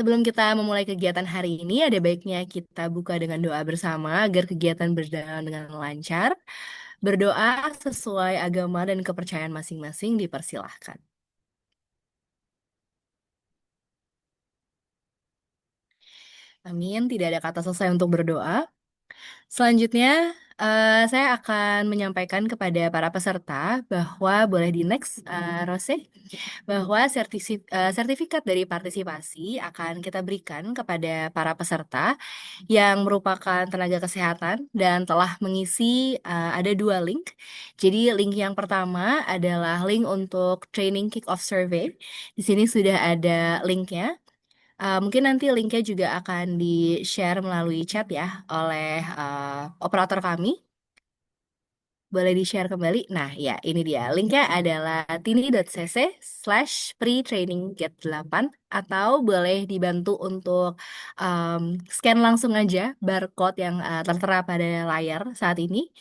Sebelum kita memulai kegiatan hari ini, ada baiknya kita buka dengan doa bersama agar kegiatan berjalan dengan lancar. Berdoa sesuai agama dan kepercayaan masing-masing dipersilahkan. Amin. Tidak ada kata selesai untuk berdoa. Selanjutnya, saya akan menyampaikan kepada para peserta bahwa boleh di next, Rose, bahwa sertifikat dari partisipasi akan kita berikan kepada para peserta yang merupakan tenaga kesehatan dan telah mengisi ada dua link. Jadi link yang pertama adalah link untuk training kick-off survey. Di sini sudah ada linknya. Mungkin nanti linknya juga akan di-share melalui chat ya oleh operator kami. Boleh di-share kembali. Nah, ya ini dia. Linknya adalah tini.cc/pre-training get 8 atau boleh dibantu untuk scan langsung aja barcode yang tertera pada layar saat ini.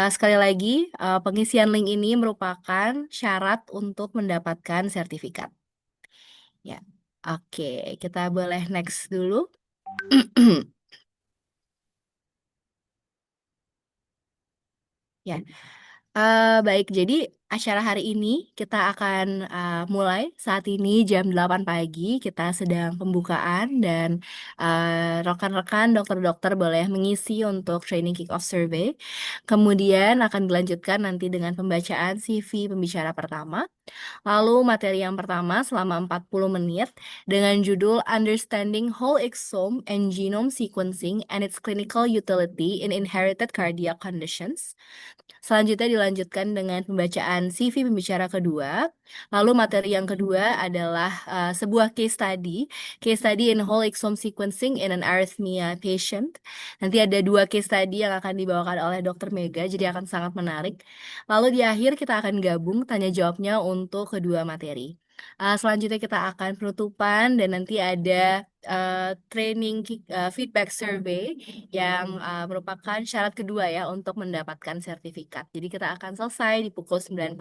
Sekali lagi, pengisian link ini merupakan syarat untuk mendapatkan sertifikat. Ya, oke, kita boleh next dulu. Ya, baik. Jadi acara hari ini kita akan mulai saat ini jam 8 pagi. Kita sedang pembukaan dan rekan-rekan dokter-dokter boleh mengisi untuk training kick-off survey. Kemudian akan dilanjutkan nanti dengan pembacaan CV pembicara pertama. Lalu materi yang pertama selama 40 menit dengan judul Understanding Whole Exome and Genome Sequencing and its Clinical Utility in Inherited Cardiac Conditions. Selanjutnya dilanjutkan dengan pembacaan CV pembicara kedua. Lalu materi yang kedua adalah sebuah case study in whole exome sequencing in an arrhythmia patient. Nanti ada dua case study yang akan dibawakan oleh Dr. Mega, jadi akan sangat menarik. Lalu di akhir kita akan gabung tanya jawabnya untuk kedua materi. Selanjutnya kita akan penutupan dan nanti ada training feedback survey yang merupakan syarat kedua ya untuk mendapatkan sertifikat. Jadi kita akan selesai di pukul 9.40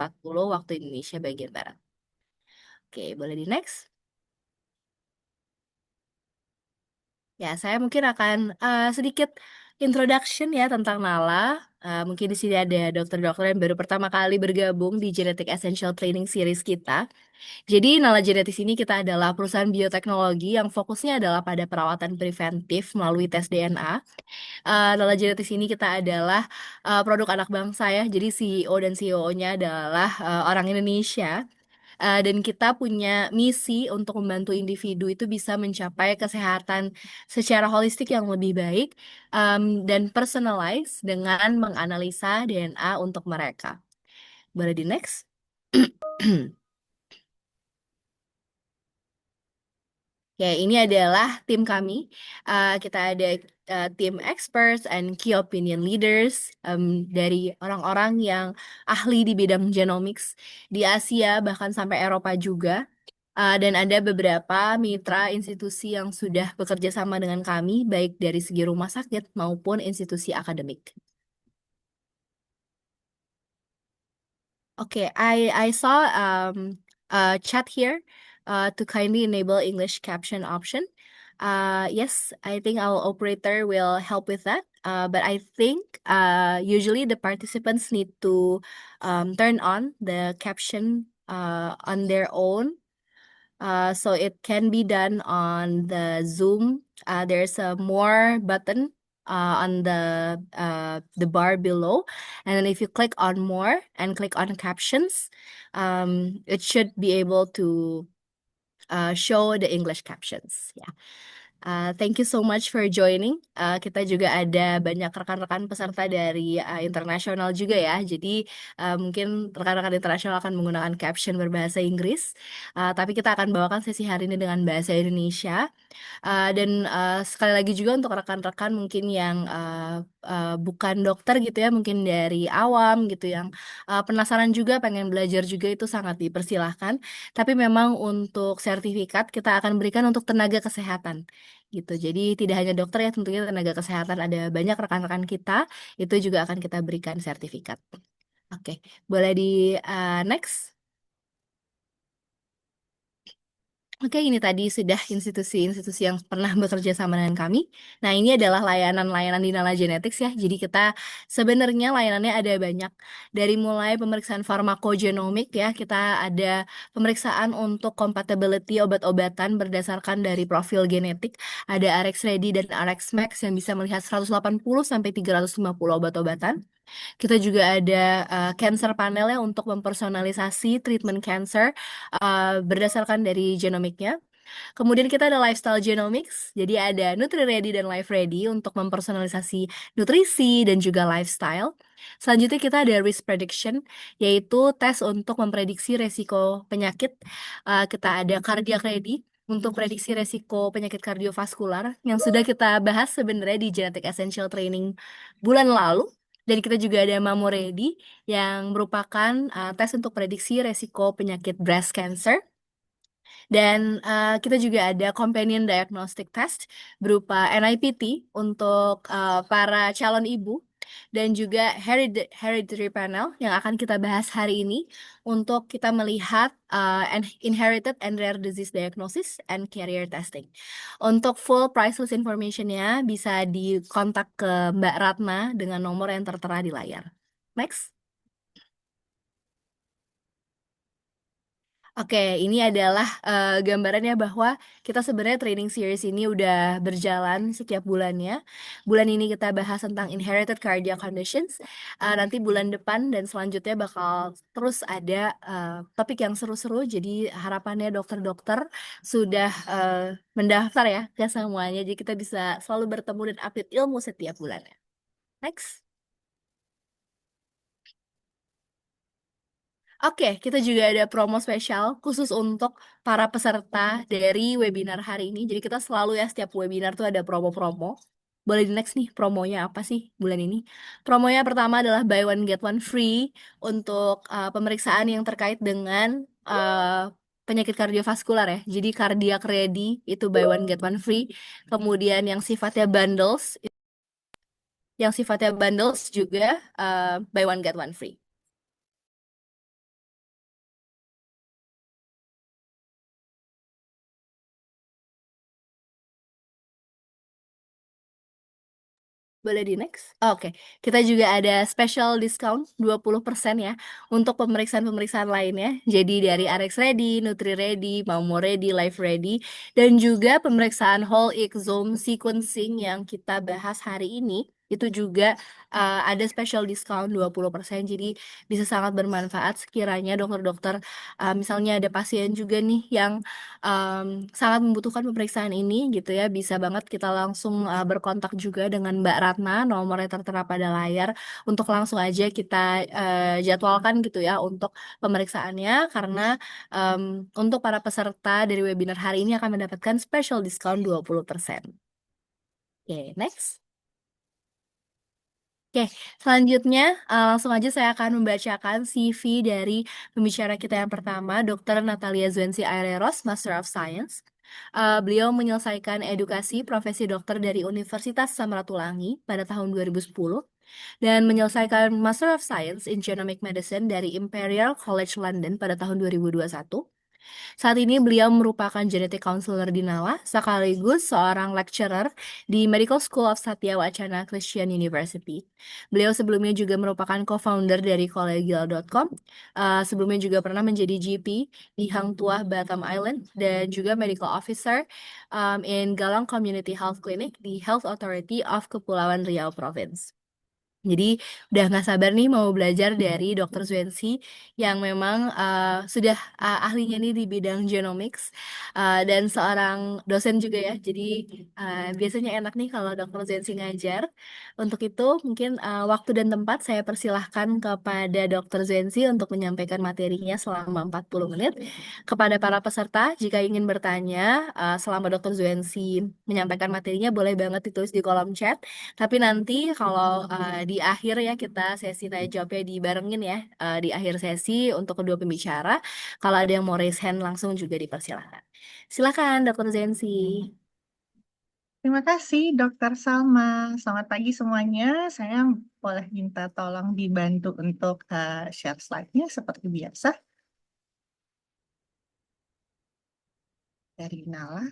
waktu Indonesia bagian Barat. Oke, boleh di next. Ya, saya mungkin akan sedikit introduction ya tentang Nala. Mungkin di sini ada dokter-dokter yang baru pertama kali bergabung di Genetic Essential Training Series kita. Jadi Nala Genetis ini kita adalah perusahaan bioteknologi yang fokusnya adalah pada perawatan preventif melalui tes DNA. Nala Genetis ini kita adalah produk anak bangsa ya. Jadi CEO dan CEO-nya adalah orang Indonesia. Dan kita punya misi untuk membantu individu itu bisa mencapai kesehatan secara holistik yang lebih baik dan personalized dengan menganalisa DNA untuk mereka. Boleh di next? Ya, ini adalah tim kami. Kita ada tim experts and key opinion leaders dari orang-orang yang ahli di bidang genomics di Asia bahkan sampai Eropa juga. Dan ada beberapa mitra institusi yang sudah bekerja sama dengan kami, baik dari segi rumah sakit maupun institusi akademik. Okay, I saw a chat here to kindly enable English caption option. Yes, I think our operator will help with that. But I think usually the participants need to turn on the caption on their own. So it can be done on the Zoom. There's a more button on the bar below, and then if you click on more and click on captions, it should be able to show the English captions. Yeah. Thank you so much for joining. Kita juga ada banyak rekan-rekan peserta dari internasional juga ya. Jadi mungkin rekan-rekan internasional akan menggunakan caption berbahasa Inggris. Tapi kita akan bawakan sesi hari ini dengan bahasa Indonesia. Dan sekali lagi juga untuk rekan-rekan mungkin yang bukan dokter gitu ya, mungkin dari awam gitu yang penasaran juga pengen belajar juga itu sangat dipersilahkan. Tapi memang untuk sertifikat kita akan berikan untuk tenaga kesehatan gitu. Jadi tidak hanya dokter ya, tentunya tenaga kesehatan ada banyak rekan-rekan kita itu juga akan kita berikan sertifikat. Oke, boleh di next. Oke, ini tadi sudah institusi-institusi yang pernah bekerja sama dengan kami. Nah, ini adalah layanan-layanan di Nala Genetics ya. Jadi kita sebenarnya layanannya ada banyak. Dari mulai pemeriksaan farmakogenomik ya, kita ada pemeriksaan untuk compatibility obat-obatan berdasarkan dari profil genetik. Ada RX Ready dan RX Max yang bisa melihat 180 sampai 350 obat-obatan. Kita juga ada cancer panel ya untuk mempersonalisasi treatment cancer berdasarkan dari genomiknya. Kemudian kita ada lifestyle genomics, jadi ada Nutri Ready dan Life Ready untuk mempersonalisasi nutrisi dan juga lifestyle. Selanjutnya kita ada risk prediction, yaitu tes untuk memprediksi resiko penyakit. Kita ada cardiac ready untuk prediksi resiko penyakit kardiovaskular yang sudah kita bahas sebenarnya di Genetic Essential Training bulan lalu. Dan kita juga ada Mamo Ready yang merupakan tes untuk prediksi resiko penyakit breast cancer. Dan kita juga ada companion diagnostic test berupa NIPT untuk para calon ibu dan juga hereditary panel yang akan kita bahas hari ini untuk kita melihat inherited and rare disease diagnosis and carrier testing. Untuk full priceless information-nya bisa dikontak ke Mbak Ratna dengan nomor yang tertera di layar. Next. Oke, ini adalah gambarannya bahwa kita sebenarnya training series ini udah berjalan setiap bulannya. Bulan ini kita bahas tentang inherited cardiac conditions. Nanti bulan depan dan selanjutnya bakal terus ada topik yang seru-seru. Jadi harapannya dokter-dokter sudah mendaftar ya ke semuanya. Jadi kita bisa selalu bertemu dan update ilmu setiap bulannya. Next. Oke, kita juga ada promo spesial khusus untuk para peserta dari webinar hari ini. Jadi kita selalu ya setiap webinar tuh ada promo-promo. Boleh di next nih, promonya apa sih bulan ini? Promonya pertama adalah buy one get one free untuk pemeriksaan yang terkait dengan penyakit kardiovaskular ya. Jadi cardiac ready itu buy one get one free. Kemudian yang sifatnya bundles juga buy one get one free. Boleh di next? Oke, kita juga ada special discount 20% ya untuk pemeriksaan-pemeriksaan lainnya. Jadi dari RX Ready, Nutri Ready, Maumo Ready, Life Ready, dan juga pemeriksaan whole exome sequencing yang kita bahas hari ini. Itu juga ada special discount 20%. Jadi bisa sangat bermanfaat sekiranya dokter-dokter misalnya ada pasien juga nih yang sangat membutuhkan pemeriksaan ini gitu ya, bisa banget kita langsung berkontak juga dengan Mbak Ratna, nomornya tertera pada layar, untuk langsung aja kita jadwalkan gitu ya untuk pemeriksaannya, karena em, untuk para peserta dari webinar hari ini akan mendapatkan special discount 20%. Oke, next. Oke, selanjutnya langsung aja saya akan membacakan CV dari pembicara kita yang pertama, Dr. Natalia Zuensi Aireros, Master of Science. Beliau menyelesaikan edukasi profesi dokter dari Universitas Samratulangi pada tahun 2010 dan menyelesaikan Master of Science in Genomic Medicine dari Imperial College London pada tahun 2021. Saat ini beliau merupakan genetic counselor di Nala, sekaligus seorang lecturer di Medical School of Satya Wacana Christian University. Beliau sebelumnya juga merupakan co-founder dari Collegial.com. Sebelumnya juga pernah menjadi GP di Hang Tuah, Batam Island, dan juga medical officer in Galang Community Health Clinic di Health Authority of Kepulauan Riau Province. Jadi udah nggak sabar nih mau belajar dari Dr. Zwensi yang memang sudah ahlinya nih di bidang genomics dan seorang dosen juga ya. Jadi biasanya enak nih kalau Dr. Zwensi ngajar. Untuk itu mungkin waktu dan tempat saya persilahkan kepada Dr. Zwensi untuk menyampaikan materinya selama 40 menit. Kepada para peserta, jika ingin bertanya selama Dr. Zwensi menyampaikan materinya, boleh banget ditulis di kolom chat. Tapi nanti kalau di akhir ya kita sesi tanya jawabnya dibarengin ya di akhir sesi untuk kedua pembicara. Kalau ada yang mau raise hand langsung juga dipersilakan. Silakan Dr. Zensi. Terima kasih, Dokter Salma. Selamat pagi semuanya. Saya boleh minta tolong dibantu untuk share slide-nya seperti biasa. dari Nala.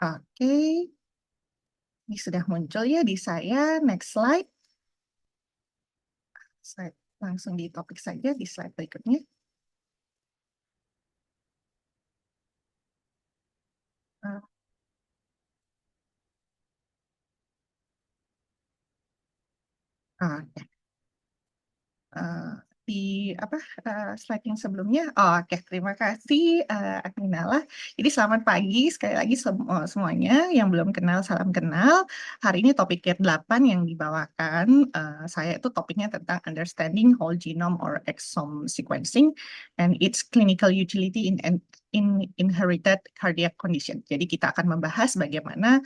Oke, ini sudah muncul ya di saya. Next slide. Slide langsung di topik saja di slide berikutnya. Uh, Oke. eh, di apa slide yang sebelumnya. Oh, oke, terima kasih Akminala. Jadi selamat pagi sekali lagi semuanya yang belum kenal salam kenal. Hari ini topik ke-8 yang dibawakan saya itu topiknya tentang understanding whole genome or exome sequencing and its clinical utility in inherited cardiac condition. Jadi kita akan membahas bagaimana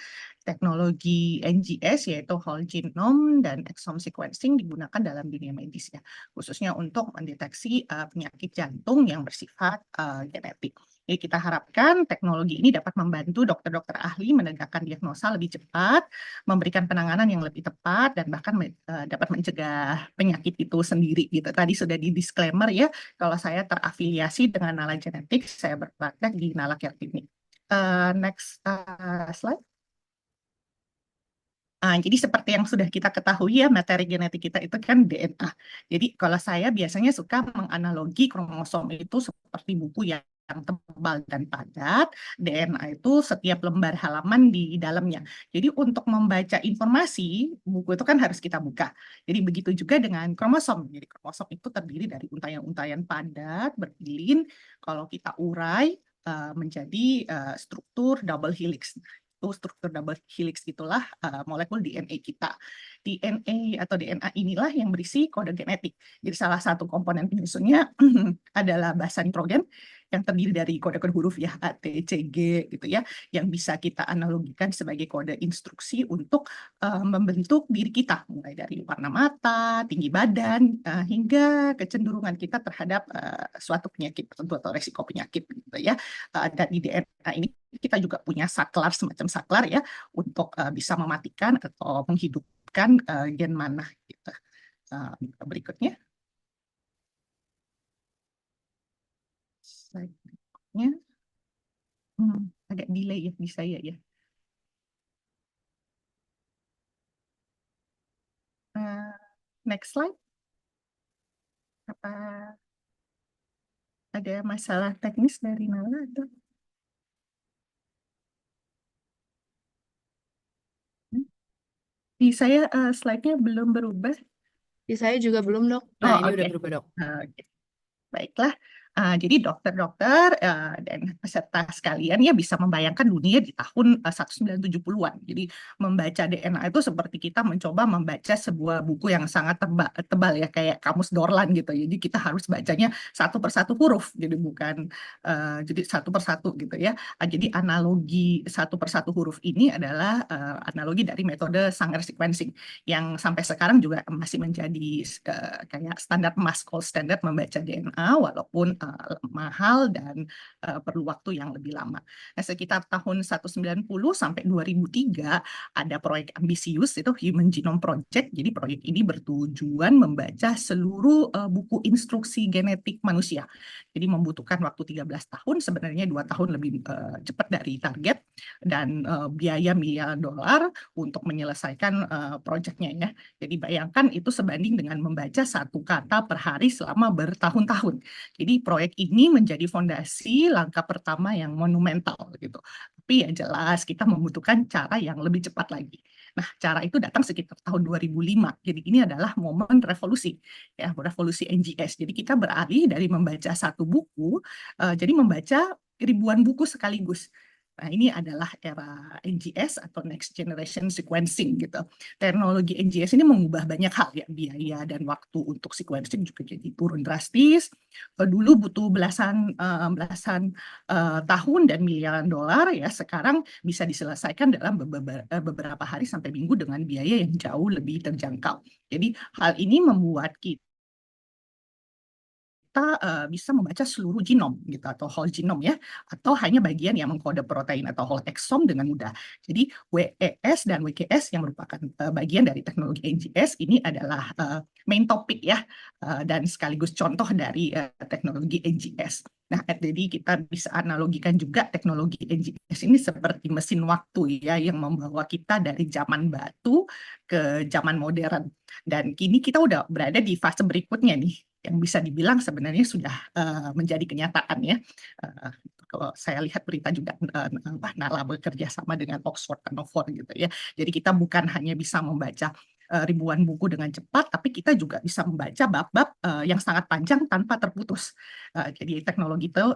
teknologi NGS yaitu whole genome dan exome sequencing digunakan dalam dunia medis ya, khususnya untuk mendeteksi penyakit jantung yang bersifat genetik. Jadi kita harapkan teknologi ini dapat membantu dokter-dokter ahli menegakkan diagnosa lebih cepat, memberikan penanganan yang lebih tepat, dan bahkan dapat mencegah penyakit itu sendiri gitu. Tadi sudah di disclaimer ya, kalau saya terafiliasi dengan Nala Genetik, saya berpraktek di Nala Care Clinic. Next slide. Jadi seperti yang sudah kita ketahui ya, materi genetik kita itu kan DNA. Jadi kalau saya biasanya suka menganalogi kromosom itu seperti buku yang tebal dan padat, DNA itu setiap lembar halaman di dalamnya. Jadi untuk membaca informasi, buku itu kan harus kita buka. Jadi begitu juga dengan kromosom. Jadi kromosom itu terdiri dari untayan-untayan padat, berlin. Kalau kita urai menjadi struktur double helix. Itu struktur double helix itulah molekul DNA kita. DNA atau DNA inilah yang berisi kode genetik. Jadi salah satu komponen penyusunnya adalah basa nitrogen yang terdiri dari kode-kode huruf ya A, T, C, G gitu ya, yang bisa kita analogikan sebagai kode instruksi untuk membentuk diri kita, mulai dari warna mata, tinggi badan, hingga kecenderungan kita terhadap suatu penyakit tertentu atau resiko penyakit gitu ya. Dan di DNA ini kita juga punya saklar, semacam saklar ya, untuk bisa mematikan atau menghidupkan gen mana gitu. Berikutnya. Slide berikutnya. Agak delay ya di saya ya. Next slide. Apa ada masalah teknis dari Nala atau? Di saya slide-nya belum berubah. Di saya juga belum, Dok. Nah, Oh, ini udah oke. berubah, Dok. Oke. Baiklah, jadi dokter-dokter dan peserta sekalian ya bisa membayangkan dunia di tahun 1970-an. Jadi membaca DNA itu seperti kita mencoba membaca sebuah buku yang sangat tebal ya, kayak kamus Dorlan gitu. Jadi kita harus bacanya satu persatu huruf, jadi bukan jadi satu persatu gitu ya. Jadi analogi satu persatu huruf ini adalah analogi dari metode Sanger sequencing yang sampai sekarang juga masih menjadi kayak standar emas, gold standard membaca DNA walaupun mahal dan perlu waktu yang lebih lama. Nah, sekitar tahun 1990 sampai 2003 ada proyek ambisius itu Human Genome Project. Jadi proyek ini bertujuan membaca seluruh buku instruksi genetik manusia. Jadi membutuhkan waktu 13 tahun, sebenarnya 2 tahun lebih cepat dari target, dan biaya miliaran dolar untuk menyelesaikan proyeknya ya. Jadi bayangkan itu sebanding dengan membaca satu kata per hari selama bertahun-tahun. Jadi proyek ini menjadi fondasi langkah pertama yang monumental gitu. Tapi ya jelas kita membutuhkan cara yang lebih cepat lagi. Nah, cara itu datang sekitar tahun 2005. Jadi ini adalah momen revolusi ya, revolusi NGS. Jadi kita beralih dari membaca satu buku jadi membaca ribuan buku sekaligus. Nah, ini adalah era NGS atau Next Generation Sequencing gitu. Teknologi NGS ini mengubah banyak hal ya, biaya dan waktu untuk sequencing juga jadi turun drastis. Dulu butuh belasan tahun dan miliaran dolar ya, sekarang bisa diselesaikan dalam beberapa hari sampai minggu dengan biaya yang jauh lebih terjangkau. Jadi hal ini membuat kita kita bisa membaca seluruh genom gitu atau whole genome ya, atau hanya bagian yang mengkode protein atau whole exome dengan mudah. Jadi WES dan WGS yang merupakan bagian dari teknologi NGS ini adalah main topik ya, dan sekaligus contoh dari teknologi NGS. Nah, jadi kita bisa analogikan juga teknologi NGS ini seperti mesin waktu ya yang membawa kita dari zaman batu ke zaman modern. Dan kini kita udah berada di fase berikutnya nih yang bisa dibilang sebenarnya sudah menjadi kenyataan ya. Uh, Kalau saya lihat berita juga Nala bekerja sama dengan Oxford Nanopore gitu ya. Jadi kita bukan hanya bisa membaca ribuan buku dengan cepat, tapi kita juga bisa membaca bab-bab yang sangat panjang tanpa terputus. Jadi teknologi itu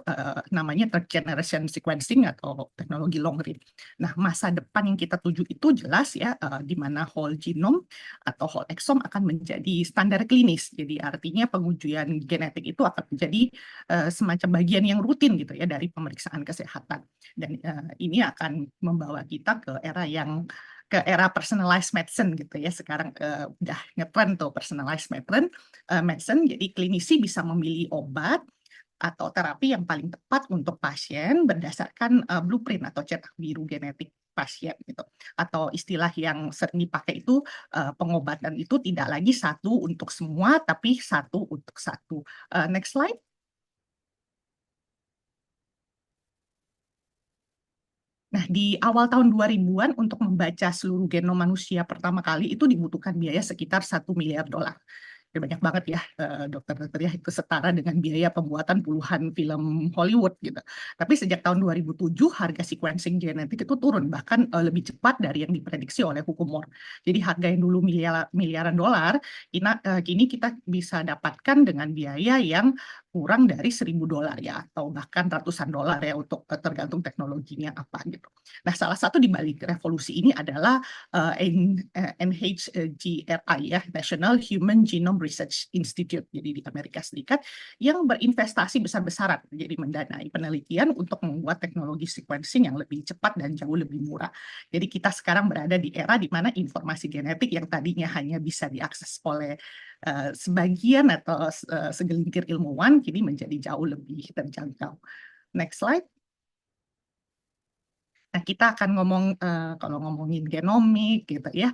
namanya third generation sequencing atau teknologi long read. Nah, masa depan yang kita tuju itu jelas ya, di mana whole genome atau whole exome akan menjadi standar klinis. Jadi artinya pengujian genetik itu akan menjadi semacam bagian yang rutin gitu ya dari pemeriksaan kesehatan. Dan ini akan membawa kita ke era personalized medicine gitu ya. Sekarang udah ngetren tuh personalized medicine. Jadi klinisi bisa memilih obat atau terapi yang paling tepat untuk pasien berdasarkan blueprint atau cetak biru genetik pasien gitu. Atau istilah yang sering dipakai itu pengobatan itu tidak lagi satu untuk semua tapi satu untuk satu. Next slide. Nah, di awal tahun 2000-an untuk membaca seluruh genom manusia pertama kali itu dibutuhkan biaya sekitar $1 miliar. Ya, banyak banget ya dokter-dokter ya, itu setara dengan biaya pembuatan puluhan film Hollywood gitu. Tapi sejak tahun 2007 harga sequencing genetik itu turun bahkan lebih cepat dari yang diprediksi oleh hukum Moore. Jadi harga yang dulu miliaran dolar, kini kita bisa dapatkan dengan biaya yang kurang dari $1.000 ya, atau bahkan ratusan dolar ya untuk tergantung teknologinya apa gitu. Nah, salah satu di balik revolusi ini adalah NHGRI ya, National Human Genome Research Institute, jadi di Amerika Serikat, yang berinvestasi besar-besaran, jadi mendanai penelitian untuk membuat teknologi sequencing yang lebih cepat dan jauh lebih murah. Jadi kita sekarang berada di era di mana informasi genetik yang tadinya hanya bisa diakses oleh sebagian atau segelintir ilmuwan kini menjadi jauh lebih terjangkau. Next slide. Nah, kita akan ngomong kalau ngomongin genomik gitu ya,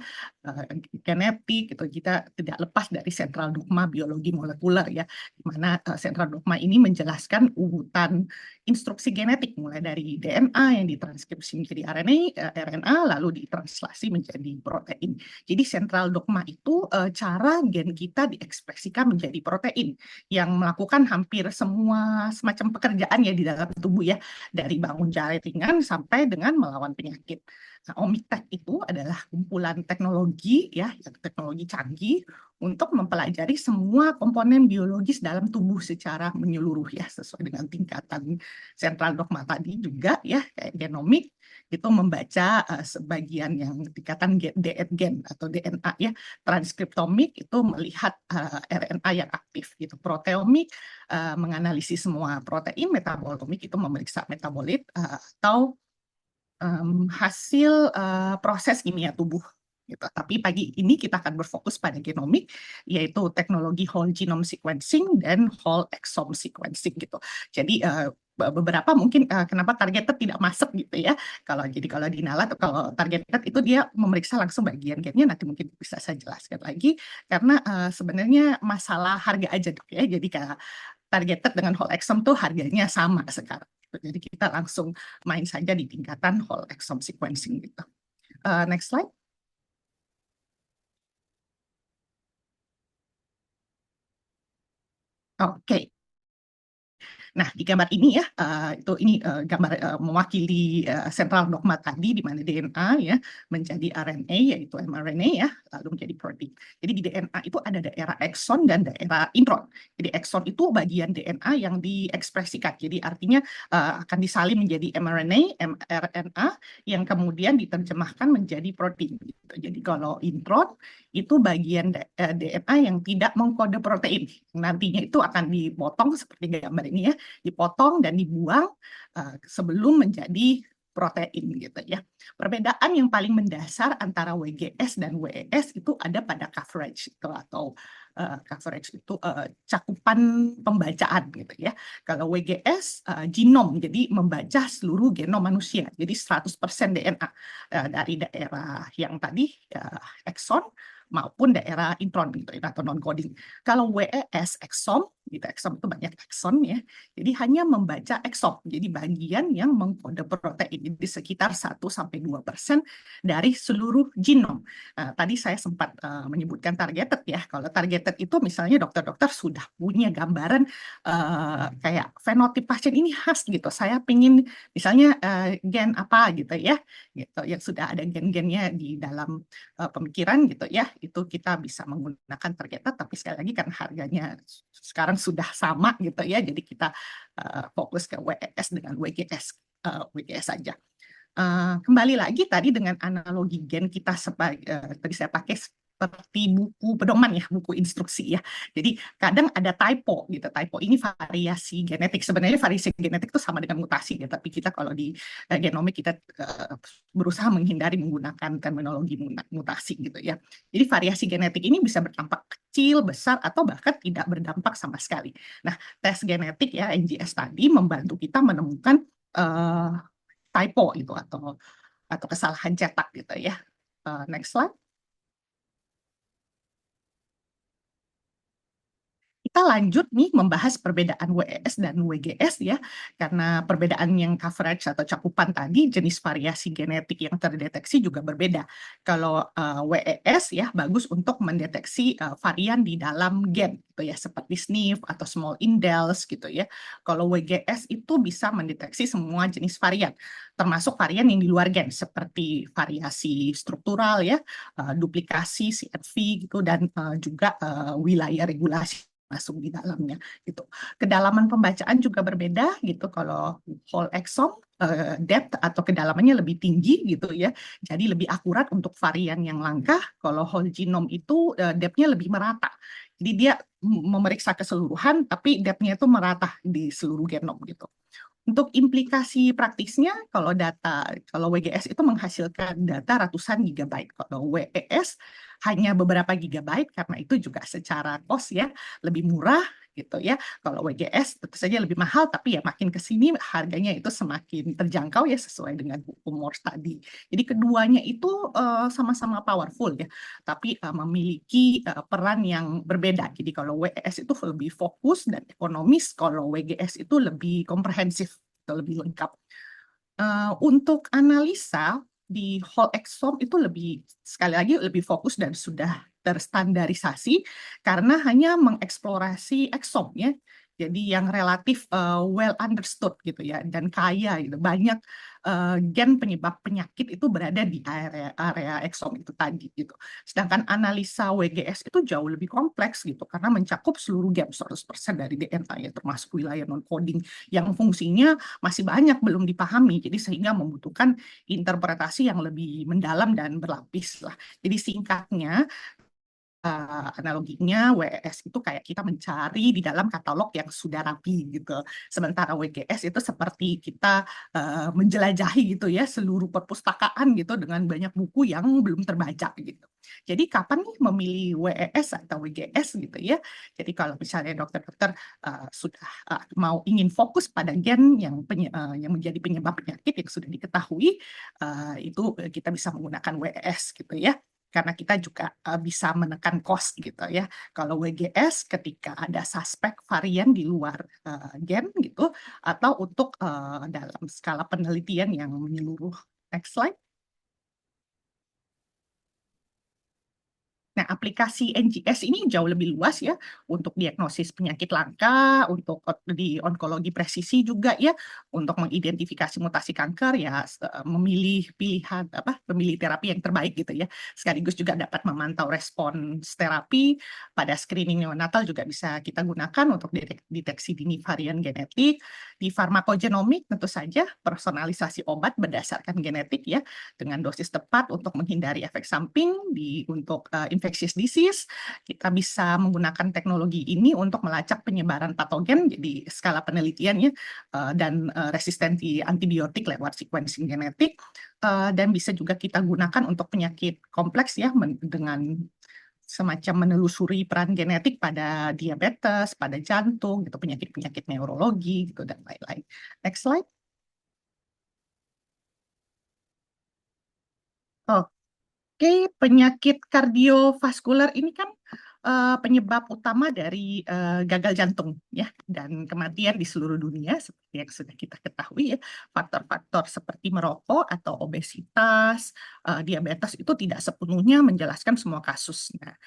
genetik gitu, kita tidak lepas dari sentral dogma biologi molekuler ya, di mana sentral dogma ini menjelaskan urutan instruksi genetik mulai dari DNA yang ditranskripsi menjadi RNA lalu ditranslasi menjadi protein. Jadi sentral dogma itu cara gen kita diekspresikan menjadi protein yang melakukan hampir semua semacam pekerjaan ya di dalam tubuh ya, dari bangun jaringan sampai dengan melawan penyakit. Nah, Omiktech itu adalah kumpulan teknologi ya, teknologi canggih untuk mempelajari semua komponen biologis dalam tubuh secara menyeluruh ya, sesuai dengan tingkatan sentral dogma tadi juga ya, kayak genomik itu membaca sebagian yang tingkatan gen atau DNA ya, transkriptomik itu melihat RNA yang aktif gitu, proteomik menganalisis semua protein, metabolomik itu memeriksa metabolit atau hasil proses kimia tubuh gitu. Tapi pagi ini kita akan berfokus pada genomik, yaitu teknologi whole genome sequencing dan whole exome sequencing gitu. Jadi beberapa mungkin kenapa targeted tidak masuk gitu ya. Kalau di Nala atau kalau targeted itu dia memeriksa langsung bagian gennya, nanti mungkin bisa saya jelaskan lagi karena sebenarnya masalah harga aja Dok ya. Jadi kalau targeted dengan whole exome tuh harganya sama sekarang. Jadi kita langsung main saja di tingkatan whole exome sequencing gitu. Next slide. Oke. Nah, di gambar ini ya, ini gambar mewakili sentral dogma tadi, di mana DNA ya menjadi RNA, yaitu mRNA ya, lalu menjadi protein. Jadi di DNA itu ada daerah ekson dan daerah intron. Jadi ekson itu bagian DNA yang diekspresikan. Jadi artinya akan disalin menjadi mRNA, mRNA, yang kemudian diterjemahkan menjadi protein. Gitu. Jadi kalau intron itu bagian DNA yang tidak mengkode protein. Nantinya itu akan dipotong seperti gambar ini ya, dipotong dan dibuang sebelum menjadi protein gitu ya. Perbedaan yang paling mendasar antara WGS dan WES itu ada pada coverage itu atau coverage itu cakupan pembacaan gitu ya. Kalau WGS genom, jadi membaca seluruh genom manusia. Jadi 100% DNA dari daerah yang tadi ekson maupun daerah intron gitu ya, atau non coding. Kalau WES eksom, gitu eksom itu banyak ekson ya. Jadi hanya membaca eksom, jadi bagian yang mengkode protein. Jadi sekitar 1-2% dari seluruh genom. Tadi saya sempat menyebutkan targeted ya. Kalau targeted itu misalnya dokter-dokter sudah punya gambaran kayak fenotip pasien ini khas gitu. Saya pingin misalnya gen apa gitu ya, gitu yang sudah ada gen-gennya di dalam pemikiran gitu ya, itu kita bisa menggunakan targeted. Tapi sekali lagi kan harganya sekarang sudah sama gitu ya, jadi kita fokus ke WES dengan WGS saja. Kembali lagi tadi dengan analogi gen kita tadi saya pakai seperti buku pedoman ya, buku instruksi ya. Jadi kadang ada typo gitu. Typo ini variasi genetik. Sebenarnya variasi genetik itu sama dengan mutasi ya, tapi kita kalau di genomik kita berusaha menghindari menggunakan terminologi mutasi gitu ya. Jadi variasi genetik ini bisa berdampak kecil, besar, atau bahkan tidak berdampak sama sekali. Nah, tes genetik ya NGS tadi membantu kita menemukan typo itu atau kesalahan cetak gitu ya. Next slide. Kita lanjut nih membahas perbedaan WES dan WGS ya, karena perbedaan yang coverage atau cakupan tadi, jenis variasi genetik yang terdeteksi juga berbeda. Kalau WES ya bagus untuk mendeteksi varian di dalam gen gitu ya, seperti SNP atau small indels gitu ya. Kalau WGS itu bisa mendeteksi semua jenis varian, termasuk varian yang di luar gen seperti variasi struktural ya, duplikasi CNV gitu, dan juga wilayah regulasi masuk di dalamnya gitu. Kedalaman pembacaan juga berbeda gitu. Kalau whole exome depth atau kedalamannya lebih tinggi gitu ya. Jadi lebih akurat untuk varian yang langka. Kalau whole genome itu depth-nya lebih merata. Jadi dia memeriksa keseluruhan tapi depth-nya itu merata di seluruh genom gitu. Untuk implikasi praktisnya, kalau WGS itu menghasilkan data ratusan gigabyte, kalau WES hanya beberapa gigabyte, karena itu juga secara cost ya lebih murah gitu ya. Kalau WGS tentu saja lebih mahal, tapi ya makin ke sini harganya itu semakin terjangkau ya sesuai dengan buku Morse tadi. Jadi keduanya itu sama-sama powerful ya, tapi memiliki peran yang berbeda. Jadi kalau WES itu lebih fokus dan ekonomis, kalau WGS itu lebih komprehensif, lebih lengkap. Untuk analisa di whole exome itu sekali lagi lebih fokus dan sudah terstandarisasi karena hanya mengeksplorasi exome ya. Jadi yang relatif well understood gitu ya, dan kaya gitu. Banyak gen penyebab penyakit itu berada di area exome itu tadi gitu. Sedangkan analisa WGS itu jauh lebih kompleks gitu karena mencakup seluruh gen 100% dari DNA ya, termasuk wilayah non coding yang fungsinya masih banyak belum dipahami. Jadi sehingga membutuhkan interpretasi yang lebih mendalam dan berlapis lah. Jadi singkatnya, analoginya WES itu kayak kita mencari di dalam katalog yang sudah rapi gitu. Sementara WGS itu seperti kita menjelajahi gitu ya seluruh perpustakaan gitu dengan banyak buku yang belum terbaca gitu. Jadi kapan nih memilih WES atau WGS gitu ya? Jadi kalau misalnya dokter-dokter sudah ingin fokus pada gen yang menjadi penyebab penyakit yang sudah diketahui, itu kita bisa menggunakan WES gitu ya, karena kita juga bisa menekan cost gitu ya. Kalau WGS ketika ada suspek varian di luar gen gitu, atau untuk dalam skala penelitian yang menyeluruh. Next slide. Nah, aplikasi NGS ini jauh lebih luas ya, untuk diagnosis penyakit langka, untuk di onkologi presisi juga ya, untuk mengidentifikasi mutasi kanker ya, memilih terapi yang terbaik gitu ya. Sekaligus juga dapat memantau respons terapi pada screening neonatal, juga bisa kita gunakan untuk deteksi dini varian genetik. Di farmakogenomik tentu saja personalisasi obat berdasarkan genetik ya, dengan dosis tepat untuk menghindari efek samping untuk infectious disease. Kita bisa menggunakan teknologi ini untuk melacak penyebaran patogen, jadi skala penelitiannya dan resistensi antibiotik lewat sequencing genetik, dan bisa juga kita gunakan untuk penyakit kompleks ya dengan semacam menelusuri peran genetik pada diabetes, pada jantung, gitu, penyakit-penyakit neurologi, gitu, dan lain-lain. Next slide. Oke, penyakit kardiovaskular ini kan penyebab utama dari gagal jantung ya dan kematian di seluruh dunia seperti yang sudah kita ketahui ya. Faktor-faktor seperti merokok atau obesitas, diabetes itu tidak sepenuhnya menjelaskan semua kasus. Nah,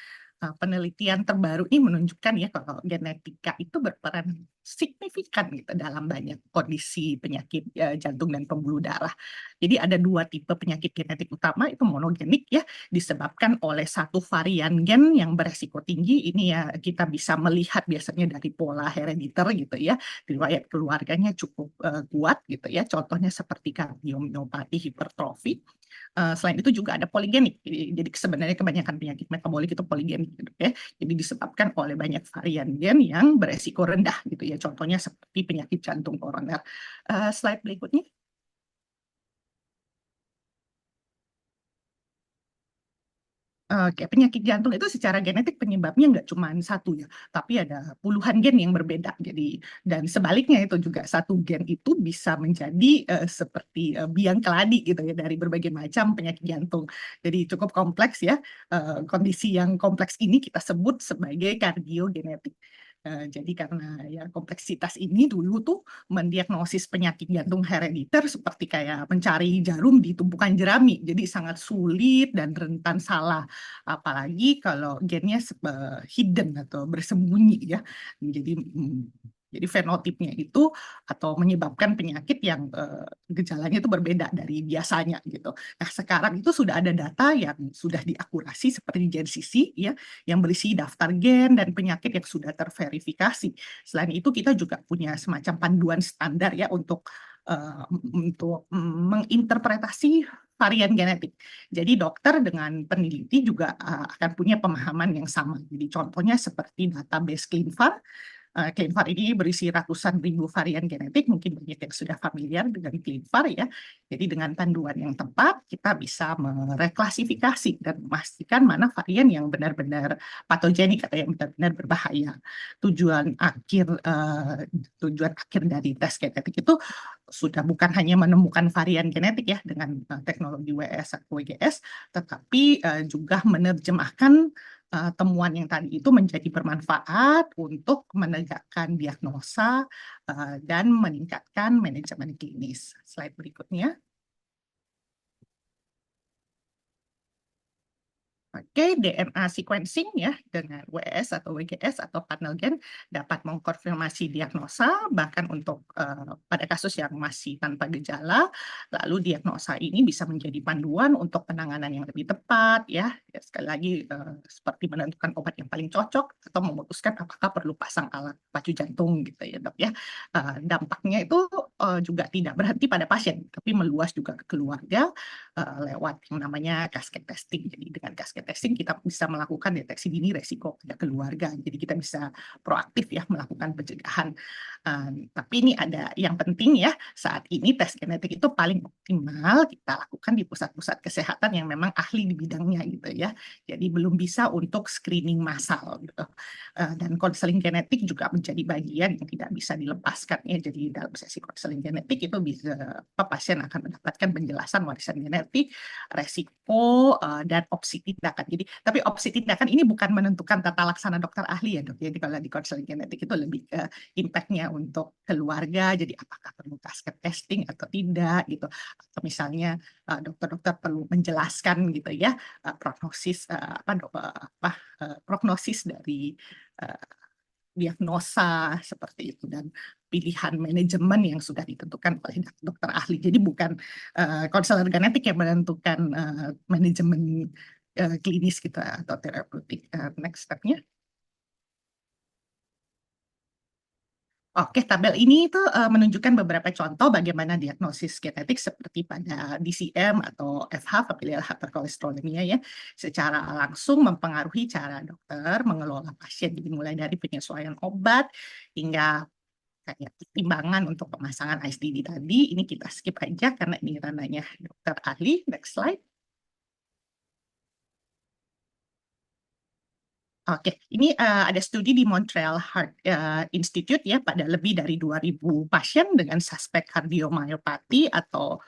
penelitian terbaru ini menunjukkan ya kalau genetika itu berperan signifikan gitu dalam banyak kondisi penyakit jantung dan pembuluh darah. Jadi ada dua tipe penyakit genetik utama, itu monogenik ya, disebabkan oleh satu varian gen yang beresiko tinggi. Ini ya kita bisa melihat biasanya dari pola herediter gitu ya, riwayat keluarganya cukup kuat gitu ya. Contohnya seperti kardiomiopati hipertrofi. Selain itu juga ada poligenik. Jadi sebenarnya kebanyakan penyakit metabolik itu poligenik gitu ya. Jadi disebabkan oleh banyak varian gen yang beresiko rendah gitu ya. Contohnya seperti penyakit jantung koroner. Slide berikutnya. Oke, penyakit jantung itu secara genetik penyebabnya nggak cuma satu ya, tapi ada puluhan gen yang berbeda. Jadi dan sebaliknya itu juga satu gen itu bisa menjadi seperti biang keladi gitu ya dari berbagai macam penyakit jantung. Jadi cukup kompleks ya. Kondisi yang kompleks ini kita sebut sebagai kardiogenetik. Jadi karena ya kompleksitas ini dulu tuh mendiagnosis penyakit jantung herediter seperti kayak mencari jarum di tumpukan jerami. Jadi sangat sulit dan rentan salah. Apalagi kalau gennya hidden atau bersembunyi ya. Jadi jadi fenotipnya itu atau menyebabkan penyakit yang gejalanya itu berbeda dari biasanya gitu. Nah, sekarang itu sudah ada data yang sudah diakurasi seperti GenCC ya, yang berisi daftar gen dan penyakit yang sudah terverifikasi. Selain itu kita juga punya semacam panduan standar ya untuk menginterpretasi varian genetik. Jadi dokter dengan peneliti juga akan punya pemahaman yang sama. Jadi contohnya seperti database ClinVar. ClinVar ini berisi ratusan ribu varian genetik, mungkin banyak yang sudah familiar dengan ClinVar ya. Jadi dengan panduan yang tepat, kita bisa mereklasifikasi dan memastikan mana varian yang benar-benar patogenik atau yang benar-benar berbahaya. Tujuan akhir dari tes genetik itu sudah bukan hanya menemukan varian genetik ya dengan teknologi WS atau WGS, tetapi juga menerjemahkan temuan yang tadi itu menjadi bermanfaat untuk menegakkan diagnosa dan meningkatkan manajemen klinis. Slide berikutnya. Oke, DNA sequencing ya dengan WS atau WGS atau panel gen dapat mengkonfirmasi diagnosa bahkan untuk pada kasus yang masih tanpa gejala. Lalu diagnosa ini bisa menjadi panduan untuk penanganan yang lebih tepat ya. Ya sekali lagi seperti menentukan obat yang paling cocok atau memutuskan apakah perlu pasang alat pacu jantung gitu ya dok ya. Dampaknya itu juga tidak berhenti pada pasien tapi meluas juga ke keluarga lewat yang namanya cascade testing. Jadi dengan cascade testing kita bisa melakukan deteksi dini resiko pada keluarga. Jadi kita bisa proaktif ya melakukan pencegahan. Tapi ini ada yang penting ya, saat ini tes genetik itu paling optimal kita lakukan di pusat-pusat kesehatan yang memang ahli di bidangnya gitu ya. Jadi belum bisa untuk screening massal gitu. Dan konseling genetik juga menjadi bagian yang tidak bisa dilepaskan ya. Jadi dalam sesi konseling genetik itu bisa pasien akan mendapatkan penjelasan warisan genetik, resiko dan opsi tindakan. Jadi, tapi opsi tindakan ini bukan menentukan tata laksana dokter ahli ya dok. Jadi kalau di konseling genetik itu lebih ke impact-nya untuk keluarga. Jadi apakah perlu cascade testing atau tidak gitu. Atau misalnya dokter-dokter perlu menjelaskan gitu ya prognosis dari uh, diagnosa seperti itu dan pilihan manajemen yang sudah ditentukan oleh dokter ahli. Jadi bukan konselor genetik yang menentukan manajemen klinis kita atau terapeutik. Next step-nya. Oke, tabel ini itu menunjukkan beberapa contoh bagaimana diagnosis genetik seperti pada DCM atau FH, familial hypercholesterolemia ya, secara langsung mempengaruhi cara dokter mengelola pasien. Jadi mulai dari penyesuaian obat hingga kayak pertimbangan untuk pemasangan ISDD tadi, ini kita skip aja karena ini ranahnya dokter ahli. Next slide. Oke, ini ada studi di Montreal Heart Institute ya pada lebih dari 2.000 pasien dengan suspek kardiomyopati atau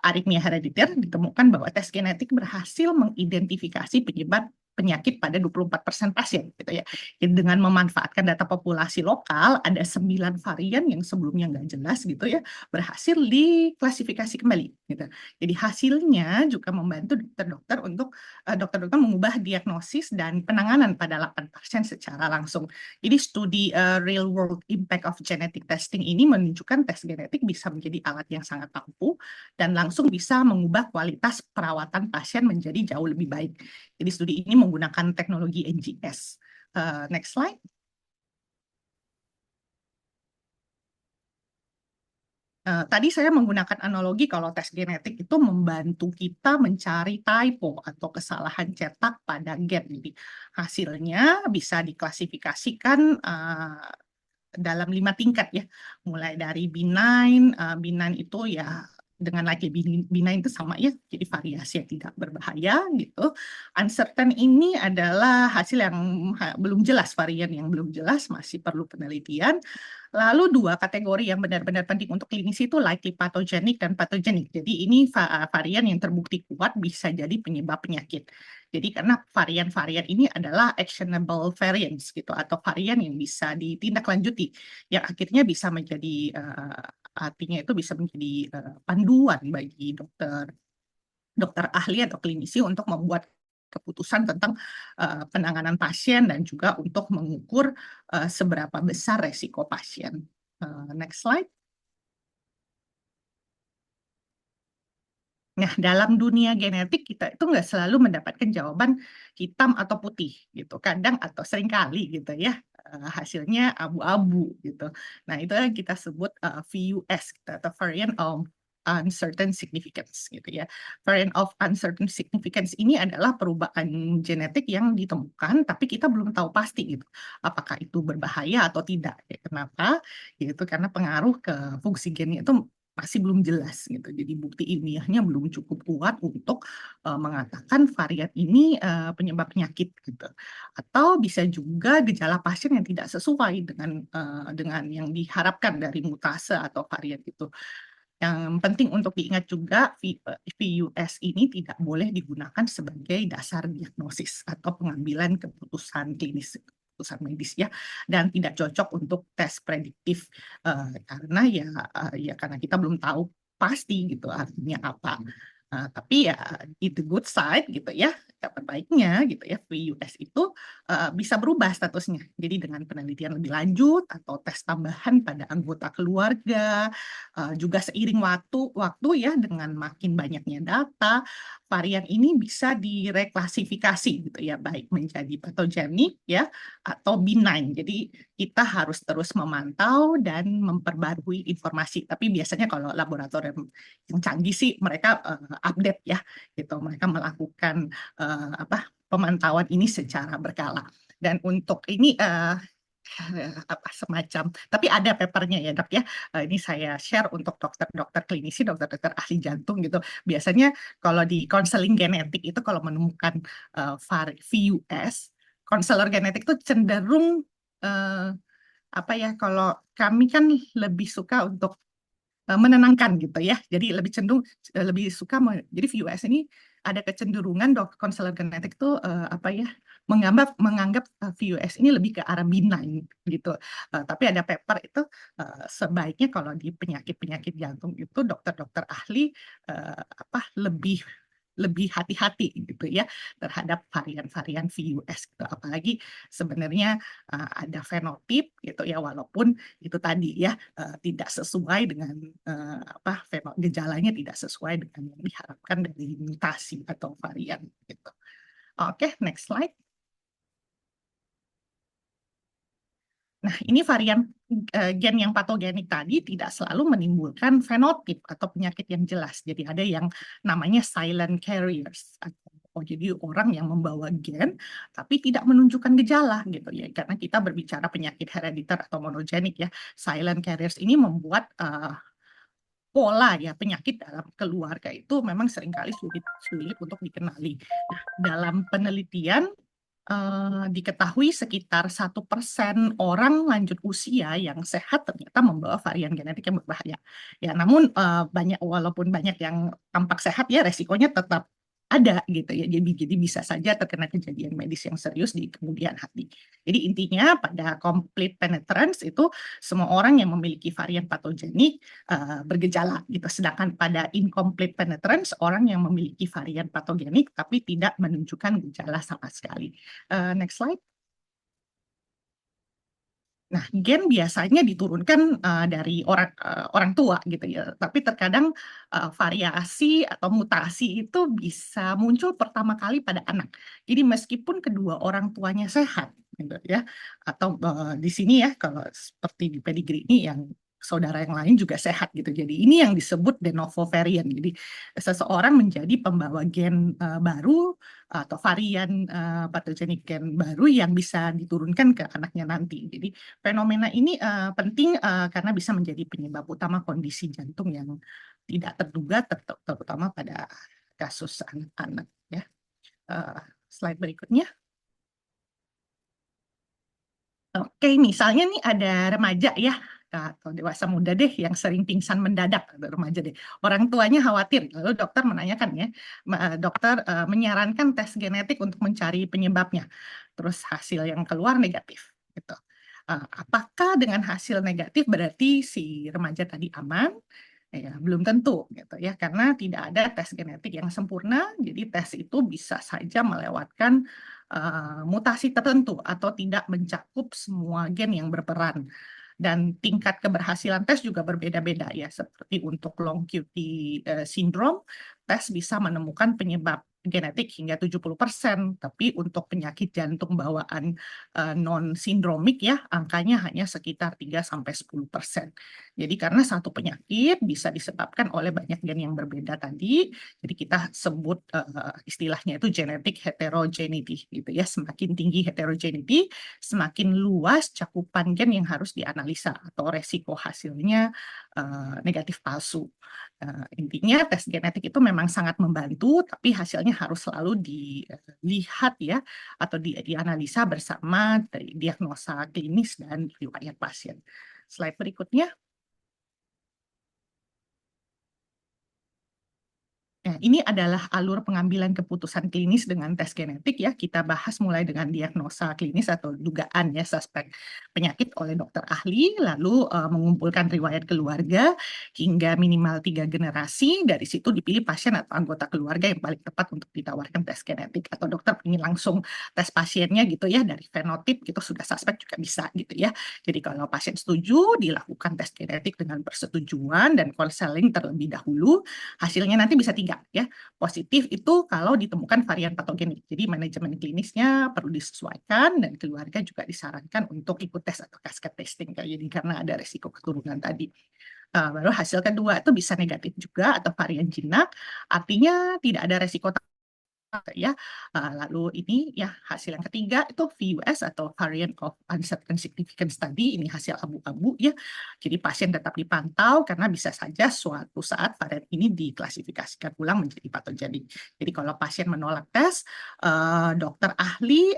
aritmia herediter, ditemukan bahwa tes genetik berhasil mengidentifikasi penyebab penyakit pada 24% pasien gitu ya. Jadi dengan memanfaatkan data populasi lokal, ada 9 varian yang sebelumnya nggak jelas gitu ya, berhasil diklasifikasi kembali gitu. Jadi hasilnya juga membantu dokter-dokter untuk dokter-dokter mengubah diagnosis dan penanganan pada 8% secara langsung. Jadi studi real world impact of genetic testing ini menunjukkan tes genetik bisa menjadi alat yang sangat ampuh dan langsung bisa mengubah kualitas perawatan pasien menjadi jauh lebih baik. Jadi studi ini menggunakan teknologi NGS. Next slide. Tadi saya menggunakan analogi kalau tes genetik itu membantu kita mencari typo atau kesalahan cetak pada gen. Jadi hasilnya bisa diklasifikasikan dalam 5 tingkat ya, mulai dari benign, benign itu ya dengan likely benign itu sama ya, jadi variasi yang tidak berbahaya gitu. Uncertain ini adalah hasil yang belum jelas, varian yang belum jelas, masih perlu penelitian. Lalu 2 kategori yang benar-benar penting untuk klinisi itu likely pathogenic dan pathogenic. Jadi ini varian yang terbukti kuat bisa jadi penyebab penyakit. Jadi karena varian-varian ini adalah actionable variants gitu atau varian yang bisa ditindaklanjuti yang akhirnya bisa menjadi artinya itu bisa menjadi panduan bagi dokter ahli atau klinisi untuk membuat keputusan tentang penanganan pasien dan juga untuk mengukur seberapa besar resiko pasien. Next slide. Nah, dalam dunia genetik kita itu nggak selalu mendapatkan jawaban hitam atau putih gitu, kadang atau seringkali gitu ya hasilnya abu-abu gitu. Nah, itu yang kita sebut VUS gitu, atau variant of uncertain significance gitu ya. Variant of uncertain significance ini adalah perubahan genetik yang ditemukan tapi kita belum tahu pasti gitu, apakah itu berbahaya atau tidak. Ya, kenapa? Yaitu karena pengaruh ke fungsi gennya itu masih belum jelas gitu. Jadi bukti ilmiahnya belum cukup kuat untuk mengatakan varian ini penyebab penyakit gitu. Atau bisa juga gejala pasien yang tidak sesuai dengan yang diharapkan dari mutase atau varian itu. Yang penting untuk diingat juga, VUS ini tidak boleh digunakan sebagai dasar diagnosis atau pengambilan keputusan klinis, keputusan medis ya, dan tidak cocok untuk tes prediktif karena ya karena kita belum tahu pasti gitu artinya apa. Tapi ya itu good side gitu ya, kabar baiknya gitu ya, VUS itu bisa berubah statusnya. Jadi dengan penelitian lebih lanjut atau tes tambahan pada anggota keluarga, juga seiring waktu ya dengan makin banyaknya data, varian ini bisa direklasifikasi gitu ya, baik menjadi patogenik ya atau benign. Jadi kita harus terus memantau dan memperbarui informasi. Tapi biasanya kalau laboratorium yang canggih sih mereka update ya gitu. Mereka melakukan pemantauan ini secara berkala. Dan untuk ini apa semacam, tapi ada papernya ya dok ya. Ini saya share untuk dokter-dokter klinisi, dokter-dokter ahli jantung gitu. Biasanya kalau di konseling genetik itu kalau menemukan VUS, konselor genetik itu cenderung uh, apa ya? Kalau kami kan lebih suka untuk menenangkan gitu ya. Jadi lebih cenderung lebih suka jadi VUS ini ada kecenderungan konselor genetik itu apa ya menganggap VUS ini lebih ke arah benign gitu. Tapi ada paper itu sebaiknya kalau di penyakit-penyakit jantung itu dokter-dokter ahli apa lebih hati-hati gitu ya terhadap varian-varian VUS gitu. Apalagi sebenarnya ada fenotip gitu ya walaupun itu tadi ya tidak sesuai dengan gejalanya tidak sesuai dengan yang diharapkan dari mutasi atau varian gitu. Oke, next slide. Nah, ini varian gen yang patogenik tadi tidak selalu menimbulkan fenotip atau penyakit yang jelas. Jadi ada yang namanya silent carriers. Jadi orang yang membawa gen tapi tidak menunjukkan gejala gitu ya. Karena kita berbicara penyakit herediter atau monogenik ya. Silent carriers ini membuat pola ya penyakit dalam keluarga itu memang seringkali sulit untuk dikenali. Nah, dalam penelitian diketahui sekitar 1% orang lanjut usia yang sehat ternyata membawa varian genetik yang berbahaya. Ya, namun walaupun banyak yang tampak sehat ya resikonya tetap ada gitu ya. Jadi bisa saja terkena kejadian medis yang serius di kemudian hari. Jadi intinya pada complete penetrance itu semua orang yang memiliki varian patogenik bergejala gitu. Sedangkan pada incomplete penetrance orang yang memiliki varian patogenik tapi tidak menunjukkan gejala sama sekali. Next slide. Nah, gen biasanya diturunkan dari orang tua gitu ya. Tapi terkadang variasi atau mutasi itu bisa muncul pertama kali pada anak. Jadi meskipun kedua orang tuanya sehat gitu ya, atau di sini ya kalau seperti di pedigree ini yang saudara yang lain juga sehat gitu. Jadi ini yang disebut de novo variant. Jadi seseorang menjadi pembawa gen baru atau varian patogenik gen baru yang bisa diturunkan ke anaknya nanti. Jadi fenomena ini penting karena bisa menjadi penyebab utama kondisi jantung yang tidak terduga, terutama pada kasus anak-anak. Ya. Eh, Slide berikutnya. Oke, misalnya nih ada remaja ya, atau dewasa muda deh yang sering pingsan mendadak, atau remaja deh. Orang tuanya khawatir, lalu dokter menanyakan ya, dokter menyarankan tes genetik untuk mencari penyebabnya. Terus hasil yang keluar negatif, gitu. Apakah dengan hasil negatif berarti si remaja tadi aman? Ya, belum tentu gitu ya, karena tidak ada tes genetik yang sempurna, jadi tes itu bisa saja melewatkan mutasi tertentu atau tidak mencakup semua gen yang berperan. Dan tingkat keberhasilan tes juga berbeda-beda ya, seperti untuk long QT syndrome, tes bisa menemukan penyebab genetik hingga 70%, tapi untuk penyakit jantung bawaan non-sindromik ya, angkanya hanya sekitar 3-10%. Jadi karena satu penyakit bisa disebabkan oleh banyak gen yang berbeda tadi, jadi kita sebut istilahnya itu genetic heterogeneity gitu ya. Semakin tinggi heterogeneity, semakin luas cakupan gen yang harus dianalisa atau resiko hasilnya negatif palsu. Intinya tes genetik itu memang sangat membantu, tapi hasilnya harus selalu dilihat ya atau dianalisa bersama diagnosa klinis dan riwayat pasien. Slide berikutnya. Nah, ini adalah alur pengambilan keputusan klinis dengan tes genetik ya. Kita bahas mulai dengan diagnosa klinis atau dugaan ya suspek penyakit oleh dokter ahli, lalu mengumpulkan riwayat keluarga hingga minimal 3 generasi. Dari situ dipilih pasien atau anggota keluarga yang paling tepat untuk ditawarkan tes genetik. Atau dokter ingin langsung tes pasiennya gitu ya, dari fenotip gitu sudah suspek juga bisa gitu ya. Jadi kalau pasien setuju, dilakukan tes genetik dengan persetujuan dan konseling terlebih dahulu. Hasilnya nanti bisa 3 ya. Positif itu kalau ditemukan varian patogenik. Jadi manajemen klinisnya perlu disesuaikan dan keluarga juga disarankan untuk ikut tes atau cascade testing. Jadi karena ada resiko keturunan tadi. Baru hasil kedua itu bisa negatif juga atau varian jinak, artinya tidak ada resiko ya. Lalu ini ya hasil yang ketiga itu VUS atau variant of uncertain significance tadi, ini hasil abu-abu ya. Jadi pasien tetap dipantau karena bisa saja suatu saat varian ini diklasifikasikan ulang menjadi patogenik. Jadi kalau pasien menolak tes, dokter ahli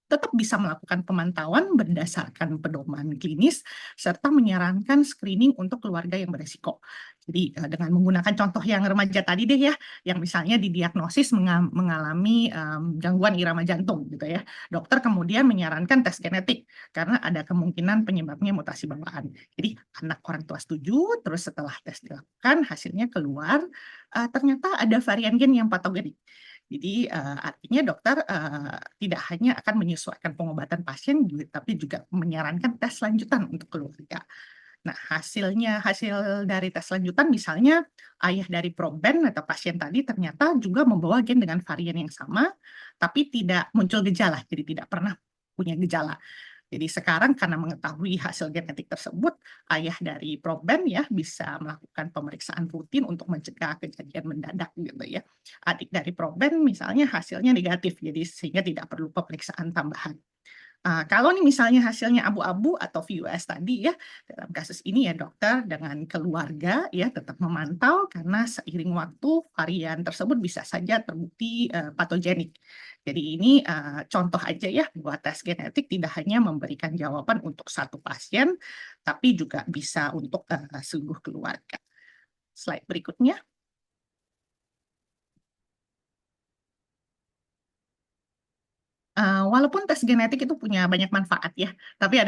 tetap bisa melakukan pemantauan berdasarkan pedoman klinis serta menyarankan screening untuk keluarga yang beresiko. Jadi dengan menggunakan contoh yang remaja tadi deh ya, yang misalnya didiagnosis mengalami gangguan irama jantung gitu ya. Dokter kemudian menyarankan tes genetik karena ada kemungkinan penyebabnya mutasi bawaan. Jadi anak orang tua setuju, terus setelah tes dilakukan hasilnya keluar ternyata ada varian gen yang patogenik. Jadi artinya dokter tidak hanya akan menyesuaikan pengobatan pasien, tapi juga menyarankan tes lanjutan untuk keluarga. Nah, hasil dari tes lanjutan misalnya ayah dari proben atau pasien tadi ternyata juga membawa gen dengan varian yang sama, tapi tidak muncul gejala, jadi tidak pernah punya gejala. Jadi sekarang karena mengetahui hasil genetik tersebut, ayah dari proben ya bisa melakukan pemeriksaan rutin untuk mencegah kejadian mendadak gitu ya. Adik dari proben misalnya hasilnya negatif, jadi sehingga tidak perlu pemeriksaan tambahan. Kalau nih misalnya hasilnya abu-abu atau VUS tadi ya, dalam kasus ini ya dokter dengan keluarga ya tetap memantau karena seiring waktu varian tersebut bisa saja terbukti patogenik. Jadi ini contoh aja ya bahwa tes genetik tidak hanya memberikan jawaban untuk satu pasien, tapi juga bisa untuk seluruh keluarga. Slide berikutnya. Walaupun tes genetik itu punya banyak manfaat ya, tapi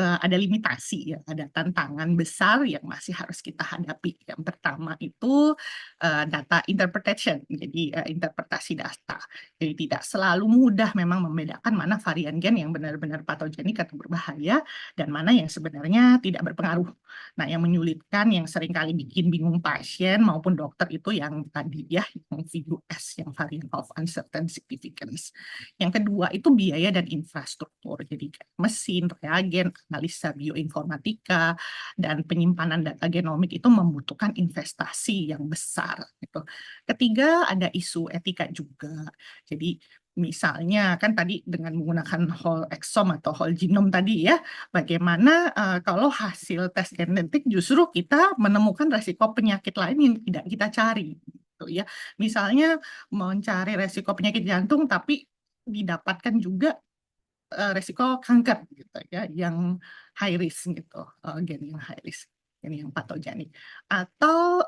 ada limitasi ya, ada tantangan besar yang masih harus kita hadapi. Yang pertama itu data interpretation, jadi interpretasi data. Jadi tidak selalu mudah memang membedakan mana varian gen yang benar-benar patogenik atau berbahaya dan mana yang sebenarnya tidak berpengaruh. Nah, yang menyulitkan, yang seringkali bikin bingung pasien maupun dokter itu yang tadi ya, yang VUS, yang variant of uncertain significance. Yang kedua itu biaya dan infrastruktur, jadi kayak mesin, reagen, analisa bioinformatika, dan penyimpanan data genomik itu membutuhkan investasi yang besar. Gitu. Ketiga ada isu etika juga. Jadi misalnya kan tadi dengan menggunakan whole exome atau whole genome tadi ya, bagaimana kalau hasil tes genetik justru kita menemukan resiko penyakit lain yang tidak kita cari. Gitu ya. Misalnya mencari resiko penyakit jantung tapi didapatkan juga resiko kanker gitu ya yang high risk gitu, gen yang high risk, gen yang patogenik, atau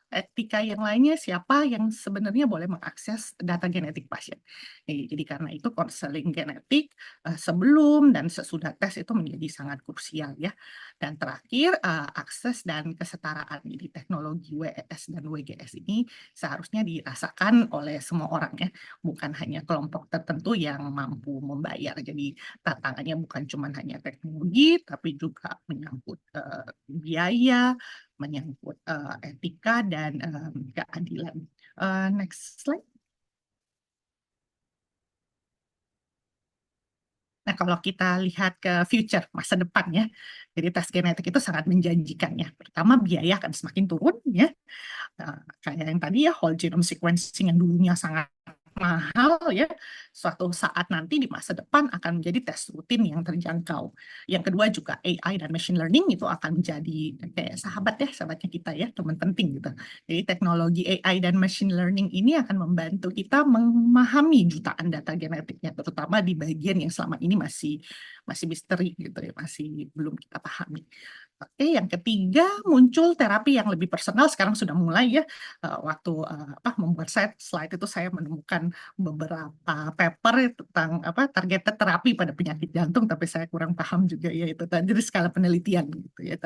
etika yang lainnya, siapa yang sebenarnya boleh mengakses data genetik pasien. Jadi karena itu konseling genetik sebelum dan sesudah tes itu menjadi sangat krusial ya. Dan terakhir akses dan kesetaraan. Jadi teknologi WES dan WGS ini seharusnya dirasakan oleh semua orang ya, bukan hanya kelompok tertentu yang mampu membayar. Jadi tantangannya bukan cuma hanya teknologi, tapi juga menyangkut biaya, menyangkut etika dan keadilan. Next slide. Nah, kalau kita lihat ke future, masa depan ya, jadi tes genetik itu sangat menjanjikan ya. Pertama, biaya akan semakin turun ya. Kayak yang tadi ya, whole genome sequencing yang dulunya sangat mahal ya, suatu saat nanti di masa depan akan menjadi tes rutin yang terjangkau. Yang kedua juga AI dan machine learning itu akan menjadi kayak sahabat ya, sahabatnya kita ya, teman penting gitu. Jadi teknologi AI dan machine learning ini akan membantu kita memahami jutaan data genetiknya, terutama di bagian yang selama ini masih masih misteri gitu ya, masih belum kita pahami. Oke, yang ketiga muncul terapi yang lebih personal, sekarang sudah mulai ya. Waktu membuat slide itu saya menemukan beberapa paper tentang targeted terapi pada penyakit jantung, tapi saya kurang paham juga ya itu tadi dari skala penelitian gitu ya,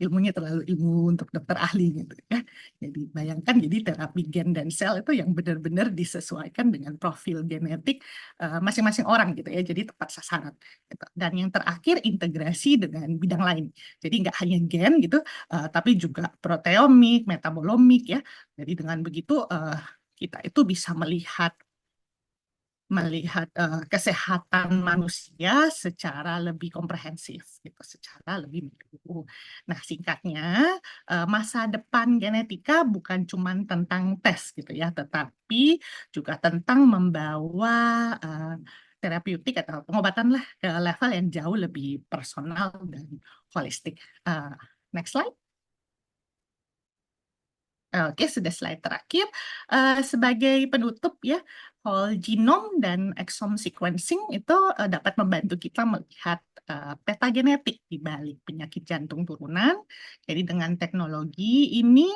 ilmunya terlalu ilmu untuk dokter ahli gitu ya. Jadi bayangkan, jadi terapi gen dan sel itu yang benar-benar disesuaikan dengan profil genetik masing-masing orang gitu ya, jadi tepat sasaran gitu. Dan yang terakhir integrasi dengan bidang lain. Jadi nggak hanya gen gitu, tapi juga proteomik, metabolomik ya. Jadi dengan begitu kita itu bisa melihat kesehatan manusia secara lebih komprehensif gitu, secara lebih menyeluruh. Nah, singkatnya masa depan genetika bukan cuma tentang tes gitu ya, tetapi juga tentang membawa eh, terapeutik atau pengobatan lah ke level yang jauh lebih personal dan holistik. Eh, Next slide. Oke, sudah slide terakhir. Sebagai penutup ya, whole genome dan exome sequencing itu dapat membantu kita melihat peta genetik di balik penyakit jantung turunan. Jadi dengan teknologi ini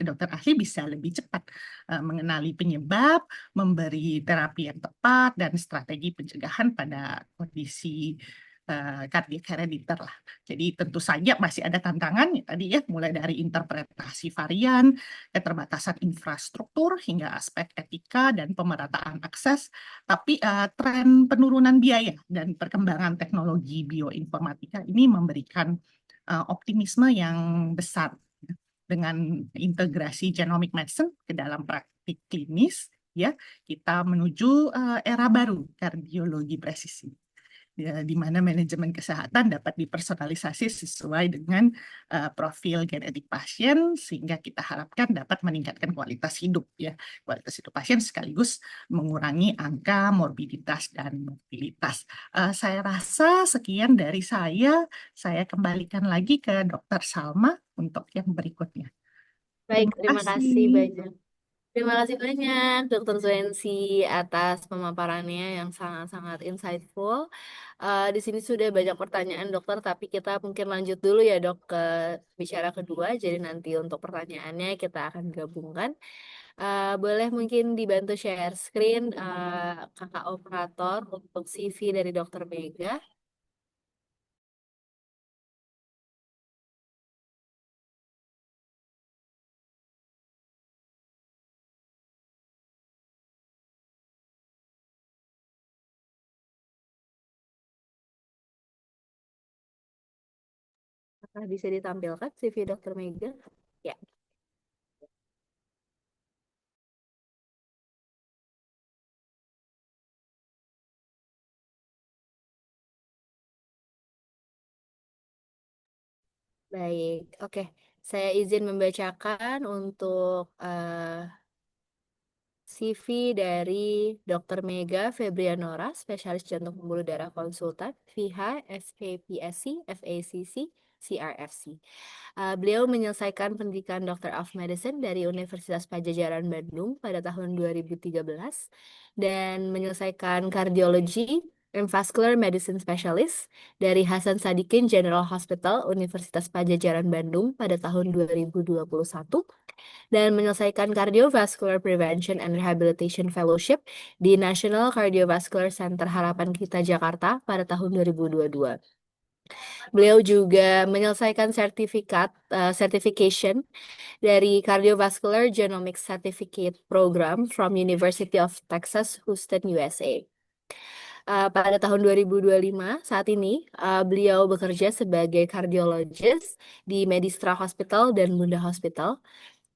dokter ahli bisa lebih cepat mengenali penyebab, memberi terapi yang tepat dan strategi pencegahan pada kondisi kardiak herediter lah. Jadi tentu saja masih ada tantangan ya, tadi ya, mulai dari interpretasi varian, keterbatasan infrastruktur hingga aspek etika dan pemerataan akses. Tapi tren penurunan biaya dan perkembangan teknologi bioinformatika ini memberikan optimisme yang besar ya. Dengan integrasi genomic medicine ke dalam praktik klinis ya, kita menuju era baru kardiologi presisi ya, di mana manajemen kesehatan dapat dipersonalisasi sesuai dengan profil genetik pasien sehingga kita harapkan dapat meningkatkan kualitas hidup ya, kualitas hidup pasien sekaligus mengurangi angka morbiditas dan mortalitas. Saya rasa sekian dari saya kembalikan lagi ke Dr. Salma untuk yang berikutnya. Baik, Terima terima kasih kasih. banyak. Terima kasih banyak Dokter Zuensi atas pemaparannya yang sangat-sangat insightful. Di sini sudah banyak pertanyaan dokter, tapi kita mungkin lanjut dulu ya dok ke bicara kedua. Jadi nanti untuk pertanyaannya kita akan gabungkan. Boleh mungkin dibantu share screen kakak operator untuk CV dari Dokter Mega. Apakah bisa ditampilkan CV Dokter Mega? Ya, baik. Oke, saya izin membacakan untuk CV dari Dr. Mega Febrianora, spesialis jantung pembuluh darah konsultan, VH, FKPSC, FACC, CRFC. Beliau menyelesaikan pendidikan Doctor of Medicine dari Universitas Padjadjaran Bandung pada tahun 2013 dan menyelesaikan Cardiology and Vascular Medicine Specialist dari Hasan Sadikin General Hospital Universitas Padjadjaran Bandung pada tahun 2021 dan menyelesaikan Cardiovascular Prevention and Rehabilitation Fellowship di National Cardiovascular Center Harapan Kita Jakarta pada tahun 2022. Beliau juga menyelesaikan certification dari Cardiovascular Genomics Certificate Program from University of Texas, Houston, USA. Pada tahun 2025, saat ini beliau bekerja sebagai kardiologis di Medistra Hospital dan Bunda Hospital.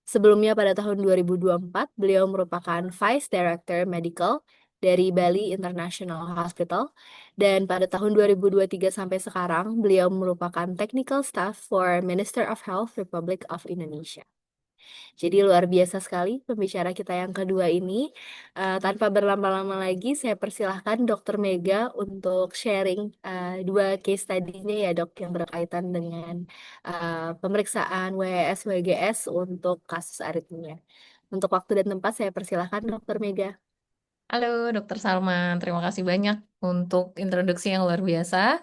Sebelumnya pada tahun 2024, beliau merupakan Vice Director Medical dari Bali International Hospital. Dan pada tahun 2023 sampai sekarang, beliau merupakan Technical Staff for Minister of Health Republic of Indonesia. Jadi luar biasa sekali pembicara kita yang kedua ini. Tanpa berlama-lama lagi, saya persilahkan Dokter Mega untuk sharing dua case study-nya ya dok yang berkaitan dengan pemeriksaan WS WGS untuk kasus aritmia. Untuk waktu dan tempat saya persilahkan Dokter Mega. Halo, Dokter Salman. Terima kasih banyak untuk introduksi yang luar biasa.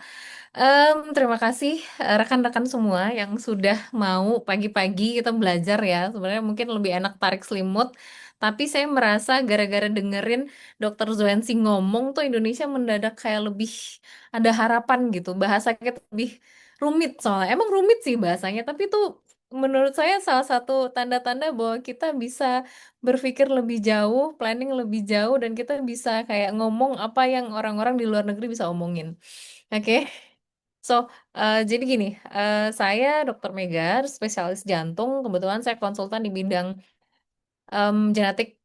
Terima kasih rekan-rekan semua yang sudah mau pagi-pagi kita belajar ya. Sebenarnya mungkin lebih enak tarik selimut, tapi saya merasa gara-gara dengerin Dokter Zuensi ngomong tuh Indonesia mendadak kayak lebih ada harapan gitu. Bahasa kita lebih rumit soalnya. Emang rumit sih bahasanya, tapi tuh menurut saya salah satu tanda-tanda bahwa kita bisa berpikir lebih jauh, planning lebih jauh, dan kita bisa kayak ngomong apa yang orang-orang di luar negeri bisa omongin. Oke. So, jadi gini, saya Dokter Mega, spesialis jantung. Kebetulan saya konsultan di bidang genetik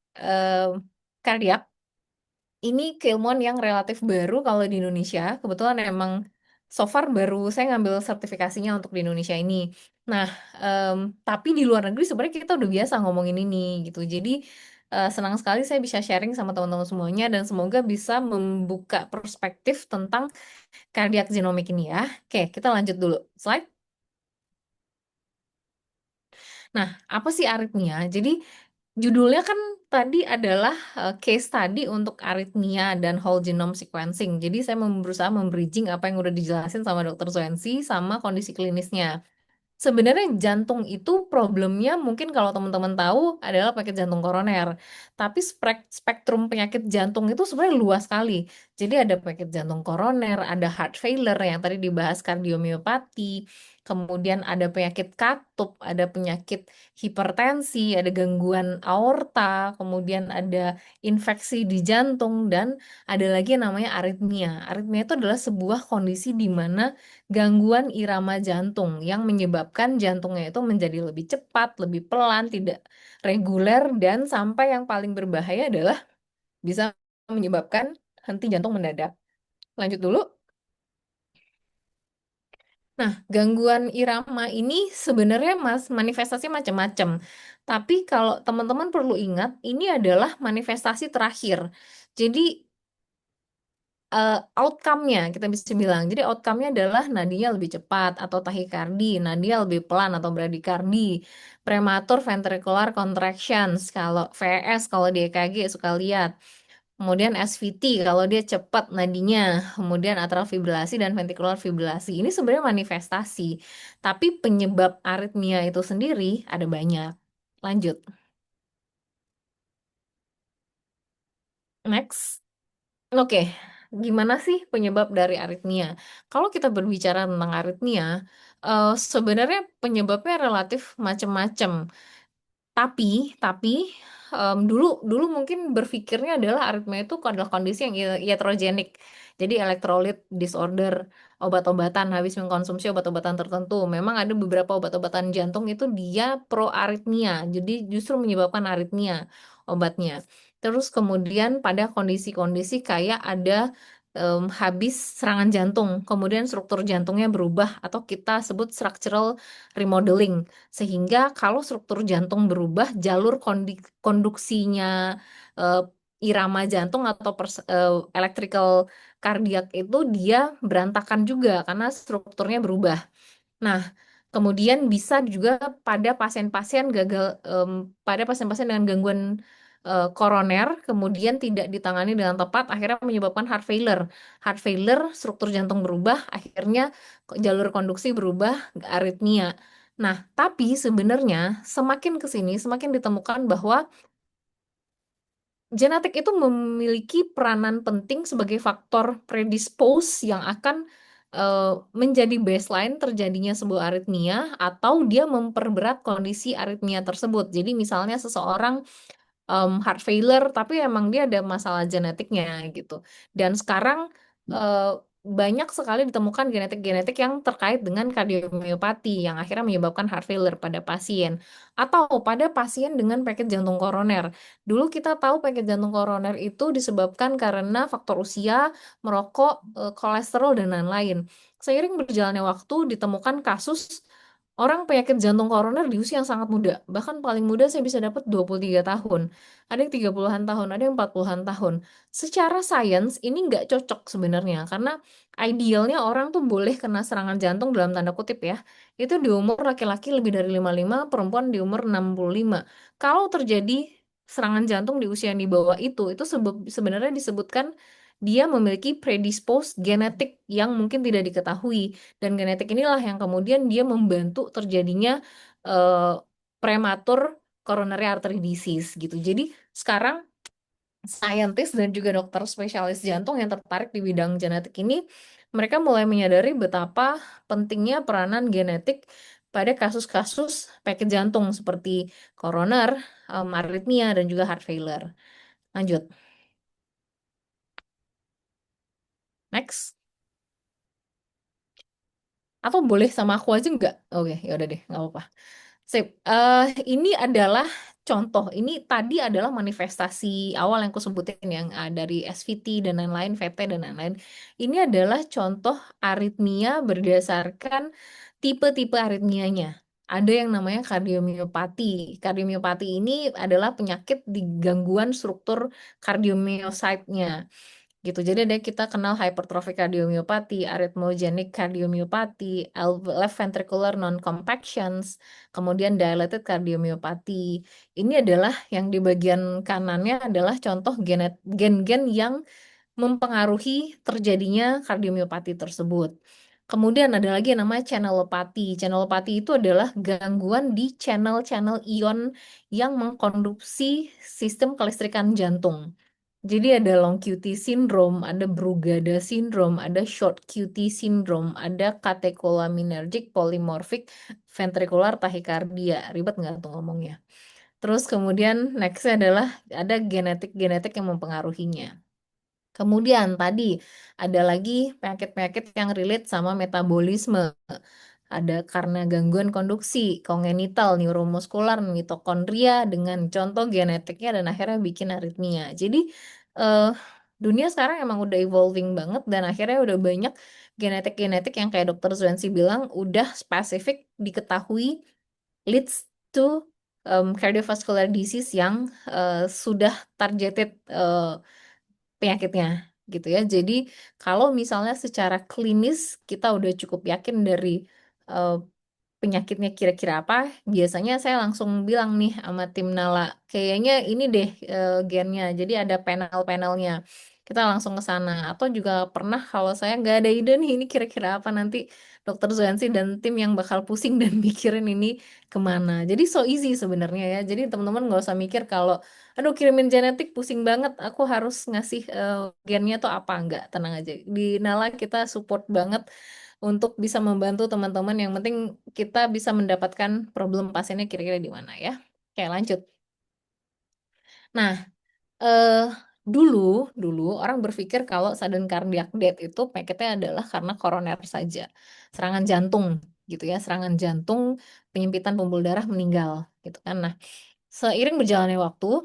kardiak. Ini keilmuan yang relatif baru kalau di Indonesia. Kebetulan emang so far baru saya ngambil sertifikasinya untuk di Indonesia ini. Nah, em, tapi di luar negeri sebenarnya kita udah biasa ngomongin ini gitu. Jadi senang sekali saya bisa sharing sama teman-teman semuanya dan semoga bisa membuka perspektif tentang kardiak genomik ini ya. Oke, kita lanjut dulu. Slide. Nah, apa sih aritmia? Jadi judulnya kan tadi adalah case study untuk aritmia dan whole genome sequencing. Jadi saya berusaha membridging apa yang udah dijelasin sama Dokter Zoensi sama kondisi klinisnya. Sebenarnya jantung itu problemnya mungkin kalau teman-teman tahu adalah penyakit jantung koroner. Tapi spektrum penyakit jantung itu sebenarnya luas sekali. Jadi ada penyakit jantung koroner, ada heart failure yang tadi dibahas kardiomiopati, kemudian ada penyakit katup, ada penyakit hipertensi, ada gangguan aorta, kemudian ada infeksi di jantung, dan ada lagi yang namanya aritmia. Aritmia itu adalah sebuah kondisi di mana gangguan irama jantung yang menyebabkan jantungnya itu menjadi lebih cepat, lebih pelan, tidak reguler, dan sampai yang paling berbahaya adalah bisa menyebabkan henti jantung mendadak. Lanjut dulu. Nah, gangguan irama ini sebenarnya manifestasi macam-macam. Tapi kalau teman-teman perlu ingat, ini adalah manifestasi terakhir. Jadi outcome-nya kita bisa bilang. Jadi outcome-nya adalah nadinya lebih cepat atau tahikardi, nadia lebih pelan atau bradikardi, prematur ventricular contractions kalau VS kalau di EKG suka lihat. Kemudian SVT kalau dia cepat nadinya, kemudian atrial fibrilasi dan ventricular fibrilasi. Ini sebenarnya manifestasi, tapi penyebab aritmia itu sendiri ada banyak. Lanjut. Next. Oke, gimana sih penyebab dari aritmia? Kalau kita berbicara tentang aritmia, sebenarnya penyebabnya relatif macam-macam. Tapi, tapi dulu dulu mungkin berpikirnya adalah aritmia itu adalah kondisi yang iatrogenik. Jadi elektrolit disorder, obat-obatan habis mengkonsumsi obat-obatan tertentu. Memang ada beberapa obat-obatan jantung itu dia pro aritmia. Jadi justru menyebabkan aritmia obatnya. Terus kemudian pada kondisi-kondisi kayak ada habis serangan jantung, kemudian struktur jantungnya berubah atau kita sebut structural remodeling. Sehingga kalau struktur jantung berubah, jalur konduksinya eh, irama jantung atau electrical kardiak itu dia berantakan juga karena strukturnya berubah. Nah, kemudian bisa juga pada pasien-pasien gagal, pada pasien-pasien dengan gangguan koroner, kemudian tidak ditangani dengan tepat, akhirnya menyebabkan heart failure. Heart failure, struktur jantung berubah, akhirnya jalur konduksi berubah, aritmia. Nah, tapi sebenarnya semakin ke sini, semakin ditemukan bahwa genetik itu memiliki peranan penting sebagai faktor predispose yang akan menjadi baseline terjadinya sebuah aritmia atau dia memperberat kondisi aritmia tersebut. Jadi misalnya seseorang heart failure tapi emang dia ada masalah genetiknya gitu. Dan sekarang eh, banyak sekali ditemukan genetik-genetik yang terkait dengan kardiomiopati yang akhirnya menyebabkan heart failure pada pasien atau pada pasien dengan penyakit jantung koroner. Dulu kita tahu penyakit jantung koroner itu disebabkan karena faktor usia, merokok, kolesterol dan lain-lain. Seiring berjalannya waktu ditemukan kasus orang penyakit jantung koroner di usia yang sangat muda. Bahkan paling muda saya bisa dapat 23 tahun. Ada yang 30-an tahun, ada yang 40-an tahun. Secara sains ini nggak cocok sebenarnya. Karena idealnya orang tuh boleh kena serangan jantung dalam tanda kutip ya. Itu di umur laki-laki lebih dari 55, perempuan di umur 65. Kalau terjadi serangan jantung di usia yang di bawah itu sebenarnya disebutkan dia memiliki predisposed genetik yang mungkin tidak diketahui. Dan genetik inilah yang kemudian dia membantu terjadinya eh, prematur coronary artery disease gitu. Jadi sekarang saintis dan juga dokter spesialis jantung yang tertarik di bidang genetik ini, mereka mulai menyadari betapa pentingnya peranan genetik pada kasus-kasus penyakit jantung seperti koroner, aritmia, dan juga heart failure. Lanjut, next. Atau boleh sama aku aja nggak? Oke, ya udah deh, nggak apa-apa. Sip. Ini adalah contoh. Ini tadi adalah manifestasi awal yang aku sebutin yang dari SVT dan lain-lain, VT dan lain-lain. Ini adalah contoh aritmia berdasarkan tipe-tipe aritmianya. Ada yang namanya kardiomiopati. Kardiomiopati ini adalah penyakit di gangguan struktur kardiomyocyte-nya gitu. Jadi ada kita kenal hypertrophic cardiomyopathy, arrhythmogenic cardiomyopathy, left ventricular non-compactions, kemudian dilated cardiomyopathy. Ini adalah yang di bagian kanannya adalah contoh gen-gen yang mempengaruhi terjadinya kardiomyopati tersebut. Kemudian ada lagi yang namanya channelopathy. Channelopathy itu adalah gangguan di channel-channel ion yang mengkonduksi sistem kelistrikan jantung. Jadi ada long QT syndrome, ada Brugada syndrome, ada short QT syndrome, ada catecholaminergic polymorphic ventricular tachycardia. Ribet nggak tuh ngomongnya? Terus kemudian nextnya adalah ada genetik-genetik yang mempengaruhinya. Kemudian tadi ada lagi penyakit-penyakit yang relate sama metabolisme. Ada karena gangguan konduksi, kongenital, neuromuskular, mitokondria dengan contoh genetiknya dan akhirnya bikin aritmia. Jadi eh, dunia sekarang emang udah evolving banget dan akhirnya udah banyak genetik-genetik yang kayak dokter Zwensi bilang udah spesifik diketahui leads to cardiovascular disease yang sudah targeted penyakitnya gitu ya. Jadi kalau misalnya secara klinis kita udah cukup yakin dari eh, penyakitnya kira-kira apa, biasanya saya langsung bilang nih sama tim Nala, kayaknya ini deh gennya. Jadi ada panel-panelnya. Kita langsung ke sana. Atau juga pernah kalau saya nggak ada ide nih, ini kira-kira apa, nanti Dokter Zuansi dan tim yang bakal pusing dan mikirin ini kemana. Jadi so easy sebenarnya ya. Jadi teman-teman nggak usah mikir kalau, aduh kirimin genetik pusing banget, aku harus ngasih gennya tuh apa. Enggak, tenang aja. Di Nala kita support banget untuk bisa membantu teman-teman. Yang penting kita bisa mendapatkan problem pasiennya kira-kira di mana ya. Oke, lanjut. Nah, eh dulu dulu orang berpikir kalau sudden cardiac death itu penyakitnya adalah karena koroner saja, serangan jantung gitu ya, serangan jantung, penyempitan pembuluh darah, meninggal gitu kan. Nah, seiring berjalannya waktu,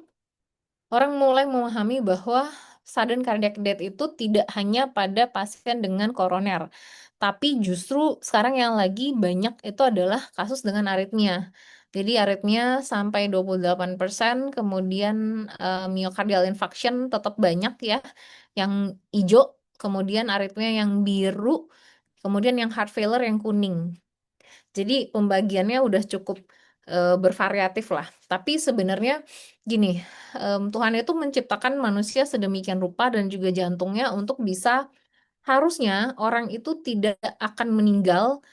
orang mulai memahami bahwa sudden cardiac death itu tidak hanya pada pasien dengan koroner, tapi justru sekarang yang lagi banyak itu adalah kasus dengan aritmia. Jadi aritmia sampai 28%, kemudian myocardial infarction tetap banyak ya, yang hijau, kemudian aritmia yang biru, kemudian yang heart failure yang kuning. Jadi pembagiannya udah cukup bervariatif lah. Tapi sebenarnya gini, Tuhan itu menciptakan manusia sedemikian rupa dan juga jantungnya untuk bisa, harusnya orang itu tidak akan meninggal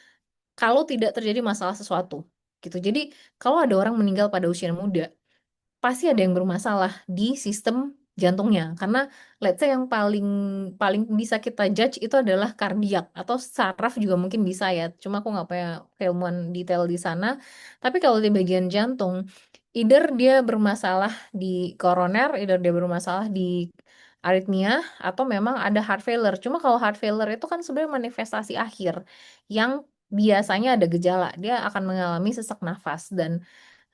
kalau tidak terjadi masalah sesuatu. Gitu. Jadi kalau ada orang meninggal pada usia muda, pasti ada yang bermasalah di sistem jantungnya, karena let's say yang paling paling bisa kita judge itu adalah kardiak atau saraf juga mungkin bisa ya, cuma aku nggak punya keilmuan detail di sana. Tapi kalau di bagian jantung, either dia bermasalah di koroner, either dia bermasalah di aritmia, atau memang ada heart failure. Cuma kalau heart failure itu kan sebenarnya manifestasi akhir yang biasanya ada gejala, dia akan mengalami sesak nafas dan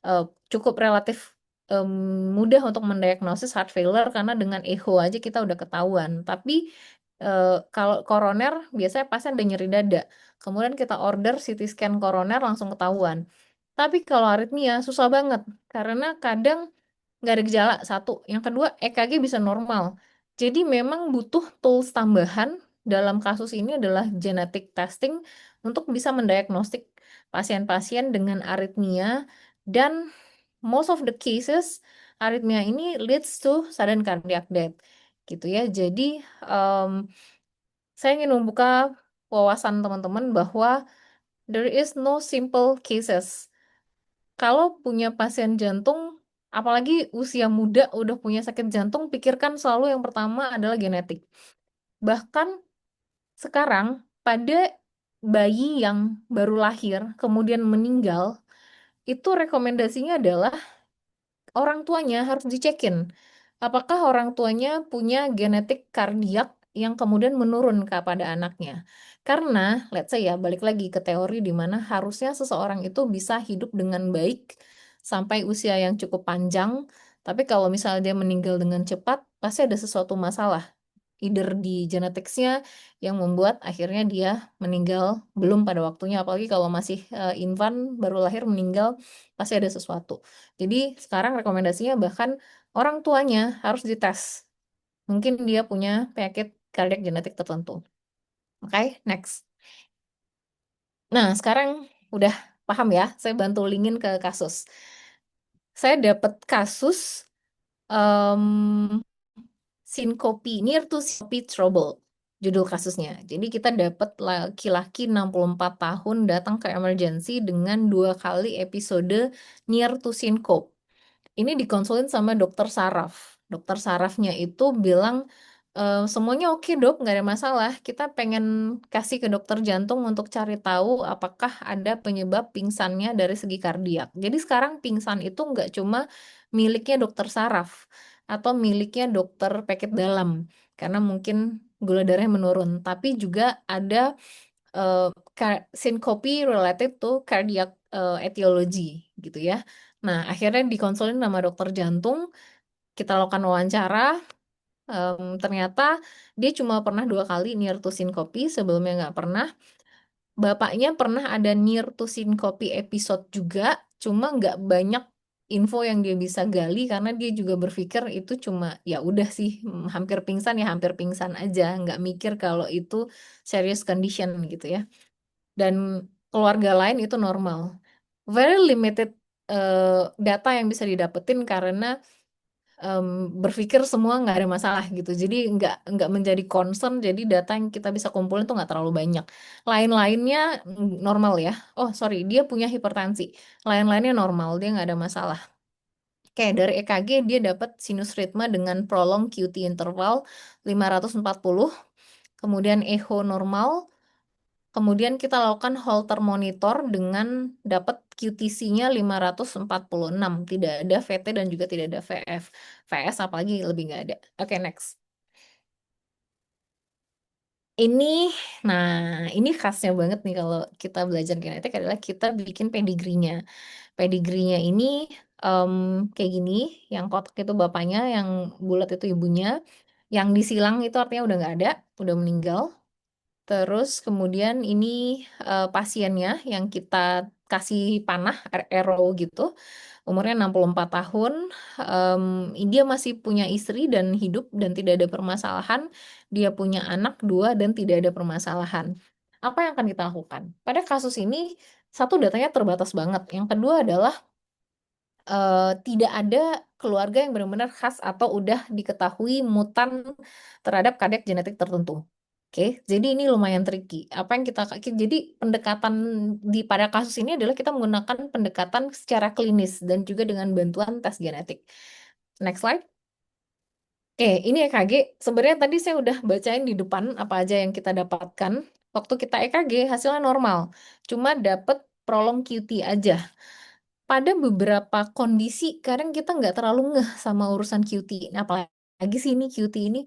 eh, cukup relatif em, mudah untuk mendiagnosis heart failure karena dengan echo aja kita udah ketahuan. Tapi kalau koroner biasanya pasien ada nyeri dada. Kemudian kita order CT scan koroner langsung ketahuan. Tapi kalau aritmia susah banget karena kadang nggak ada gejala satu. Yang kedua EKG bisa normal. Jadi memang butuh tools tambahan dalam kasus ini adalah genetic testing untuk bisa mendiagnostik pasien-pasien dengan aritmia, dan most of the cases aritmia ini leads to sudden cardiac death gitu ya. Jadi em, saya ingin membuka wawasan teman-teman bahwa there is no simple cases. Kalau punya pasien jantung, apalagi usia muda udah punya sakit jantung, pikirkan selalu yang pertama adalah genetik. Bahkan sekarang pada bayi yang baru lahir kemudian meninggal, itu rekomendasinya adalah orang tuanya harus dicekin. Apakah orang tuanya punya genetik kardiak yang kemudian menurun kepada anaknya? Karena, let's say ya, balik lagi ke teori di mana harusnya seseorang itu bisa hidup dengan baik sampai usia yang cukup panjang. Tapi kalau misalnya dia meninggal dengan cepat, pasti ada sesuatu masalah either di geneticsnya yang membuat akhirnya dia meninggal belum pada waktunya, apalagi kalau masih infant baru lahir meninggal, pasti ada sesuatu. Jadi sekarang rekomendasinya bahkan orang tuanya harus dites, mungkin dia punya penyakit kardiak genetik tertentu. Oke, next. Nah, sekarang udah paham ya, saya bantu linkin ke kasus. Saya dapat kasus em, Sinkopi, Near to Syncope Trouble, judul kasusnya. Jadi kita dapat laki-laki 64 tahun datang ke emergency dengan 2 kali episode Near to Syncope. Ini dikonsulin sama dokter saraf. Dokter sarafnya itu bilang, semuanya oke dok, nggak ada masalah. Kita pengen kasih ke dokter jantung untuk cari tahu apakah ada penyebab pingsannya dari segi kardiak. Jadi sekarang pingsan itu nggak cuma miliknya dokter saraf atau miliknya dokter penyakit dalam, karena mungkin gula darahnya menurun. Tapi juga ada uh, syncope related to cardiac etiology gitu ya. Nah, akhirnya dikonsulin sama dokter jantung, kita lakukan wawancara, ternyata dia cuma pernah 2 kali near to syncope, sebelumnya nggak pernah. Bapaknya pernah ada near to syncope episode juga, cuma nggak banyak info yang dia bisa gali karena dia juga berpikir itu cuma ya udah sih hampir pingsan ya hampir pingsan aja, nggak mikir kalau itu serious condition gitu ya. Dan keluarga lain itu normal. Very limited data yang bisa didapetin karena em, berpikir semua nggak ada masalah gitu. Jadi nggak menjadi concern. Jadi data yang kita bisa kumpulin tuh nggak terlalu banyak. Lain-lainnya normal ya. Oh sorry, dia punya hipertensi. Lain-lainnya normal, dia nggak ada masalah. Oke, dari EKG dia dapat sinus ritme dengan prolong QT interval 540, kemudian echo normal, kemudian kita lakukan Holter monitor dengan dapat QTC-nya 546, tidak ada VT dan juga tidak ada VF. VS apalagi lebih nggak ada. Oke, next. Ini, nah ini khasnya banget nih kalau kita belajar genetik adalah kita bikin pedigrinya. Pedigrinya ini em, kayak gini, yang kotak itu bapaknya, yang bulat itu ibunya, yang disilang itu artinya udah nggak ada, udah meninggal. Terus kemudian ini pasiennya yang kita kasih panah, arrow gitu, umurnya 64 tahun, em, dia masih punya istri dan hidup dan tidak ada permasalahan, dia punya anak dua dan tidak ada permasalahan. Apa yang akan kita lakukan? Pada kasus ini, satu datanya terbatas banget. Yang kedua adalah tidak ada keluarga yang benar-benar khas atau udah diketahui mutan terhadap kardiak genetik tertentu. Oke, jadi ini lumayan tricky. Apa yang jadi pendekatan pada kasus ini adalah kita menggunakan pendekatan secara klinis dan juga dengan bantuan tes genetik. Next slide. Oke, ini EKG. Sebenarnya tadi saya udah bacain di depan apa aja yang kita dapatkan. Waktu kita EKG hasilnya normal, cuma dapet prolong QT aja. Pada beberapa kondisi kadang kita nggak terlalu ngeh sama urusan QT. Nah, apalagi sih ini QT ini.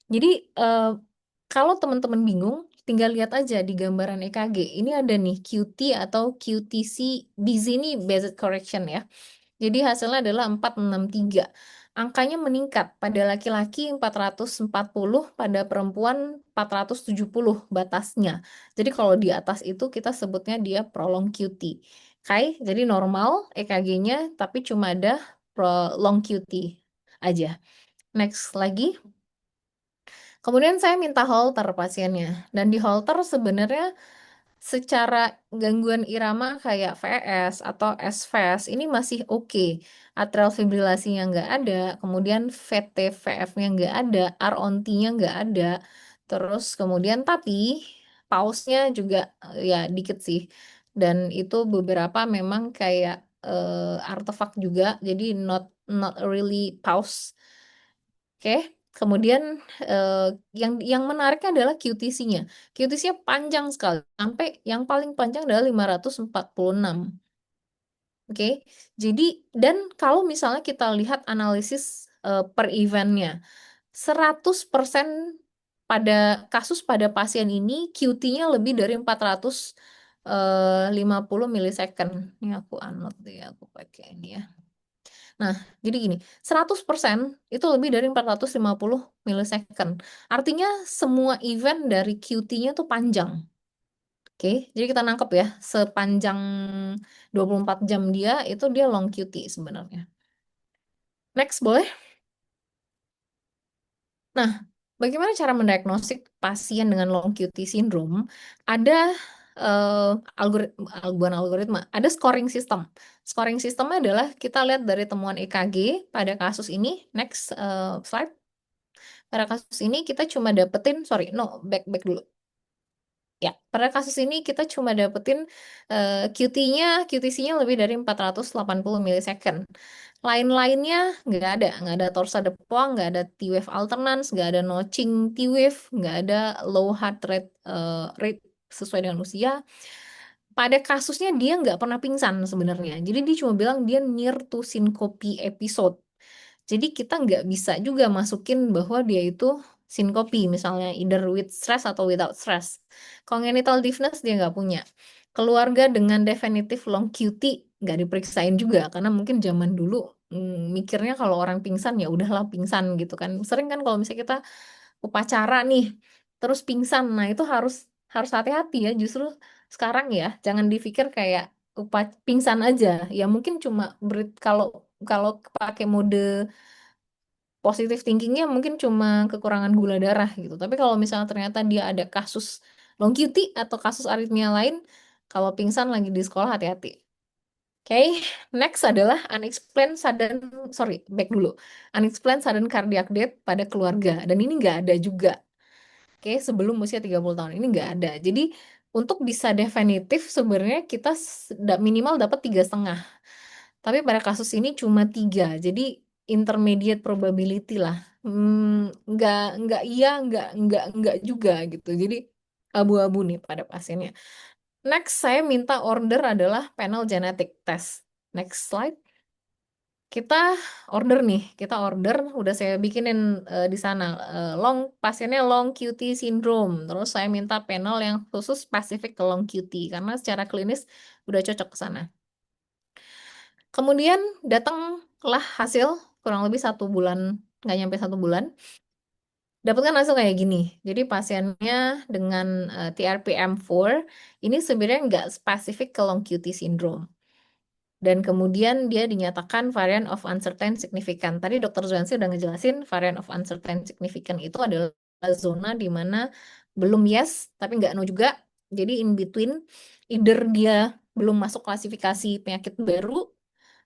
Jadi kalau teman-teman bingung, tinggal lihat aja di gambaran EKG. Ini ada nih QT atau QTC. Di sini based correction ya. Jadi hasilnya adalah 463. Angkanya meningkat pada laki-laki 440, pada perempuan 470 batasnya. Jadi kalau di atas itu kita sebutnya dia prolong QT. Oke, jadi normal EKG-nya tapi cuma ada prolong QT aja. Next lagi. Kemudian saya minta Holter pasiennya. Dan di Holter sebenarnya secara gangguan irama kayak VS atau SVS ini masih oke. Atrial fibrilasinya nggak ada, kemudian VT-VF-nya nggak ada, R-on-T-nya nggak ada. Terus kemudian tapi pause-nya juga ya dikit sih. Dan itu beberapa memang kayak artefak juga, jadi not really pause. Oke, kemudian eh, yang menariknya adalah QTC-nya. QTC-nya panjang sekali, sampai yang paling panjang adalah 546. Oke, jadi dan kalau misalnya kita lihat analisis per eventnya, 100% pada kasus pada pasien ini QT-nya lebih dari 450 milisecond. Ini aku anot ya, aku pakai ini ya. Nah, jadi gini, 100% itu lebih dari 450 milisecond. Artinya semua event dari QT-nya tuh panjang. Oke, jadi kita nangkep ya, sepanjang 24 jam itu dia long QT sebenarnya. Next, boleh? Nah, bagaimana cara mendiagnostik pasien dengan long QT syndrome? Ada bukan algoritma, ada scoring system. Scoring systemnya adalah kita lihat dari temuan EKG pada kasus ini. Next slide. Pada kasus ini kita cuma dapetin, sorry, no, back dulu. Ya, pada kasus ini kita cuma dapetin QTC-nya lebih dari 480 milisecond. Lain-lainnya nggak ada torsa de Poix, nggak ada T-wave alternance, nggak ada notching T-wave, nggak ada low heart rate sesuai dengan usia. Pada kasusnya dia nggak pernah pingsan sebenarnya. Jadi dia cuma bilang dia near to syncope episode. Jadi kita nggak bisa juga masukin bahwa dia itu sinkopi, misalnya either with stress atau without stress. Congenital deafness dia nggak punya. Keluarga dengan definitif long QT nggak diperiksain juga karena mungkin zaman dulu mikirnya kalau orang pingsan ya udahlah pingsan gitu kan. Sering kan kalau misalnya kita upacara nih terus pingsan, nah itu harus harus hati-hati ya. Justru sekarang ya jangan dipikir kayak pingsan aja. Ya mungkin cuma kalau kalau pakai mode positive thinkingnya mungkin cuma kekurangan gula darah gitu. Tapi kalau misalnya ternyata dia ada kasus long QT atau kasus aritmia lain, kalau pingsan lagi di sekolah hati-hati. Oke, next adalah back dulu. Unexplained sudden cardiac death pada keluarga. Dan ini nggak ada juga. Oke, sebelum usia 30 tahun ini nggak ada. Jadi untuk bisa definitif sebenarnya kita minimal dapat 3,5. Tapi pada kasus ini cuma 3. Jadi intermediate probability lah. Nggak iya, nggak juga gitu. Jadi abu-abu nih pada pasiennya. Next, saya minta order adalah panel genetic test. Next slide. Kita kita order, udah saya bikinin di sana pasiennya long QT syndrome. Terus saya minta panel yang khusus spesifik ke long QT karena secara klinis udah cocok ke sana. Kemudian datanglah hasil kurang lebih 1 bulan, nggak nyampe 1 bulan. Dapatkan hasil kayak gini. Jadi pasiennya dengan TRPM4 ini sebenarnya nggak spesifik ke long QT syndrome. Dan kemudian dia dinyatakan variant of uncertain significant. Tadi Dr. Zuansi udah ngejelasin variant of uncertain significant itu adalah zona di mana belum yes, tapi nggak no juga. Jadi in between, either dia belum masuk klasifikasi penyakit baru,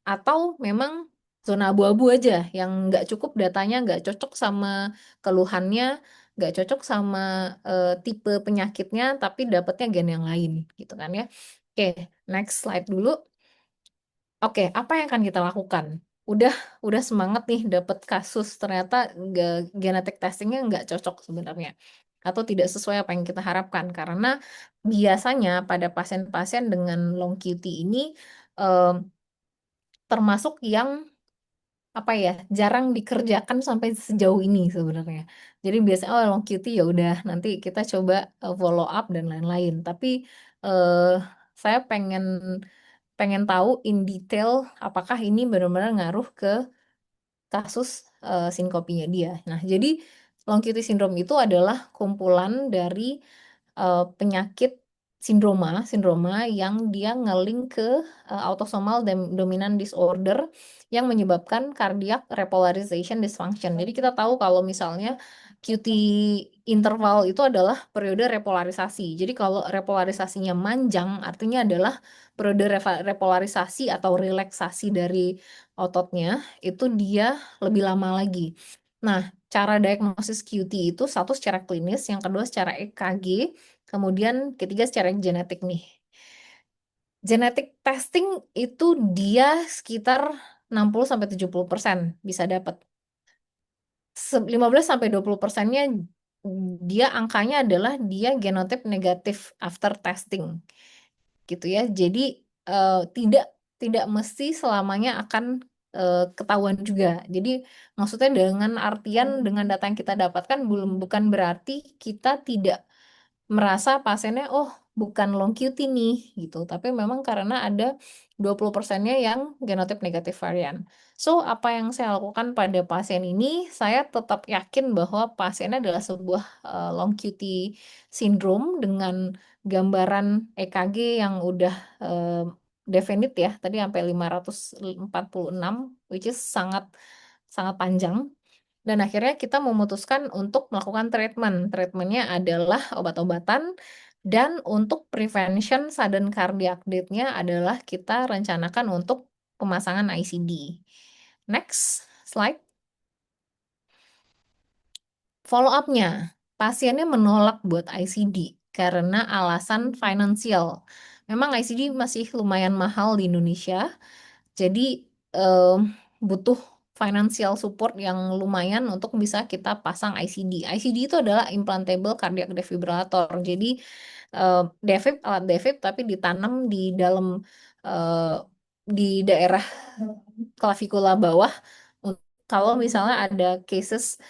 atau memang zona abu-abu aja, yang nggak cukup datanya, nggak cocok sama keluhannya, nggak cocok sama tipe penyakitnya, tapi dapatnya gen yang lain, gitu kan ya. Oke, next slide dulu. Oke, apa yang akan kita lakukan? Udah, udah semangat nih dapat kasus, ternyata genetic testingnya nggak cocok sebenarnya, atau tidak sesuai apa yang kita harapkan. Karena biasanya pada pasien-pasien dengan long QT ini eh, termasuk yang apa ya, jarang dikerjakan sampai sejauh ini sebenarnya. Jadi biasanya long QT ya udah nanti kita coba follow up dan lain-lain. Tapi eh, saya pengen pengen tahu in detail apakah ini benar-benar ngaruh ke kasus sinkopinya dia. Nah, jadi long QT syndrome itu adalah kumpulan dari penyakit sindroma yang dia ngeling ke autosomal dominant disorder yang menyebabkan cardiac repolarization dysfunction. Jadi kita tahu kalau misalnya QT interval itu adalah periode repolarisasi. Jadi kalau repolarisasinya manjang artinya adalah periode repolarisasi atau relaksasi dari ototnya itu dia lebih lama lagi. Nah, cara diagnosis QT itu satu secara klinis, yang kedua secara EKG, kemudian ketiga secara genetik nih. Genetic testing itu dia sekitar 60-70% bisa dapat. 15-20%-nya dia angkanya adalah dia genotip negatif after testing gitu ya. Jadi tidak tidak mesti selamanya akan ketahuan juga. Jadi maksudnya dengan artian dengan data yang kita dapatkan bukan berarti kita tidak merasa pasiennya oh bukan long QT nih gitu, tapi memang karena ada 20%-nya yang genotip negatif varian. So, apa yang saya lakukan pada pasien ini, saya tetap yakin bahwa pasiennya adalah sebuah long QT syndrome dengan gambaran EKG yang udah eh, definite ya, tadi sampai 546, which is sangat sangat panjang. Dan akhirnya kita memutuskan untuk melakukan treatment. Treatmentnya adalah obat-obatan, dan untuk prevention sudden cardiac death-nya adalah kita rencanakan untuk pemasangan ICD. Next slide. Follow up-nya, pasiennya menolak buat ICD karena alasan finansial. Memang ICD masih lumayan mahal di Indonesia, jadi eh, butuh financial support yang lumayan untuk bisa kita pasang ICD. ICD itu adalah implantable cardiac defibrillator. Jadi alat defib tapi ditanam di dalam eh, di daerah klavikula bawah. Kalau misalnya ada cases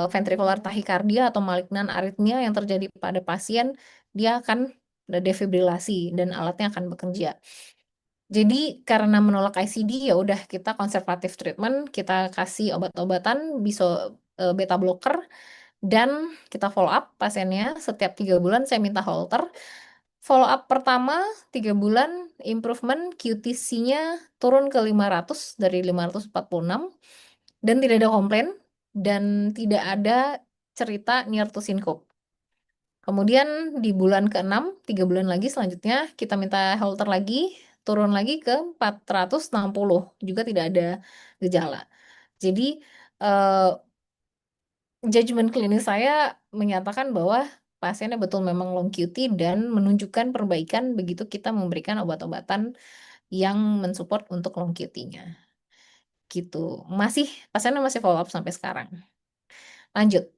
ventricular tachycardia atau malignan aritmia yang terjadi pada pasien, dia akan defibrilasi dan alatnya akan bekerja. Jadi karena menolak ICD ya udah kita konservatif treatment, kita kasih obat-obatan, bisa beta blocker, dan kita follow up pasiennya setiap 3 bulan. Saya minta Holter. Follow up pertama 3 bulan improvement QTC-nya turun ke 500 dari 546 dan tidak ada komplain dan tidak ada cerita near to syncope. Kemudian di bulan ke-6, 3 bulan lagi selanjutnya kita minta Holter lagi, turun lagi ke 460, juga tidak ada gejala. Jadi eh, judgement klinis saya menyatakan bahwa pasiennya betul memang long QT dan menunjukkan perbaikan begitu kita memberikan obat-obatan yang mensupport untuk long QT-nya. Gitu. Pasiennya masih follow up sampai sekarang. Lanjut.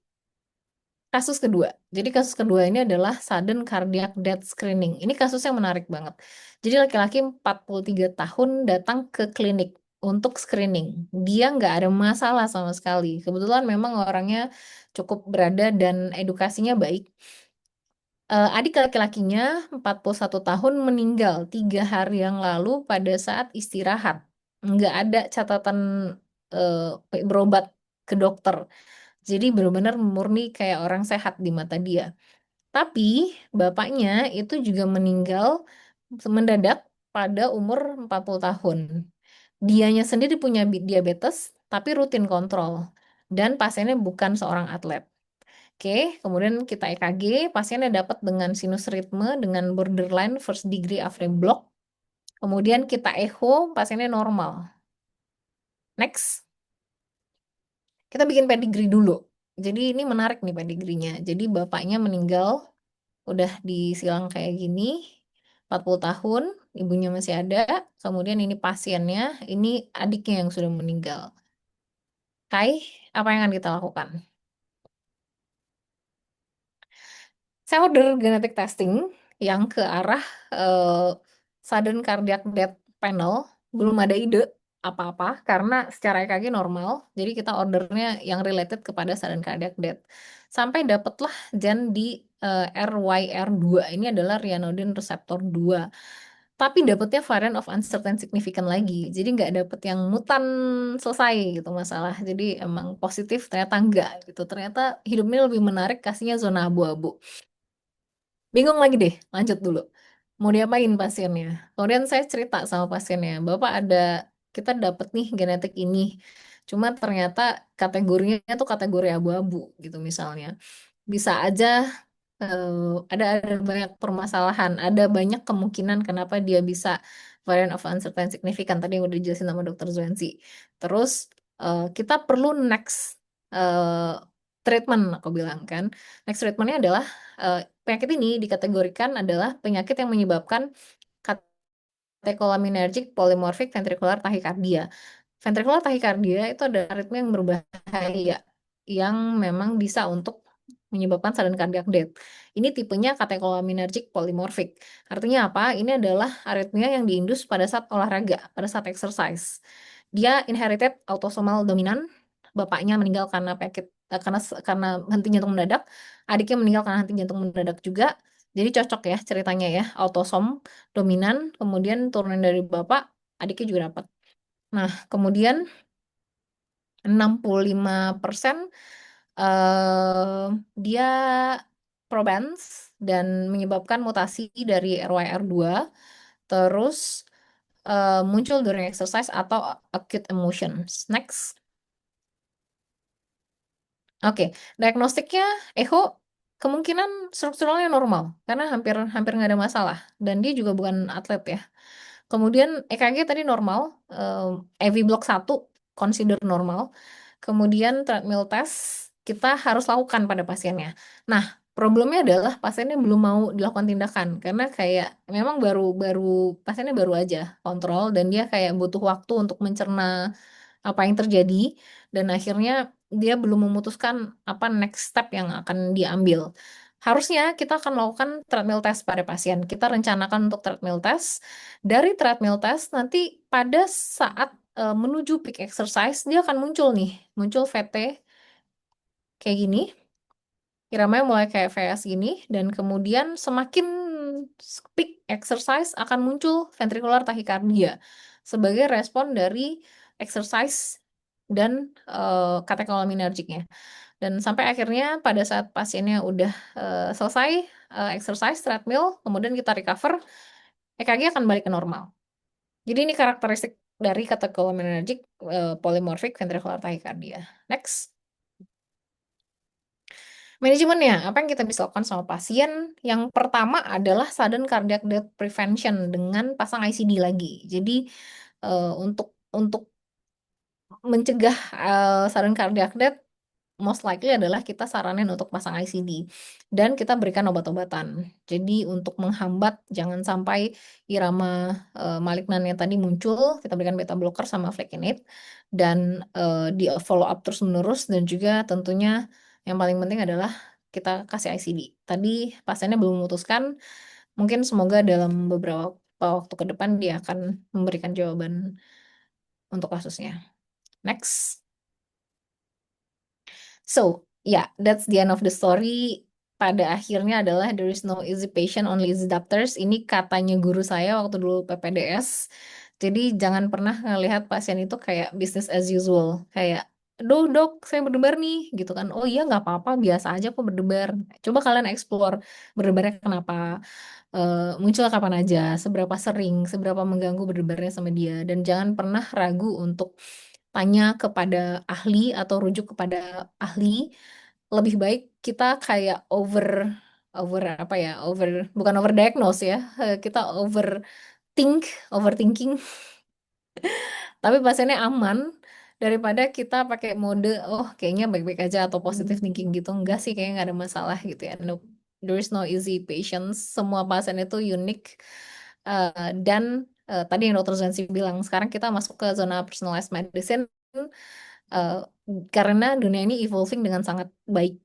Kasus kedua. Jadi kasus kedua ini adalah sudden cardiac death screening. Ini kasus yang menarik banget. Jadi laki-laki 43 tahun datang ke klinik untuk screening. Dia nggak ada masalah sama sekali. Kebetulan memang orangnya cukup berada dan edukasinya baik. Adik laki-lakinya 41 tahun meninggal 3 hari yang lalu pada saat istirahat. Nggak ada catatan berobat ke dokter. Jadi benar-benar murni kayak orang sehat di mata dia. Tapi bapaknya itu juga meninggal mendadak pada umur 40 tahun. Dianya sendiri punya diabetes, tapi rutin kontrol. Dan pasiennya bukan seorang atlet. Oke, kemudian kita EKG, pasiennya dapat dengan sinus ritme dengan borderline first degree AV block. Kemudian kita echo, pasiennya normal. Next, kita bikin pedigree dulu. Jadi ini menarik nih pedigrinya. Jadi bapaknya meninggal, udah disilang kayak gini, 40 tahun, ibunya masih ada. Kemudian ini pasiennya, ini adiknya yang sudah meninggal. Kai, apa yang akan kita lakukan? Saya order genetic testing yang ke arah sudden cardiac death panel. Belum ada ide apa-apa karena secara EKG normal. Jadi kita ordernya yang related kepada sudden cardiac death. Sampai dapatlah gen di RYR2. Ini adalah ryanodine receptor 2. Tapi dapetnya variant of uncertain significant lagi. Jadi nggak dapet yang mutan selesai gitu masalah. Jadi emang positif ternyata enggak gitu. Ternyata hidup ini lebih menarik kasihnya zona abu-abu. Bingung lagi deh, lanjut dulu. Mau diapain pasiennya? Kemudian saya cerita sama pasiennya, Bapak kita dapat nih genetik ini. Cuma ternyata kategorinya tuh kategori abu-abu gitu misalnya. Bisa aja ada banyak permasalahan, ada banyak kemungkinan kenapa dia bisa variant of uncertain significant tadi yang udah dijelasin sama Dokter Zwensi. Terus kita perlu next eh, treatment, aku bilang kan. Next treatmentnya adalah penyakit ini dikategorikan adalah penyakit yang menyebabkan catecholaminergic polymorphic ventricular tachycardia. Ventricular tachycardia itu ada aritmia yang berbahaya yang memang bisa untuk menyebabkan sudden cardiac death. Ini tipenya catecholaminergic polymorphic. Artinya apa? Ini adalah aritmia yang diindus pada saat olahraga, pada saat exercise. Dia inherited autosomal dominant. Bapaknya meninggal karena penyakit karena henti jantung mendadak, adiknya meninggal karena henti jantung mendadak juga. Jadi cocok ya ceritanya ya, autosom dominan, kemudian turunan dari bapak, adiknya juga dapat. Nah, kemudian 65% eh dia probans dan menyebabkan mutasi dari RYR2, terus muncul during exercise atau acute emotions. Next. Oke, diagnostiknya echo kemungkinan strukturalnya normal karena hampir hampir nggak ada masalah dan dia juga bukan atlet ya. Kemudian EKG tadi normal, AV block 1 consider normal. Kemudian treadmill test kita harus lakukan pada pasiennya. Nah, problemnya adalah pasiennya belum mau dilakukan tindakan karena kayak memang baru pasiennya baru aja kontrol dan dia kayak butuh waktu untuk mencerna apa yang terjadi dan akhirnya dia belum memutuskan apa next step yang akan diambil. Harusnya kita akan melakukan treadmill test pada pasien. Kita rencanakan untuk treadmill test. Dari treadmill test nanti pada saat menuju peak exercise dia akan muncul VT kayak gini. Iramanya mulai kayak VS gini dan kemudian semakin peak exercise akan muncul ventricular tachycardia sebagai respon dari exercise dan katekolaminergiknya. Dan sampai akhirnya pada saat pasiennya udah selesai exercise treadmill, kemudian kita recover, EKG akan balik ke normal. Jadi ini karakteristik dari catecholaminergic polymorphic ventricular tachycardia. Next. Manajemennya, apa yang kita bisa lakukan sama pasien? Yang pertama adalah sudden cardiac death prevention dengan pasang ICD lagi. Jadi untuk mencegah sudden cardiac death, most likely adalah kita saranin untuk pasang ICD dan kita berikan obat-obatan. Jadi untuk menghambat jangan sampai irama malignan yang tadi muncul, kita berikan beta blocker sama flecainide dan di follow up terus-menerus, dan juga tentunya yang paling penting adalah kita kasih ICD. Tadi pasiennya belum memutuskan, mungkin semoga dalam beberapa waktu ke depan dia akan memberikan jawaban untuk kasusnya. Next. So, yeah, that's the end of the story. Pada akhirnya adalah there is no easy patient, only easy doctors. Ini katanya guru saya waktu dulu PPDS. Jadi jangan pernah ngelihat pasien itu kayak business as usual. Kayak, aduh dok, saya berdebar nih, gitu kan. Oh iya nggak apa-apa, biasa aja kok berdebar. Coba kalian explore berdebarnya kenapa, muncul kapan aja, seberapa sering, seberapa mengganggu berdebarnya sama dia. Dan jangan pernah ragu untuk tanya kepada ahli atau rujuk kepada ahli. Lebih baik kita kayak over over apa ya, bukan over diagnose ya, kita overthinking tapi pasiennya aman, daripada kita pakai mode oh kayaknya baik-baik aja atau positive thinking gitu. Enggak sih, kayaknya nggak ada masalah gitu ya. No, there is no easy patients, semua pasien itu unik. Dan tadi yang Dokter Zansi bilang, sekarang kita masuk ke zona personalized medicine, eh, karena dunia ini evolving dengan sangat baik.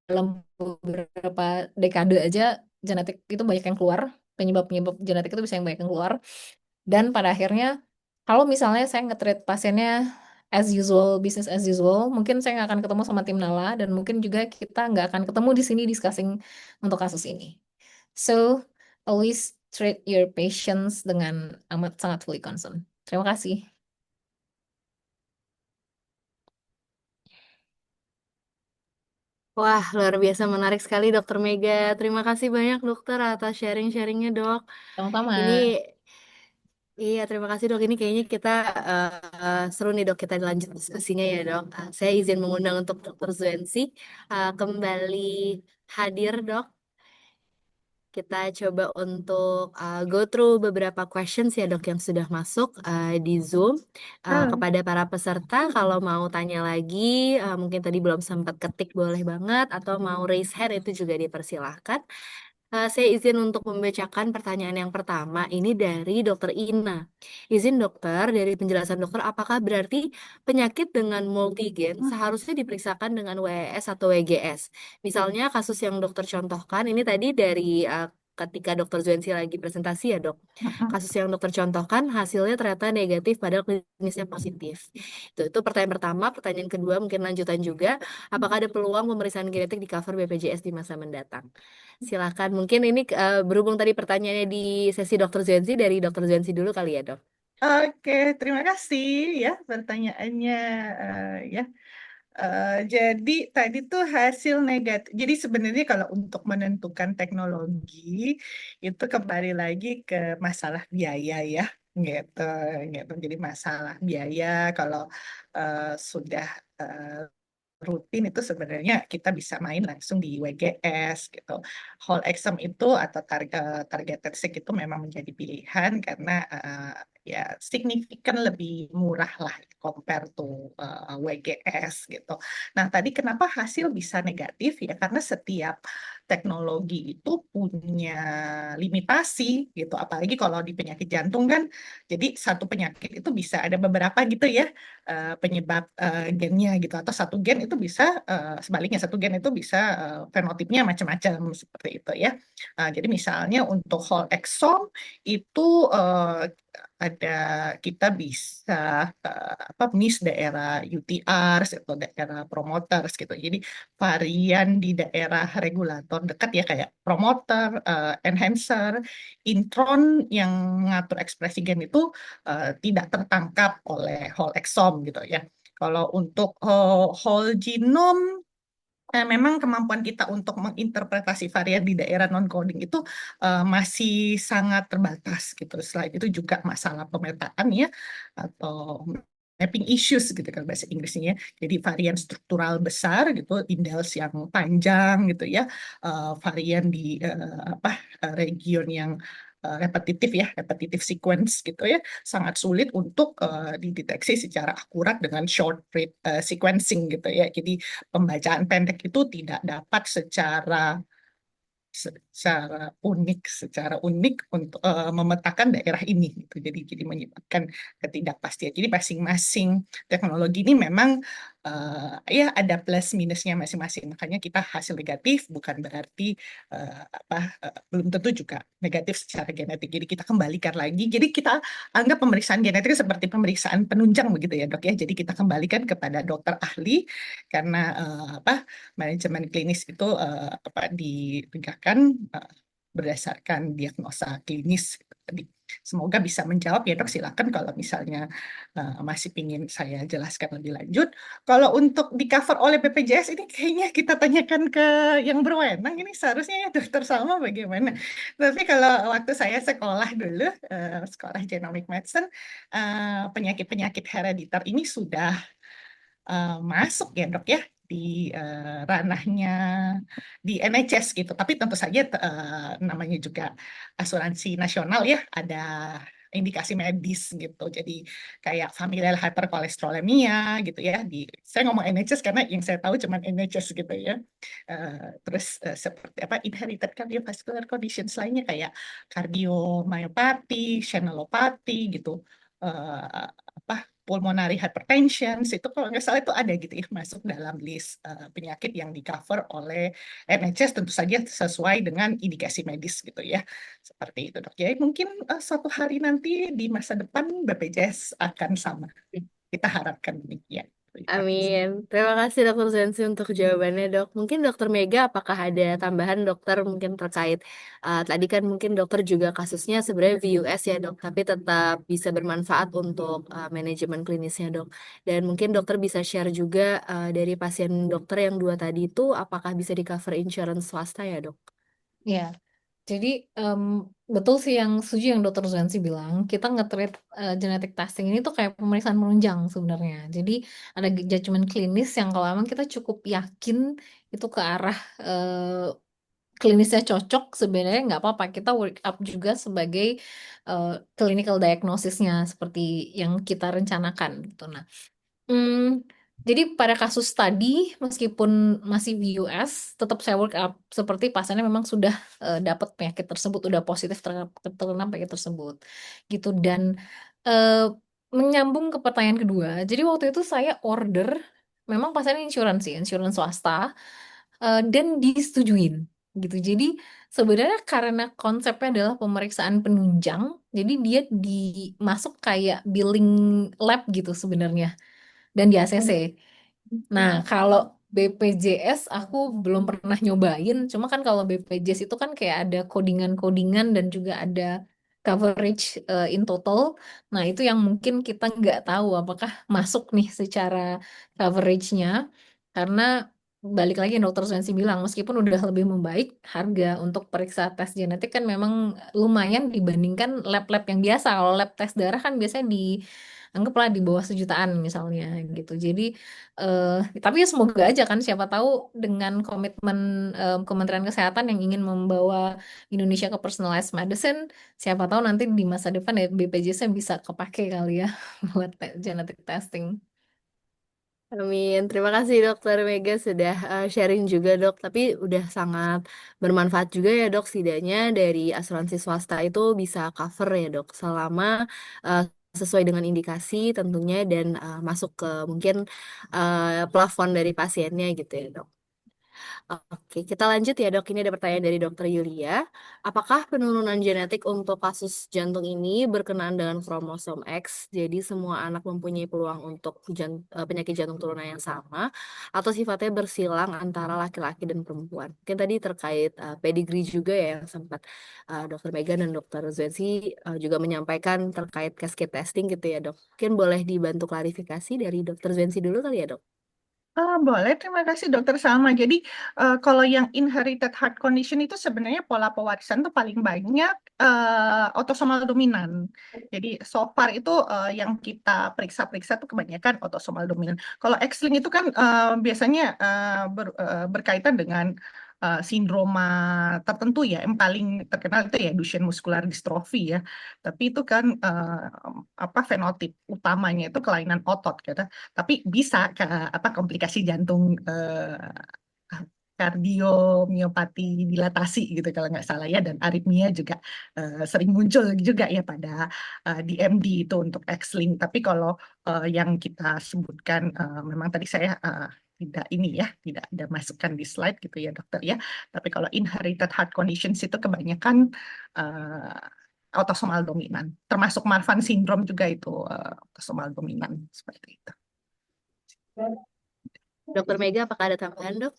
Dalam beberapa dekade aja genetik itu banyak yang keluar, penyebab-penyebab genetik itu bisa yang banyak yang keluar. Dan pada akhirnya kalau misalnya saya nge-treat pasiennya as usual, business as usual, mungkin saya nggak akan ketemu sama tim Nala, dan mungkin juga kita nggak akan ketemu di sini discussing untuk kasus ini. So, always treat your patients dengan amat sangat fully concern. Terima kasih. Wah, luar biasa menarik sekali Dokter Mega. Terima kasih banyak dokter atas sharing-sharingnya dok. Sama-sama. Ini iya, terima kasih dok. Ini kayaknya kita seru nih dok. Kita lanjut diskusinya ya dok. Saya izin mengundang untuk Dokter Zuensi kembali hadir dok. Kita coba untuk go through beberapa questions ya dok yang sudah masuk di Zoom. Kepada para peserta, kalau mau tanya lagi, mungkin tadi belum sempat ketik boleh banget, atau mau raise hand itu juga dipersilahkan. Saya izin untuk membacakan pertanyaan yang pertama. Ini dari Dokter Ina. Izin dokter, dari penjelasan dokter, apakah berarti penyakit dengan multigen seharusnya diperiksakan dengan WES atau WGS? Misalnya kasus yang dokter contohkan, ini tadi dari ketika dokter Zuensi lagi presentasi ya dok. Kasus yang dokter contohkan hasilnya ternyata negatif padahal klinisnya positif. Itu pertanyaan pertama. Pertanyaan kedua mungkin lanjutan juga. Apakah ada peluang pemeriksaan genetik di cover BPJS di masa mendatang? Silakan. Mungkin ini berhubung tadi pertanyaannya di sesi Dokter Zenzi, dari Dokter Zenzi dulu kali ya, Dok. Oke, terima kasih ya pertanyaannya. Ya, jadi tadi tuh hasil negatif. Jadi sebenarnya kalau untuk menentukan teknologi itu kembali lagi ke masalah biaya ya, gitu, gitu. Jadi masalah biaya kalau sudah rutin itu sebenarnya kita bisa main langsung di WGS gitu. Whole exome itu atau targeted seq itu memang menjadi pilihan karena ya signifikan lebih murah lah compare to WGS gitu. Nah, tadi kenapa hasil bisa negatif ya? Karena setiap teknologi itu punya limitasi gitu. Apalagi kalau di penyakit jantung kan, jadi satu penyakit itu bisa ada beberapa gitu ya penyebab gennya gitu, atau satu gen itu bisa sebaliknya satu gen itu bisa fenotipnya macam-macam seperti itu ya. Jadi misalnya untuk whole exome itu ada kita bisa miss daerah UTRs atau daerah promoters gitu. Jadi varian di daerah regulator dekat ya kayak promoter, enhancer, intron yang mengatur ekspresi gen itu tidak tertangkap oleh whole exome gitu ya. Kalau untuk whole genome memang kemampuan kita untuk menginterpretasi varian di daerah non-coding itu masih sangat terbatas gitu. Selain itu juga masalah pemetaan ya, atau mapping issues gitu kan bahasa Inggrisnya. Jadi varian struktural besar gitu, indels yang panjang gitu ya, varian di region yang repetitif ya, repetitif sequence gitu ya, sangat sulit untuk dideteksi secara akurat dengan short read sequencing gitu ya. Jadi pembacaan pendek itu tidak dapat secara unik untuk memetakan daerah ini gitu. Jadi menyebabkan ketidakpastian. Jadi masing-masing teknologi ini memang ya ada plus minusnya masing-masing. Makanya kita hasil negatif bukan berarti belum tentu juga negatif secara genetik. Jadi kita kembalikan lagi. Jadi kita anggap pemeriksaan genetik seperti pemeriksaan penunjang begitu ya, Dok ya. Jadi kita kembalikan kepada dokter ahli karena manajemen klinis itu ditegakkan berdasarkan diagnosa klinis. Jadi, semoga bisa menjawab ya dok. Silakan kalau misalnya masih ingin saya jelaskan lebih lanjut. Kalau untuk di cover oleh BPJS ini kayaknya kita tanyakan ke yang berwenang. Ini seharusnya ya dokter Salma bagaimana. Tapi kalau waktu saya sekolah dulu, sekolah genomic medicine, penyakit-penyakit herediter ini sudah masuk ya dok ya di ranahnya di NHS gitu. Tapi tentu saja namanya juga asuransi nasional ya, ada indikasi medis gitu. Jadi kayak familial hyperkolesterolemia gitu ya. Saya ngomong NHS karena yang saya tahu cuma NHS gitu ya. Terus seperti inherited cardiovascular conditions lainnya kayak kardiomyopati, channelopati gitu. Eh, apa pulmonary hypertension itu kalau nggak salah itu ada gitu ya masuk dalam list penyakit yang di cover oleh NHS, tentu saja sesuai dengan indikasi medis gitu ya, seperti itu dok. Jadi mungkin suatu hari nanti di masa depan BPJS akan sama, kita harapkan demikian. Terima kasih. Amin. Terima kasih Dokter Zensi untuk jawabannya, Dok. Mungkin Dokter Mega, apakah ada tambahan dokter mungkin terkait tadi kan mungkin dokter juga kasusnya sebenarnya VUS ya, Dok, tapi tetap bisa bermanfaat untuk manajemen klinisnya, Dok. Dan mungkin dokter bisa share juga dari pasien dokter yang dua tadi itu apakah bisa di cover insurance swasta ya, Dok? Ya, jadi betul sih yang setuju yang Dokter Zansi bilang, kita nge-treat genetic testing ini tuh kayak pemeriksaan menunjang sebenarnya. Jadi ada judgement klinis yang kalau emang kita cukup yakin itu ke arah klinisnya cocok, sebenarnya nggak apa-apa. Kita work up juga sebagai clinical diagnosisnya seperti yang kita rencanakan gitu. Nah, Hmm, jadi pada kasus tadi, meskipun masih VUS, tetap saya work up seperti pasiennya memang sudah dapat penyakit tersebut, udah positif terkena penyakit tersebut, gitu. Dan eh, menyambung ke pertanyaan kedua, jadi waktu itu saya order, memang pasiennya insurance swasta, dan disetujuin, gitu. Jadi sebenarnya karena konsepnya adalah pemeriksaan penunjang, jadi dia dimasuk kayak billing lab gitu sebenarnya dan di ACC. Nah, kalau BPJS aku belum pernah nyobain. Cuma kan kalau BPJS itu kan kayak ada codingan-codingan dan juga ada coverage in total. Nah, itu yang mungkin kita nggak tahu apakah masuk nih secara coverage-nya. Karena balik lagi yang Dokter Swensi bilang, meskipun udah lebih membaik, harga untuk periksa tes genetik kan memang lumayan dibandingkan lab-lab yang biasa. Kalau lab tes darah kan biasanya anggaplah di bawah sejutaan misalnya gitu. Jadi eh, tapi ya semoga aja kan siapa tahu dengan komitmen Kementerian Kesehatan yang ingin membawa Indonesia ke personalized medicine, siapa tahu nanti di masa depan ya BPJS bisa kepake kali ya buat genetic testing. Amin. Terima kasih Dokter Mega sudah sharing juga dok. Tapi udah sangat bermanfaat juga ya dok. Setidaknya dari asuransi swasta itu bisa cover ya dok. Selama uh, sesuai dengan indikasi tentunya dan masuk ke mungkin plafon dari pasiennya gitu ya dok. Oke, kita lanjut ya dok. Ini ada pertanyaan dari Dokter Yulia. Apakah penurunan genetik untuk kasus jantung ini berkenaan dengan kromosom X? Jadi semua anak mempunyai peluang untuk penyakit jantung turunan yang sama, atau sifatnya bersilang antara laki-laki dan perempuan? Mungkin tadi terkait pedigree juga ya yang sempat Dokter Megan dan Dokter Zensi juga menyampaikan terkait cascade testing gitu ya dok. Mungkin boleh dibantu klarifikasi dari Dokter Zensi dulu kali ya dok? Boleh, terima kasih Dokter Salma. Jadi kalau yang inherited heart condition itu sebenarnya pola pewarisan tuh paling banyak autosomal dominan. Jadi so far itu yang kita periksa-periksa tuh kebanyakan autosomal dominan. Kalau X-linked itu kan biasanya berkaitan dengan sindroma tertentu ya. Yang paling terkenal itu ya Duchenne muscular dystrophy ya. Tapi itu kan apa fenotip utamanya itu kelainan otot gitu. Tapi bisa ke apa komplikasi jantung kardiomiopati dilatasi gitu kalau nggak salah ya, dan aritmia juga sering muncul juga ya pada DMD itu untuk X-link. Tapi kalau yang kita sebutkan memang tadi saya tidak ini ya, tidak ada masukkan di slide gitu ya dokter ya. Tapi kalau inherited heart conditions itu kebanyakan autosomal dominan, termasuk Marfan syndrome juga itu autosomal dominan seperti itu. Dokter Mega, apakah ada tambahan, Dok?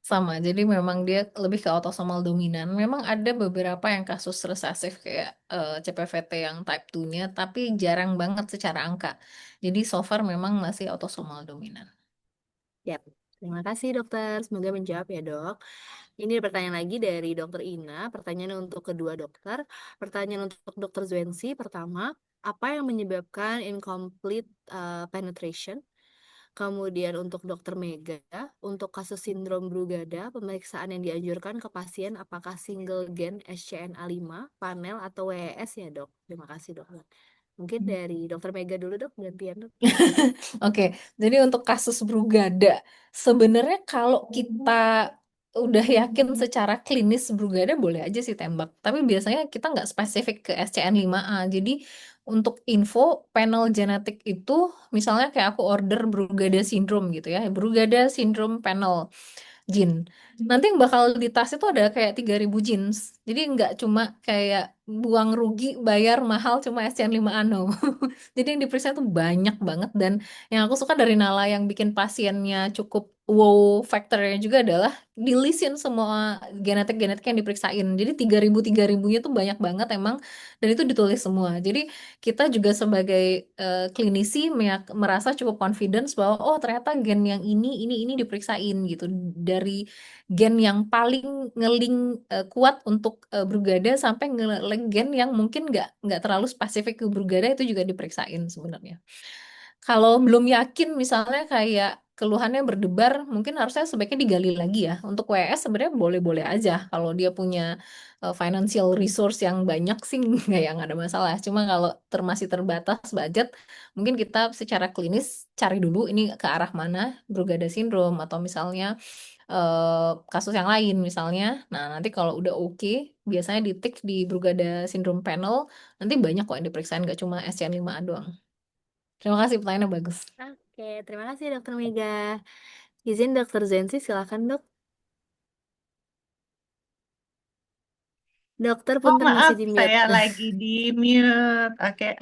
Sama. Jadi memang dia lebih ke autosomal dominan. Memang ada beberapa yang kasus resesif kayak CPVT yang type 2-nya, tapi jarang banget secara angka. Jadi so far memang masih autosomal dominan. Yap. Terima kasih, Dokter. Semoga menjawab ya, Dok. Ini ada pertanyaan lagi dari Dokter Ina. Pertanyaan untuk kedua dokter. Pertanyaan untuk Dokter Zwensi. Pertama, apa yang menyebabkan incomplete penetration? Kemudian untuk Dokter Mega, untuk kasus sindrom Brugada, pemeriksaan yang dianjurkan ke pasien apakah single gen SCNA5, panel atau WES ya, Dok? Terima kasih, Dok. Mungkin dari Dokter Mega dulu, Dok, gantian, Dok. Oke, jadi untuk kasus Brugada, sebenarnya kalau kita udah yakin secara klinis Brugada boleh aja sih tembak. Tapi biasanya kita nggak spesifik ke SCN5A. Jadi untuk info panel genetik itu, misalnya kayak aku order Brugada syndrome gitu ya, Brugada syndrome panel gene. Nanti yang bakal di tas itu ada kayak 3.000 jeans. Jadi nggak cuma kayak buang rugi bayar mahal cuma SCN5A, no. Jadi yang diperiksa tuh banyak banget, dan yang aku suka dari Nala yang bikin pasiennya cukup wow faktornya juga adalah dilisin semua genetik-genetik yang diperiksain. Jadi 3.000 tuh banyak banget emang, dan itu ditulis semua. Jadi kita juga sebagai klinisi merasa cukup confidence bahwa oh ternyata gen yang ini diperiksain gitu. Dari gen yang paling ngeling kuat untuk Brugada sampai ngeling gen yang mungkin nggak terlalu spesifik ke Brugada itu juga diperiksain sebenarnya. Kalau belum yakin misalnya kayak keluhannya berdebar, mungkin harusnya sebaiknya digali lagi ya. Untuk WS sebenarnya boleh-boleh aja. Kalau dia punya financial resource yang banyak sih nggak ada masalah. Cuma kalau masih terbatas budget, mungkin kita secara klinis cari dulu ini ke arah mana, Brugada syndrome atau misalnya kasus yang lain misalnya. Nah, nanti kalau udah oke, biasanya di tick di Brugada syndrome panel, nanti banyak kok yang diperiksain, nggak cuma SCN5A doang. Terima kasih, pertanyaannya bagus. Oke, terima kasih Dokter Mega. Izin Dokter Zensi, silakan, Dok. Dokter Oh punten maaf, masih di mute. saya lagi di mute. Oke,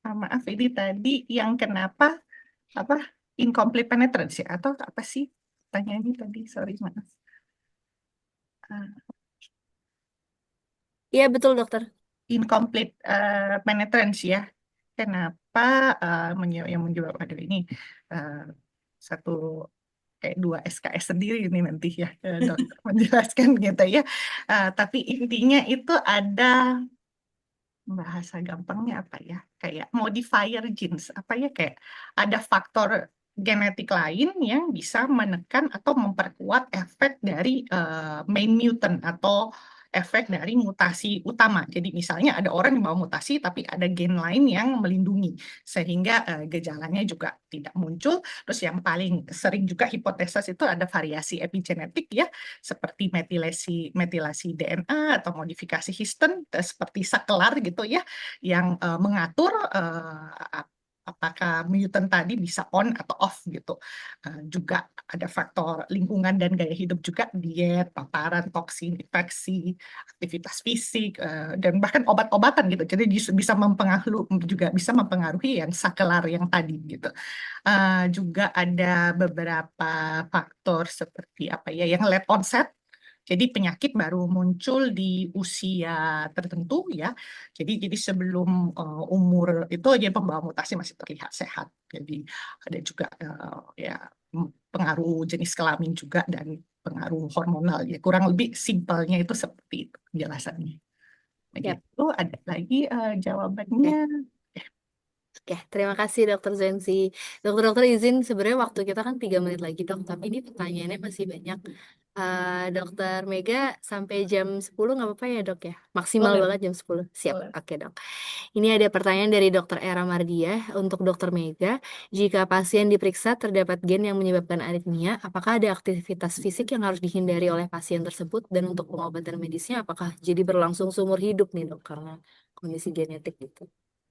maaf ini tadi yang kenapa apa incomplete penetrance ya atau apa sih pertanyaannya tadi? Sorry maaf. Ah, Iya, betul, Dokter. incomplete penetrance ya. Kenapa yang menjawab ada ini eh, satu kayak dua SKS sendiri ini nanti ya dokter menjelaskan gitu ya. Tapi intinya itu ada bahasa gampangnya apa ya? Kayak modifier genes apa ya kayak ada faktor genetik lain yang bisa menekan atau memperkuat efek dari main mutant atau efek dari mutasi utama. Jadi misalnya ada orang yang bawa mutasi tapi ada gen lain yang melindungi sehingga gejalanya juga tidak muncul. Terus yang paling sering juga hipotesis itu ada variasi epigenetik ya seperti metilasi DNA atau modifikasi histone seperti sakelar gitu ya yang mengatur apakah mutant tadi bisa on atau off gitu. Juga ada faktor lingkungan dan gaya hidup juga, diet, paparan, toksin, infeksi, aktivitas fisik, dan bahkan obat-obatan gitu. Jadi bisa mempengaruhi yang sakelar yang tadi gitu. Juga ada beberapa faktor seperti apa ya yang late onset. Jadi penyakit baru muncul di usia tertentu ya. Jadi sebelum umur itu aja pembawa mutasi masih terlihat sehat. Jadi ada juga ya pengaruh jenis kelamin juga dan pengaruh hormonal ya. Kurang lebih simpelnya itu seperti itu penjelasannya. Yap. Begitu. Ada lagi jawabannya. Oke. Oke, terima kasih Dokter Zensi. Dokter-dokter izin sebenarnya waktu kita kan 3 menit lagi dok, tapi ini pertanyaannya masih banyak. Dokter Mega sampai jam 10 nggak apa-apa ya dok ya? Maksimal Boleh, banget jam 10. Siap, boleh. oke dok. Ini ada pertanyaan dari Dokter Era Mardia untuk Dokter Mega. Jika pasien diperiksa terdapat gen yang menyebabkan aritmia, apakah ada aktivitas fisik yang harus dihindari oleh pasien tersebut? Dan untuk pengobatan medisnya apakah jadi berlangsung seumur hidup nih dok karena kondisi genetik gitu?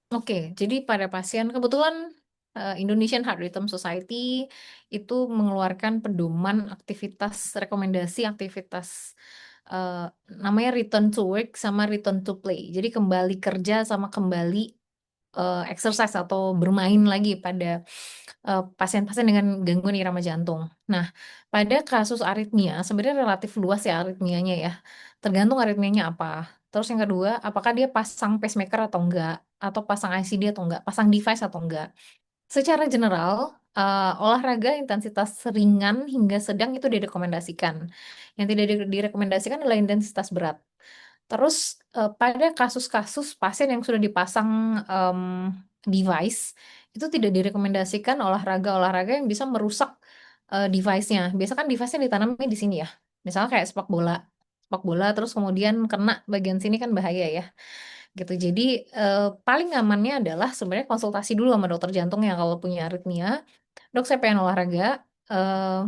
Oke, jadi pada pasien kebetulan Indonesian Heart Rhythm Society itu mengeluarkan pedoman aktivitas rekomendasi aktivitas eh, namanya return to work sama return to play. Jadi kembali kerja sama kembali exercise atau bermain lagi pada pasien-pasien dengan gangguan irama jantung. Nah, pada kasus aritmia sebenarnya relatif luas ya aritmianya ya. Tergantung aritmianya apa. Terus yang kedua, apakah dia pasang pacemaker atau enggak, atau pasang ICD atau enggak, pasang device atau enggak. Secara general, olahraga intensitas ringan hingga sedang itu direkomendasikan. Yang tidak direkomendasikan adalah intensitas berat. Terus pada kasus-kasus pasien yang sudah dipasang device, itu tidak direkomendasikan olahraga-olahraga yang bisa merusak device-nya. Biasa kan device-nya ditanamnya di sini ya. Misalnya kayak sepak bola. Sepak bola terus kemudian kena bagian sini kan bahaya ya gitu. Jadi paling amannya adalah sebenarnya konsultasi dulu sama dokter jantung ya kalau punya aritmia. Dok, saya pengen olahraga. eh,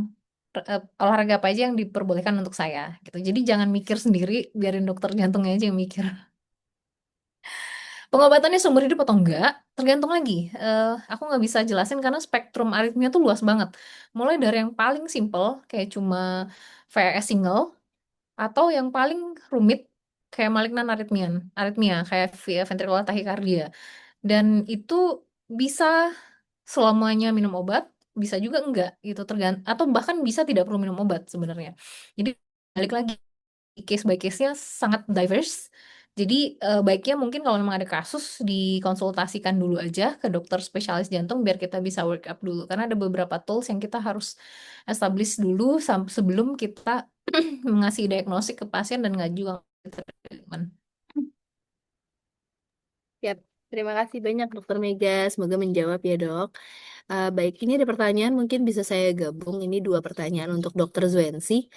Olahraga apa aja yang diperbolehkan untuk saya gitu. Jadi jangan mikir sendiri, biarin dokter jantungnya aja yang mikir. Pengobatannya seumur hidup atau enggak, tergantung lagi. Aku nggak bisa jelasin karena spektrum aritmia tuh luas banget. Mulai dari yang paling simple kayak cuma VRS single atau yang paling rumit kayak malignan aritmia kayak ventricular tachycardia. Dan itu bisa selamanya minum obat, bisa juga enggak gitu tergantung atau bahkan bisa tidak perlu minum obat sebenarnya. Jadi balik lagi case by case-nya sangat diverse. Jadi baiknya mungkin kalau memang ada kasus dikonsultasikan dulu aja ke dokter spesialis jantung biar kita bisa work up dulu karena ada beberapa tools yang kita harus establish dulu sebelum kita mengasih diagnosis ke pasien dan ngajukan treatment. Yap, terima kasih banyak Dokter Mega. Semoga menjawab ya dok. Baik, ini ada pertanyaan mungkin bisa saya gabung. Ini 2 pertanyaan untuk Dokter Zwensi.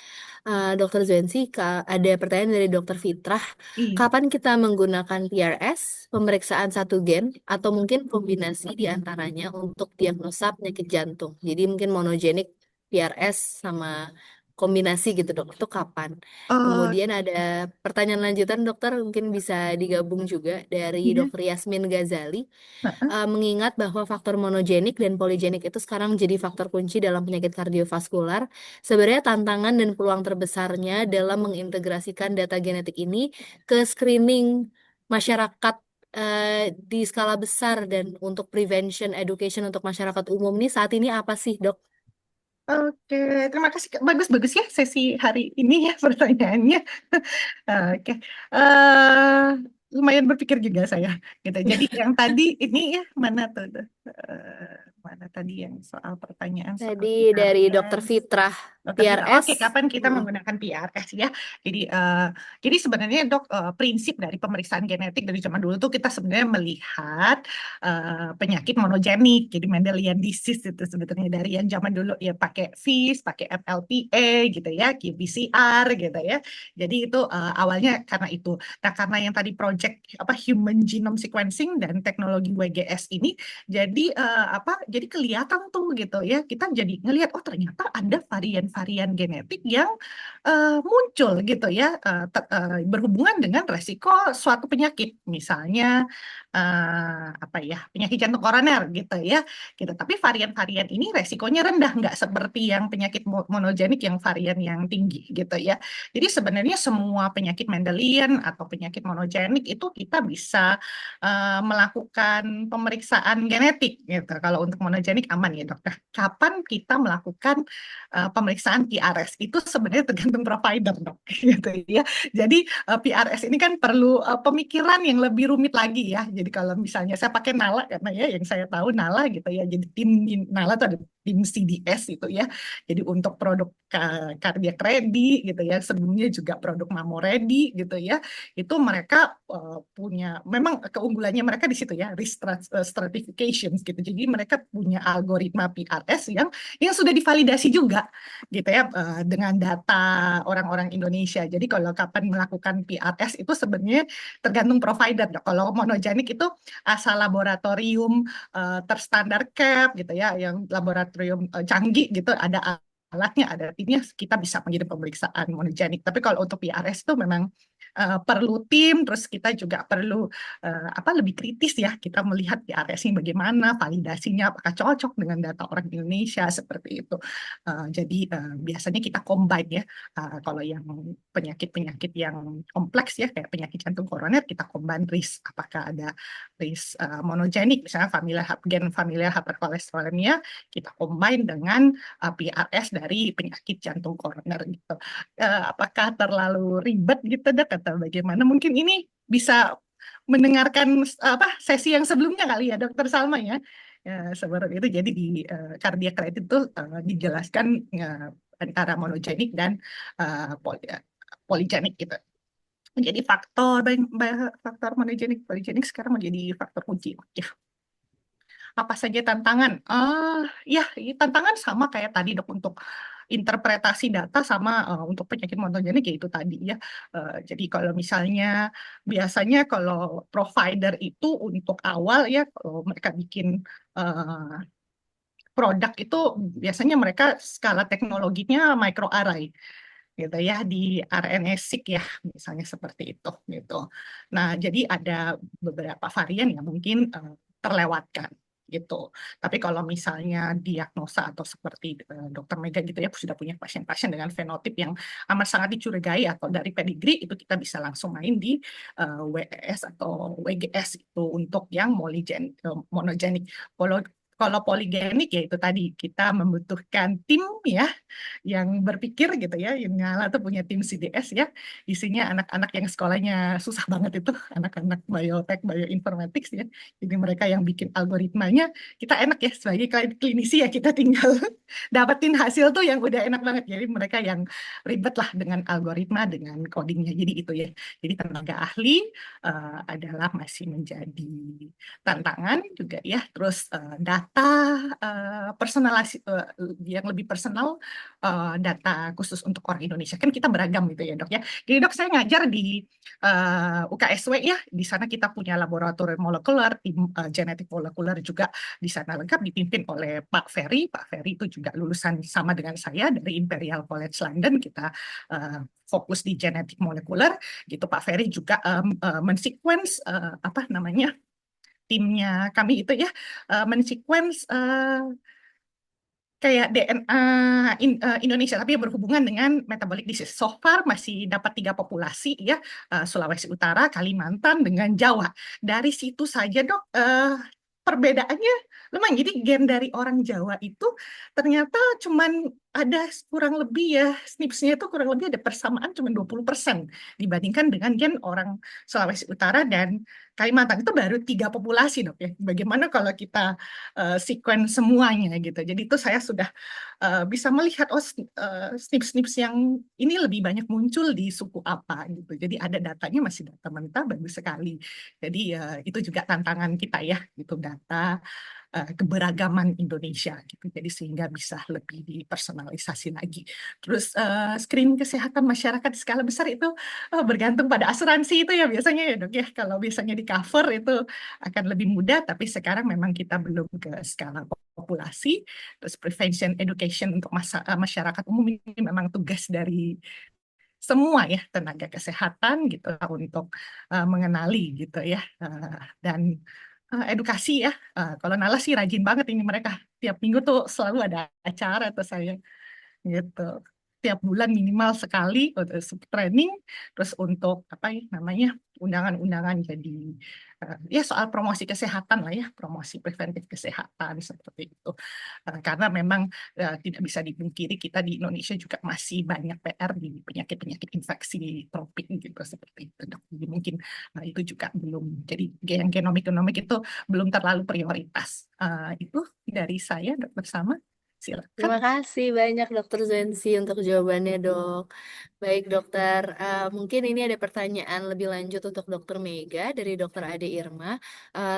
Dokter Zwensi, ada pertanyaan dari Dokter Fitrah. Iya. Kapan kita menggunakan PRS, pemeriksaan satu gen, atau mungkin kombinasi di antaranya untuk diagnosa penyakit jantung? Jadi mungkin monogenik PRS sama kombinasi gitu dok. Itu kapan? Oh, Kemudian ada pertanyaan lanjutan dokter mungkin bisa digabung juga dari iya. Dokter Yasmin Ghazali. Heeh. Mengingat bahwa faktor monogenik dan poligenik itu sekarang jadi faktor kunci dalam penyakit kardiovaskular, sebenarnya tantangan dan peluang terbesarnya dalam mengintegrasikan data genetik ini ke screening masyarakat di skala besar dan untuk prevention education untuk masyarakat umum nih saat ini apa sih dok? Oke, terima kasih. Bagus-bagus ya sesi hari ini ya pertanyaannya. Oke, eh lumayan berpikir juga saya. Gitu. Jadi yang tadi ini ya mana tuh? Mana tadi yang soal pertanyaan soal Tadi dari Dokter PRS? Fitrah, Dokter Vita, PRS. oke, kapan kita Mm. menggunakan PRS ya? Jadi sebenarnya dok, prinsip dari pemeriksaan genetik dari zaman dulu tuh kita sebenarnya melihat penyakit monogenik, jadi Mendelian disease itu sebetulnya dari yang zaman dulu ya pakai FIS, pakai FLPA gitu ya, qPCR gitu ya. Jadi itu awalnya karena itu. Nah karena yang tadi project apa Human Genome Sequencing dan teknologi WGS ini, jadi jadi kelihatan tuh gitu ya, kita jadi ngelihat oh ternyata ada varian-varian genetik yang muncul gitu ya, berhubungan dengan resiko suatu penyakit, misalnya apa ya penyakit jantung koroner gitu ya, gitu. Tapi varian-varian ini resikonya rendah, nggak seperti yang penyakit monogenik yang varian yang tinggi gitu ya. Jadi sebenarnya semua penyakit Mendelian atau penyakit monogenik itu kita bisa melakukan pemeriksaan genetik gitu. Kalau untuk monogenik aman ya dokter. Kapan kita melakukan pemeriksaan pemeriksaan PRS itu sebenarnya tergantung provider dok, gitu ya. Jadi PRS ini kan perlu pemikiran yang lebih rumit lagi ya. Jadi kalau misalnya saya pakai Nala karena ya yang saya tahu Nala gitu ya. Jadi tim Nala itu ada tim CDS itu ya. Jadi untuk produk cardiac ready gitu ya. Sebelumnya juga produk Mamo ready gitu ya. Itu mereka punya memang keunggulannya mereka di situ ya, risk stratification gitu. Jadi mereka punya algoritma PRS yang sudah divalidasi juga gitu ya dengan data orang-orang Indonesia. Jadi kalau kapan melakukan PRS itu sebenarnya tergantung provider. Kalau monogenik itu asal laboratorium terstandar CAP gitu ya, yang laboratorium canggih gitu, ada alatnya, ada timnya, kita bisa mengirim pemeriksaan monogenik. Tapi kalau untuk PRS itu memang perlu tim, terus kita juga perlu lebih kritis ya, kita melihat PRS-nya bagaimana, validasinya apakah cocok dengan data orang Indonesia seperti itu. Jadi biasanya kita combine ya, kalau yang penyakit-penyakit yang kompleks ya, kayak penyakit jantung koroner, kita combine risk, apakah ada risk monogenik, misalnya familial hyperkolesterolemia, kita combine dengan PRS dari penyakit jantung koroner gitu. Apakah terlalu ribet gitu dok atau bagaimana? Mungkin ini bisa mendengarkan sesi yang sebelumnya kali ya Dokter Salma ya. Seperti itu. Jadi di cardiac rate itu dijelaskan antara monogenik dan poligenik gitu. Menjadi faktor monogenik poligenik sekarang menjadi faktor kunci. Ya. Apa saja tantangan? Ya, tantangan sama kayak tadi dok untuk interpretasi data sama untuk penyakit monogenik ya itu tadi ya. Jadi kalau misalnya biasanya kalau provider itu untuk awal ya kalau mereka bikin produk itu biasanya mereka skala teknologinya microarray gitu ya di RNA-seq ya misalnya seperti itu gitu. Nah, jadi ada beberapa varian yang mungkin terlewatkan gitu. Tapi kalau misalnya diagnosa atau seperti Dokter Mega gitu ya sudah punya pasien-pasien dengan fenotip yang amat sangat dicurigai atau dari pedigree itu kita bisa langsung main di WES atau WGS itu untuk yang monogenik. Kalau poligenik ya itu tadi kita membutuhkan tim ya yang berpikir gitu ya, yang nyala tuh punya tim CDS ya, isinya anak-anak yang sekolahnya susah banget itu, anak-anak biotek, bioinformatics ya. Jadi mereka yang bikin algoritmanya, kita enak ya sebagai klinisi ya kita tinggal dapetin hasil tuh yang udah enak banget. Jadi mereka yang ribet lah dengan algoritma, dengan codingnya. Jadi itu ya. Jadi tenaga ahli adalah masih menjadi tantangan juga ya. Terus data personalisasi yang lebih personal, data khusus untuk orang Indonesia. Kan kita beragam gitu ya dok ya. Jadi dok saya ngajar di UKSW ya. Di sana kita punya laboratorium molekuler, tim genetik molekuler juga di sana lengkap dipimpin oleh Pak Ferry. Pak Ferry itu juga lulusan sama dengan saya dari Imperial College London. Kita fokus di genetik molekuler gitu. Pak Ferry juga mensequence apa namanya timnya kami itu ya mensequence kayak DNA Indonesia tapi yang berhubungan dengan metabolic disease. So far masih dapat 3 populasi ya, Sulawesi Utara, Kalimantan dengan Jawa. Dari situ saja dok perbedaannya lumayan. Jadi gen dari orang Jawa itu ternyata cuman ada kurang lebih ya SNPs-nya itu kurang lebih ada persamaan cuma 20% dibandingkan dengan gen orang Sulawesi Utara dan Kalimantan. Itu baru 3 populasi dok ya. Bagaimana kalau kita sequence semuanya gitu. Jadi itu saya sudah bisa melihat SNPs-SNPs yang ini lebih banyak muncul di suku apa gitu. Jadi ada datanya masih data mentah bagus sekali. Jadi itu juga tantangan kita ya gitu data keberagaman Indonesia gitu. Jadi sehingga bisa lebih dipersonalisasi lagi. Terus screening kesehatan masyarakat di skala besar itu bergantung pada asuransi itu ya biasanya ya dok ya. Kalau biasanya di cover itu akan lebih mudah, tapi sekarang memang kita belum ke skala populasi. Terus prevention education untuk masyarakat umum ini memang tugas dari semua ya tenaga kesehatan gitu untuk mengenali gitu ya dan edukasi ya. Kalau Nala sih rajin banget ini mereka tiap minggu tuh selalu ada acara tuh saya gitu. tiap bulan minimal sekali training, terus untuk apa ya namanya undangan-undangan jadi ya soal promosi kesehatan lah ya, promosi preventif kesehatan seperti itu. Karena memang tidak bisa dipungkiri kita di Indonesia juga masih banyak PR di penyakit-penyakit infeksi tropik gitu seperti itu, Dok. Jadi mungkin itu juga belum, jadi yang genomik-genomik itu belum terlalu prioritas. Itu dari saya, Dokter Sama. Silakan. Terima kasih banyak Dokter Zensi untuk jawabannya, Dok. Baik, Dokter. Mungkin ini ada pertanyaan lebih lanjut untuk Dokter Mega dari Dokter Ade Irma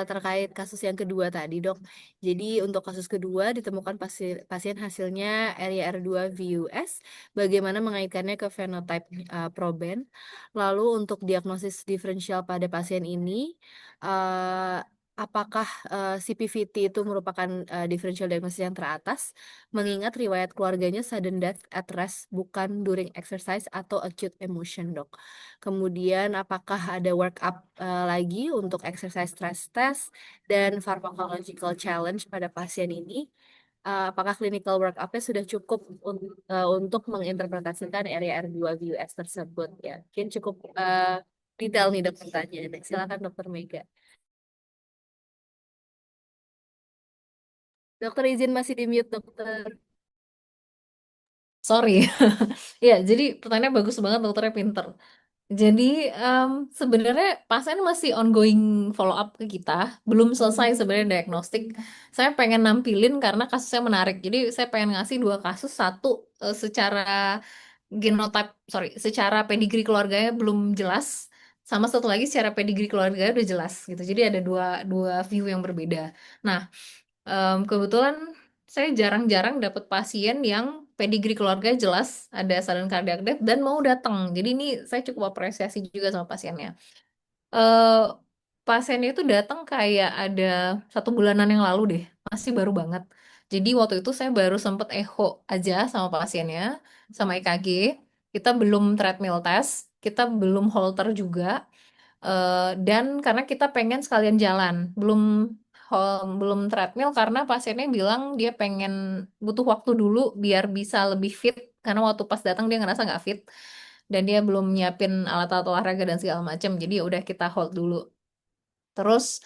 terkait kasus yang kedua tadi, Dok. Jadi untuk kasus kedua ditemukan pasien hasilnya area R2 VUS. Bagaimana mengaitkannya ke fenotype proben? Lalu untuk diagnosis diferensial pada pasien ini, eh, apakah CPVT itu merupakan differential diagnosis yang teratas? Mengingat riwayat keluarganya sudden death at rest bukan during exercise atau acute emotion, Dok. Kemudian apakah ada workup lagi untuk exercise stress test dan pharmacological challenge pada pasien ini? Apakah clinical workup-nya sudah cukup untuk menginterpretasikan area R2 VUS tersebut ya? Mungkin cukup detail nih, Dok, pertanyaannya. Silakan Dokter Mega. Dokter izin masih di mute, Dokter. Sorry. Ya, jadi pertanyaannya bagus banget, dokternya pinter. Jadi sebenarnya pasien masih ongoing follow up ke kita, belum selesai sebenarnya diagnostik. Saya pengen nampilin karena kasusnya menarik. Jadi saya pengen ngasih dua kasus, satu secara genotype, sorry, secara pedigree keluarganya belum jelas, sama satu lagi secara pedigree keluarganya udah jelas gitu. Jadi ada dua dua view yang berbeda. Nah, kebetulan saya jarang-jarang dapat pasien yang pedigree keluarga jelas ada sudden cardiac death dan mau datang. Jadi ini saya cukup apresiasi juga sama pasiennya. eh Pasiennya itu datang kayak ada 1 bulanan yang lalu deh, masih baru banget. Jadi waktu itu saya baru sempet echo aja sama pasiennya, sama EKG. Kita belum treadmill test, kita belum holter juga. Dan karena kita pengen sekalian jalan, belum treadmill karena pasiennya bilang dia pengen butuh waktu dulu biar bisa lebih fit karena waktu pas datang dia ngerasa nggak fit dan dia belum nyiapin alat-alat olahraga dan segala macam. Jadi ya udah kita hold dulu. Terus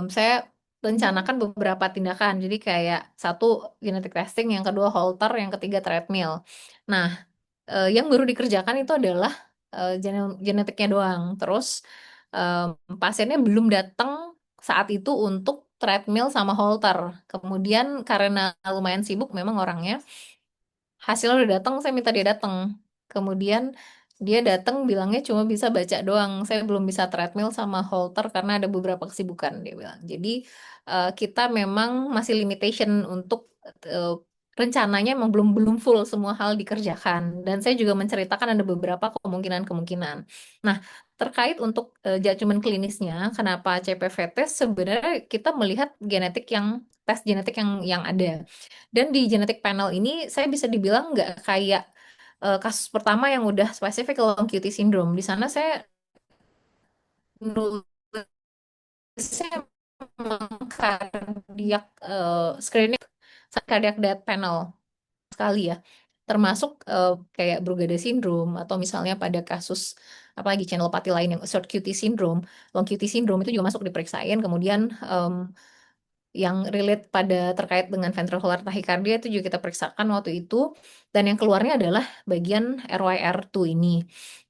saya rencanakan beberapa tindakan. Jadi kayak satu genetic testing, yang kedua holter, yang ketiga treadmill. Nah, yang baru dikerjakan itu adalah genetiknya doang. Terus pasiennya belum datang saat itu untuk treadmill sama holter. Kemudian karena lumayan sibuk memang orangnya, hasilnya udah datang, saya minta dia datang. Kemudian dia datang bilangnya cuma bisa baca doang. Saya belum bisa treadmill sama halter karena ada beberapa kesibukan, dia bilang. Jadi kita memang masih limitation untuk eh, rencananya emang belum belum full semua hal dikerjakan. Dan saya juga menceritakan ada beberapa kemungkinan-kemungkinan. Nah, terkait untuk judgement klinisnya, kenapa CPV test sebenarnya kita melihat genetik yang tes genetik yang ada. Dan di genetic panel ini saya bisa dibilang nggak kayak kasus pertama yang udah spesifik ke long QT syndrome. Di sana saya nulisnya memang cardiac screening, cardiac death panel sekali ya. Termasuk kayak Brugada syndrome atau misalnya pada kasus apalagi channelopathy lain yang short QT syndrome, long QT syndrome itu juga masuk diperiksain. Kemudian yang relate pada terkait dengan ventricular tachycardia itu juga kita periksakan waktu itu, dan yang keluarnya adalah bagian RYR2 ini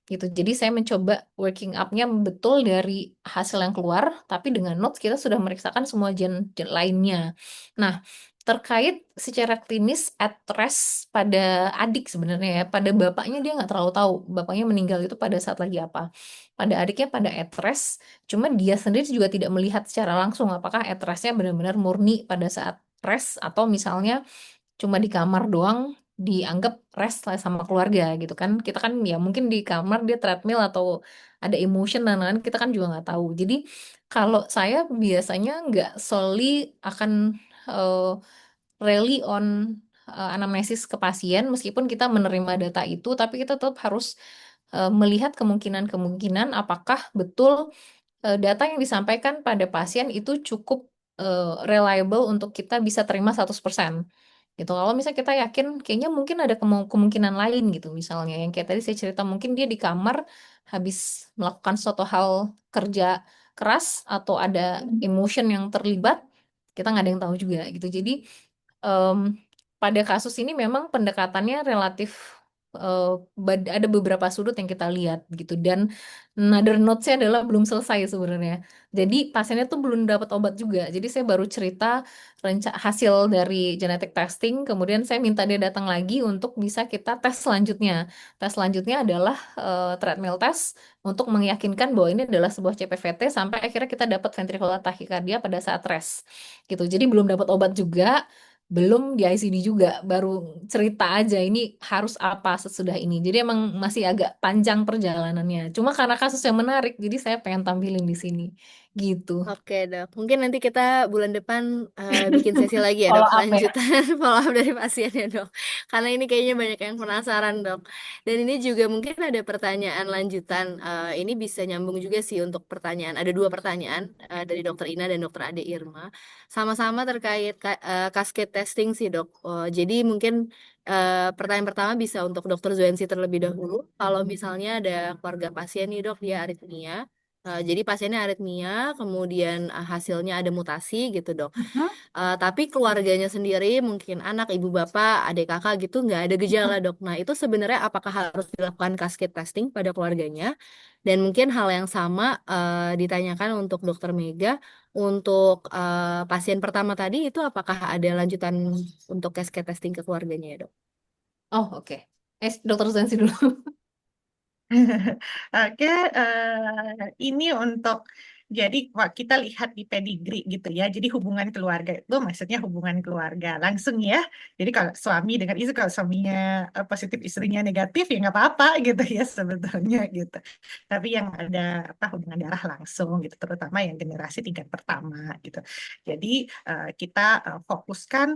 gitu. Jadi saya mencoba working up-nya betul dari hasil yang keluar, tapi dengan notes kita sudah meriksakan semua gen lainnya. Nah, terkait secara klinis at rest pada adik sebenarnya ya, pada bapaknya dia nggak terlalu tahu bapaknya meninggal itu pada saat lagi apa. Pada adiknya pada at rest, cuma dia sendiri juga tidak melihat secara langsung apakah at rest-nya benar-benar murni pada saat rest atau misalnya cuma di kamar doang dianggap rest lah sama keluarga gitu kan. Kita kan ya mungkin di kamar dia treadmill atau ada emotion dan lain-lain kita kan juga nggak tahu. Jadi kalau saya biasanya nggak solely akan eh, rely on anamnesis ke pasien meskipun kita menerima data itu, tapi kita tetap harus melihat kemungkinan-kemungkinan apakah betul data yang disampaikan pada pasien itu cukup reliable untuk kita bisa terima 100%. gitu. Kalau misalnya kita yakin kayaknya mungkin ada kemungkinan lain gitu, misalnya yang kayak tadi saya cerita mungkin dia di kamar habis melakukan suatu hal kerja keras atau ada emotion yang terlibat, kita nggak ada yang tahu juga gitu. Jadi em, pada kasus ini memang pendekatannya relatif ada beberapa sudut yang kita lihat gitu, dan another notes-nya adalah belum selesai sebenarnya. Jadi pasiennya tuh belum dapat obat juga. Jadi saya baru cerita hasil dari genetic testing, kemudian saya minta dia datang lagi untuk bisa kita tes selanjutnya. Tes selanjutnya adalah treadmill test untuk meyakinkan bahwa ini adalah sebuah CPVT sampai akhirnya kita dapat ventricular tachycardia pada saat rest gitu. Jadi belum dapat obat juga, belum di ICD juga, baru cerita aja ini harus apa sesudah ini. Jadi emang masih agak panjang perjalanannya. Cuma karena kasusnya menarik, jadi saya pengen tampilin di sini gitu. Oke dok, mungkin nanti kita bulan depan bikin sesi lagi ya dok, Follow up ya. lanjutan follow up dari pasiennya dok. Karena ini kayaknya banyak yang penasaran dok. Dan ini juga mungkin ada pertanyaan lanjutan. Ini bisa nyambung juga sih untuk pertanyaan. Ada dua pertanyaan dari dokter Ina dan dokter Ade Irma. Sama-sama terkait cascade testing sih dok. Jadi mungkin pertanyaan pertama bisa untuk dokter Zuensi terlebih dahulu. Kalau misalnya ada keluarga pasien nih dok, dia aritmia. Jadi pasiennya aritmia, kemudian hasilnya ada mutasi gitu dok. Mhm. Tapi keluarganya sendiri, mungkin anak, ibu, bapak, adik, kakak gitu nggak ada gejala dok. Nah itu sebenarnya apakah harus dilakukan cascade testing pada keluarganya? Dan mungkin hal yang sama ditanyakan untuk dokter Mega, untuk pasien pertama tadi itu apakah ada lanjutan untuk cascade testing ke keluarganya ya dok? Oh, oke. Dokter Zensi dulu. Oke, ini untuk jadi kita lihat di pedigree gitu ya. Jadi hubungan keluarga itu maksudnya hubungan keluarga langsung ya. Jadi kalau suami dengan istri, kalau suaminya positif, istrinya negatif ya nggak apa-apa gitu ya sebetulnya gitu. Tapi yang ada apa hubungan darah langsung gitu, terutama yang generasi tingkat pertama gitu. Jadi kita fokuskan.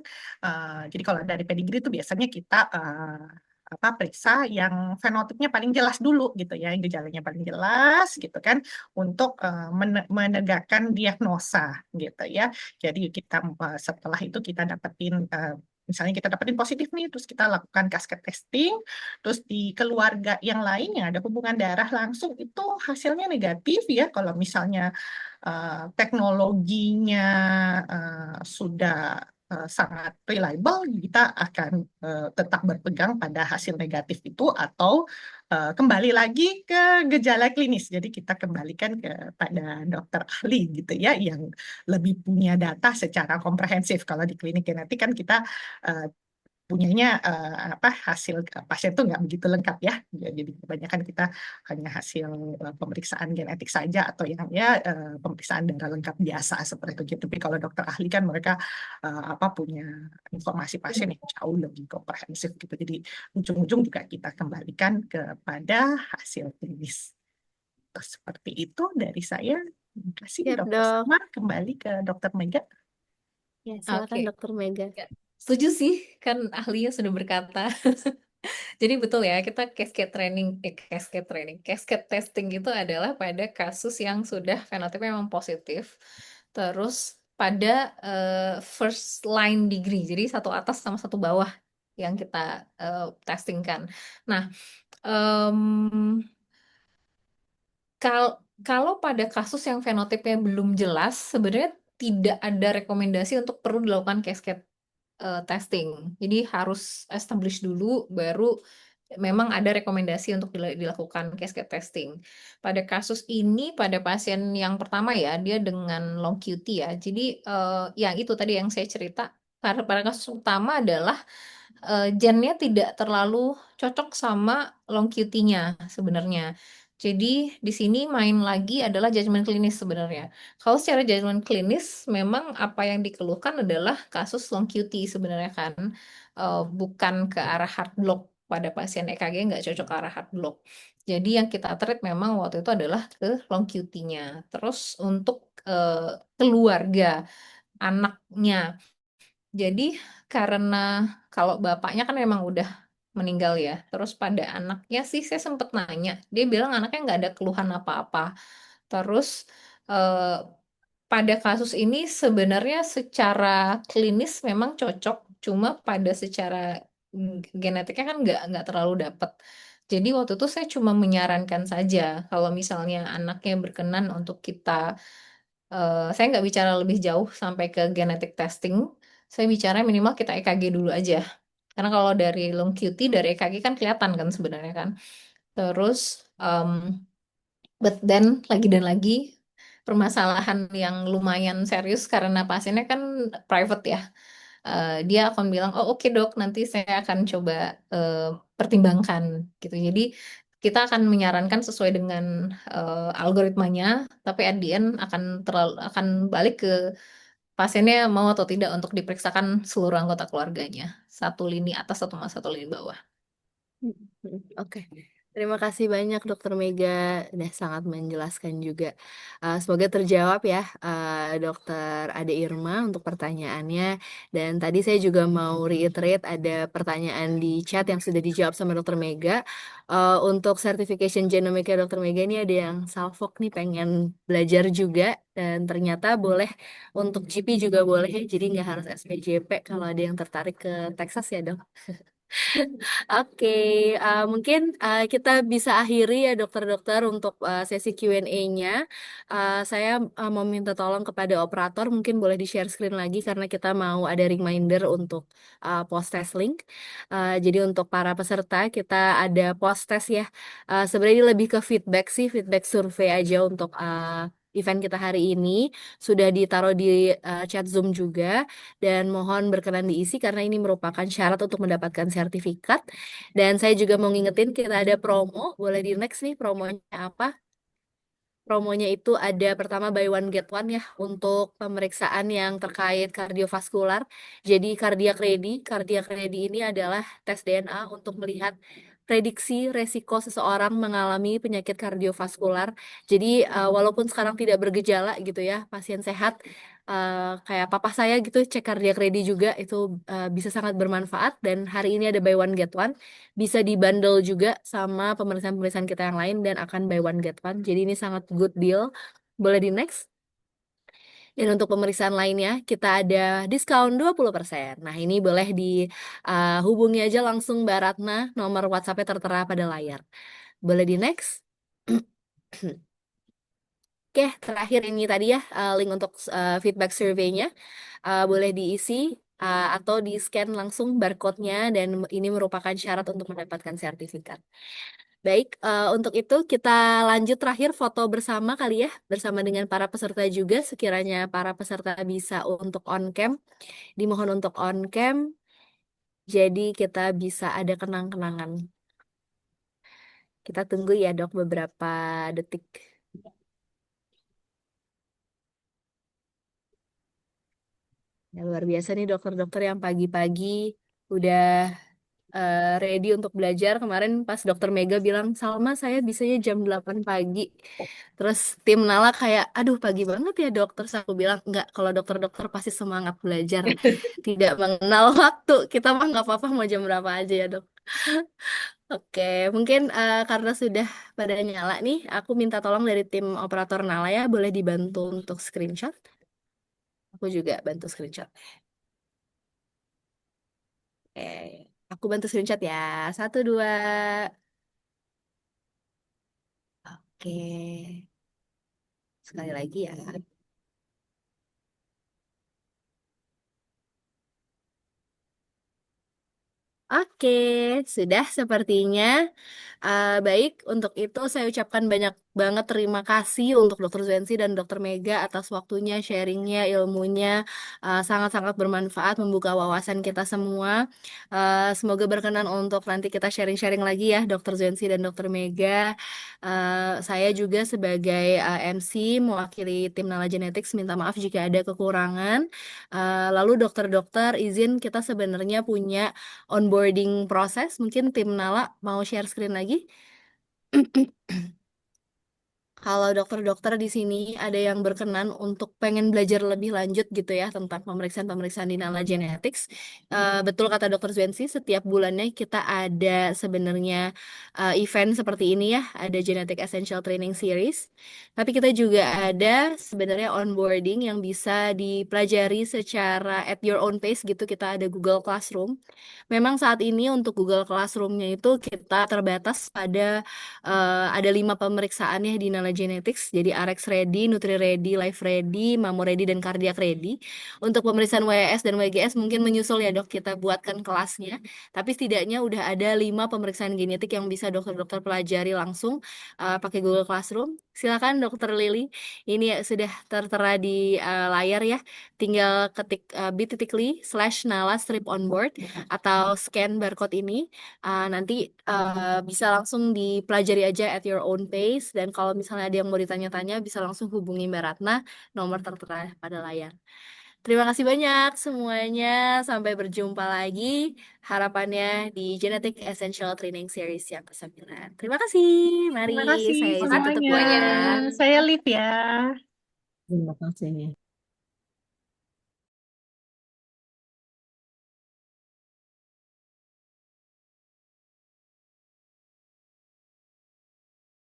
Jadi kalau dari pedigree itu biasanya kita periksa yang fenotipnya paling jelas dulu gitu ya, yang gejalanya paling jelas gitu kan, untuk menegakkan diagnosa gitu ya. Jadi kita setelah itu kita dapetin misalnya kita dapetin positif nih, terus kita lakukan cascade testing, terus di keluarga yang lain yang ada hubungan darah langsung itu hasilnya negatif ya. Kalau misalnya teknologinya sudah sangat reliable, kita akan tetap berpegang pada hasil negatif itu atau kembali lagi ke gejala klinis. Jadi kita kembalikan kepada dokter ahli gitu ya, yang lebih punya data secara komprehensif. Kalau di klinik genetik kan kita eh, punyanya hasil pasien tuh nggak begitu lengkap ya. Jadi kebanyakan kita hanya hasil pemeriksaan genetik saja atau yang ya pemeriksaan darah lengkap biasa seperti itu. Tapi kalau dokter ahli kan mereka punya informasi pasien yang jauh lebih komprehensif gitu. Jadi ujung-ujung juga kita kembalikan kepada hasil klinis. Terus seperti itu dari saya. Terima kasih Siap Dokter dok. Sama. Kembali ke Dokter Mega. Ya silakan Oke. dokter Mega. Ya. Setuju sih, kan ahlinya sudah berkata. Jadi betul ya, kita cascade testing itu adalah pada kasus yang sudah fenotipnya memang positif, terus pada first line degree, jadi satu atas sama satu bawah yang kita testingkan. Nah, em, kalau pada kasus yang fenotipnya belum jelas, sebenarnya tidak ada rekomendasi untuk perlu dilakukan cascade testing. Jadi harus establish dulu, baru memang ada rekomendasi untuk dilakukan cascade testing. Pada kasus ini, pada pasien yang pertama ya, dia dengan long QT ya. Jadi yang itu tadi yang saya cerita, karena pada kasus utama adalah gennya tidak terlalu cocok sama long QT-nya sebenarnya. Jadi di sini main lagi adalah judgement klinis sebenarnya. Kalau secara judgement klinis, memang apa yang dikeluhkan adalah kasus long QT sebenarnya kan. Bukan ke arah heart block, pada pasien EKG nggak cocok ke arah heart block. Jadi yang kita treat memang waktu itu adalah ke long QT-nya. Terus untuk keluarga anaknya. Jadi karena kalau bapaknya kan memang udah meninggal ya. Terus pada anaknya sih saya sempat nanya. Dia bilang anaknya nggak ada keluhan apa-apa. Terus eh, pada kasus ini sebenarnya secara klinis memang cocok Cuma pada secara genetiknya kan nggak terlalu dapet. Jadi waktu itu saya cuma menyarankan saja kalau misalnya anaknya berkenan untuk kita, saya nggak bicara lebih jauh sampai ke genetic testing. Saya bicara minimal kita EKG dulu aja. Karena kalau dari long QT dari EKG kan kelihatan kan sebenarnya kan. Terus, but then lagi dan lagi permasalahan yang lumayan serius karena pasiennya kan private ya. Dia akan bilang, oh oke dok, nanti saya akan coba eh, pertimbangkan gitu. Jadi kita akan menyarankan sesuai dengan algoritmanya, tapi at the end akan balik ke pasiennya mau atau tidak untuk diperiksakan seluruh anggota keluarganya, satu lini atas satu lini bawah. Oke. Terima kasih banyak Dokter Mega, udah sangat menjelaskan juga. Semoga terjawab ya, Dokter Ade Irma untuk pertanyaannya. Dan tadi saya juga mau reiterate ada pertanyaan di chat yang sudah dijawab sama Dokter Mega. Untuk certification genomiknya Dokter Mega ini ada yang salfok nih pengen belajar juga. Dan ternyata boleh untuk GP juga boleh, jadi nggak harus SPJP kalau ada yang tertarik ke Texas ya dok. Oke, mungkin kita bisa akhiri ya dokter-dokter untuk sesi Q&A-nya. Saya mau minta tolong kepada operator, mungkin boleh di-share screen lagi karena kita mau ada reminder untuk post test link. Jadi untuk para peserta kita ada post test ya. Sebenarnya lebih ke feedback sih, feedback survei aja untuk event kita hari ini. Sudah ditaruh di chat Zoom juga dan mohon berkenan diisi karena ini merupakan syarat untuk mendapatkan sertifikat. Dan saya juga mau ngingetin kita ada promo, boleh di next nih promonya apa? Promonya itu ada pertama buy one get one ya untuk pemeriksaan yang terkait kardiovaskular. Jadi cardiac ready ini adalah tes DNA untuk melihat prediksi resiko seseorang mengalami penyakit kardiovaskular. Jadi walaupun sekarang tidak bergejala gitu ya, pasien sehat kayak papa saya gitu cek cardiac ready juga itu bisa sangat bermanfaat dan hari ini ada buy one get one bisa dibundle juga sama pemeriksaan-pemeriksaan kita yang lain dan akan buy one get one. Jadi ini sangat good deal. Boleh di next. Dan untuk pemeriksaan lainnya kita ada diskon 20%. Nah, ini boleh dihubungi aja langsung Mbak Ratna, nomor WhatsApp-nya tertera pada layar. Boleh di next. Oke, terakhir ini tadi ya link untuk feedback survei-nya. Boleh diisi atau di-scan langsung barcode-nya dan ini merupakan syarat untuk mendapatkan sertifikat. Baik, untuk itu kita lanjut terakhir foto bersama kali ya, bersama dengan para peserta juga. Sekiranya para peserta bisa untuk on cam, dimohon untuk on cam. Jadi kita bisa ada kenang-kenangan. Kita tunggu ya dok beberapa detik. Ya, luar biasa nih dokter-dokter yang pagi-pagi udah ready untuk belajar. Kemarin pas dokter Mega bilang, Salma saya bisanya jam 8 pagi. Terus tim Nala kayak, aduh pagi banget ya dokter. Terus aku bilang, enggak, kalau dokter-dokter pasti semangat belajar. Tidak mengenal waktu. Kita mah nggak apa-apa mau jam berapa aja ya dok. Oke, mungkin karena sudah pada nyala nih, aku minta tolong dari tim operator Nala ya, boleh dibantu untuk screenshot. Aku juga bantu screenshot. Oke, aku bantu screenshot ya. Satu, dua. Oke, sekali lagi ya. Oke, sudah sepertinya. Baik, untuk itu saya ucapkan banyak banget terima kasih untuk Dokter Zensi dan Dokter Mega atas waktunya, sharingnya, ilmunya. Sangat-sangat bermanfaat, membuka wawasan kita semua. Semoga berkenan untuk nanti kita sharing-sharing lagi ya, Dokter Zensi dan Dokter Mega. Saya juga sebagai MC mewakili tim Nala Genetics minta maaf jika ada kekurangan. Lalu dokter-dokter izin kita sebenarnya punya onboarding proses. Mungkin tim Nala mau share screen lagi. Kalau dokter-dokter di sini ada yang berkenan untuk pengen belajar lebih lanjut gitu ya tentang pemeriksaan-pemeriksaan di Nala Genetics. Betul kata Dokter Zwensi, setiap bulannya kita ada sebenarnya event seperti ini ya, ada Genetic Essential Training Series. Tapi kita juga ada sebenarnya onboarding yang bisa dipelajari secara at your own pace gitu. Kita ada Google Classroom. Memang saat ini untuk Google Classroom-nya itu kita terbatas pada ada 5 pemeriksaan ya di Nala Genetics. Jadi RX Ready, Nutri Ready, Life Ready, Mamo Ready, dan Cardiac Ready. Untuk pemeriksaan WS dan WGS mungkin menyusul ya dok, kita buatkan kelasnya. Tapi setidaknya udah ada 5 pemeriksaan genetik yang bisa dokter-dokter pelajari langsung pakai Google Classroom. Silakan Dokter Lily, ini ya sudah tertera di layar ya. Tinggal ketik bit.ly/nala strip onboard atau scan barcode ini. Nanti bisa langsung dipelajari aja at your own pace. Dan kalau misalnya ada yang mau ditanya-tanya, bisa langsung hubungi Mbak Ratna, nomor tertera pada layar. Terima kasih banyak semuanya. Sampai berjumpa lagi. Harapannya di Genetic Essential Training Series yang ke-9. Terima kasih. Mari Terima kasih saya izin tutup semuanya. ya. Semuanya. Saya Liv ya. Terima kasih.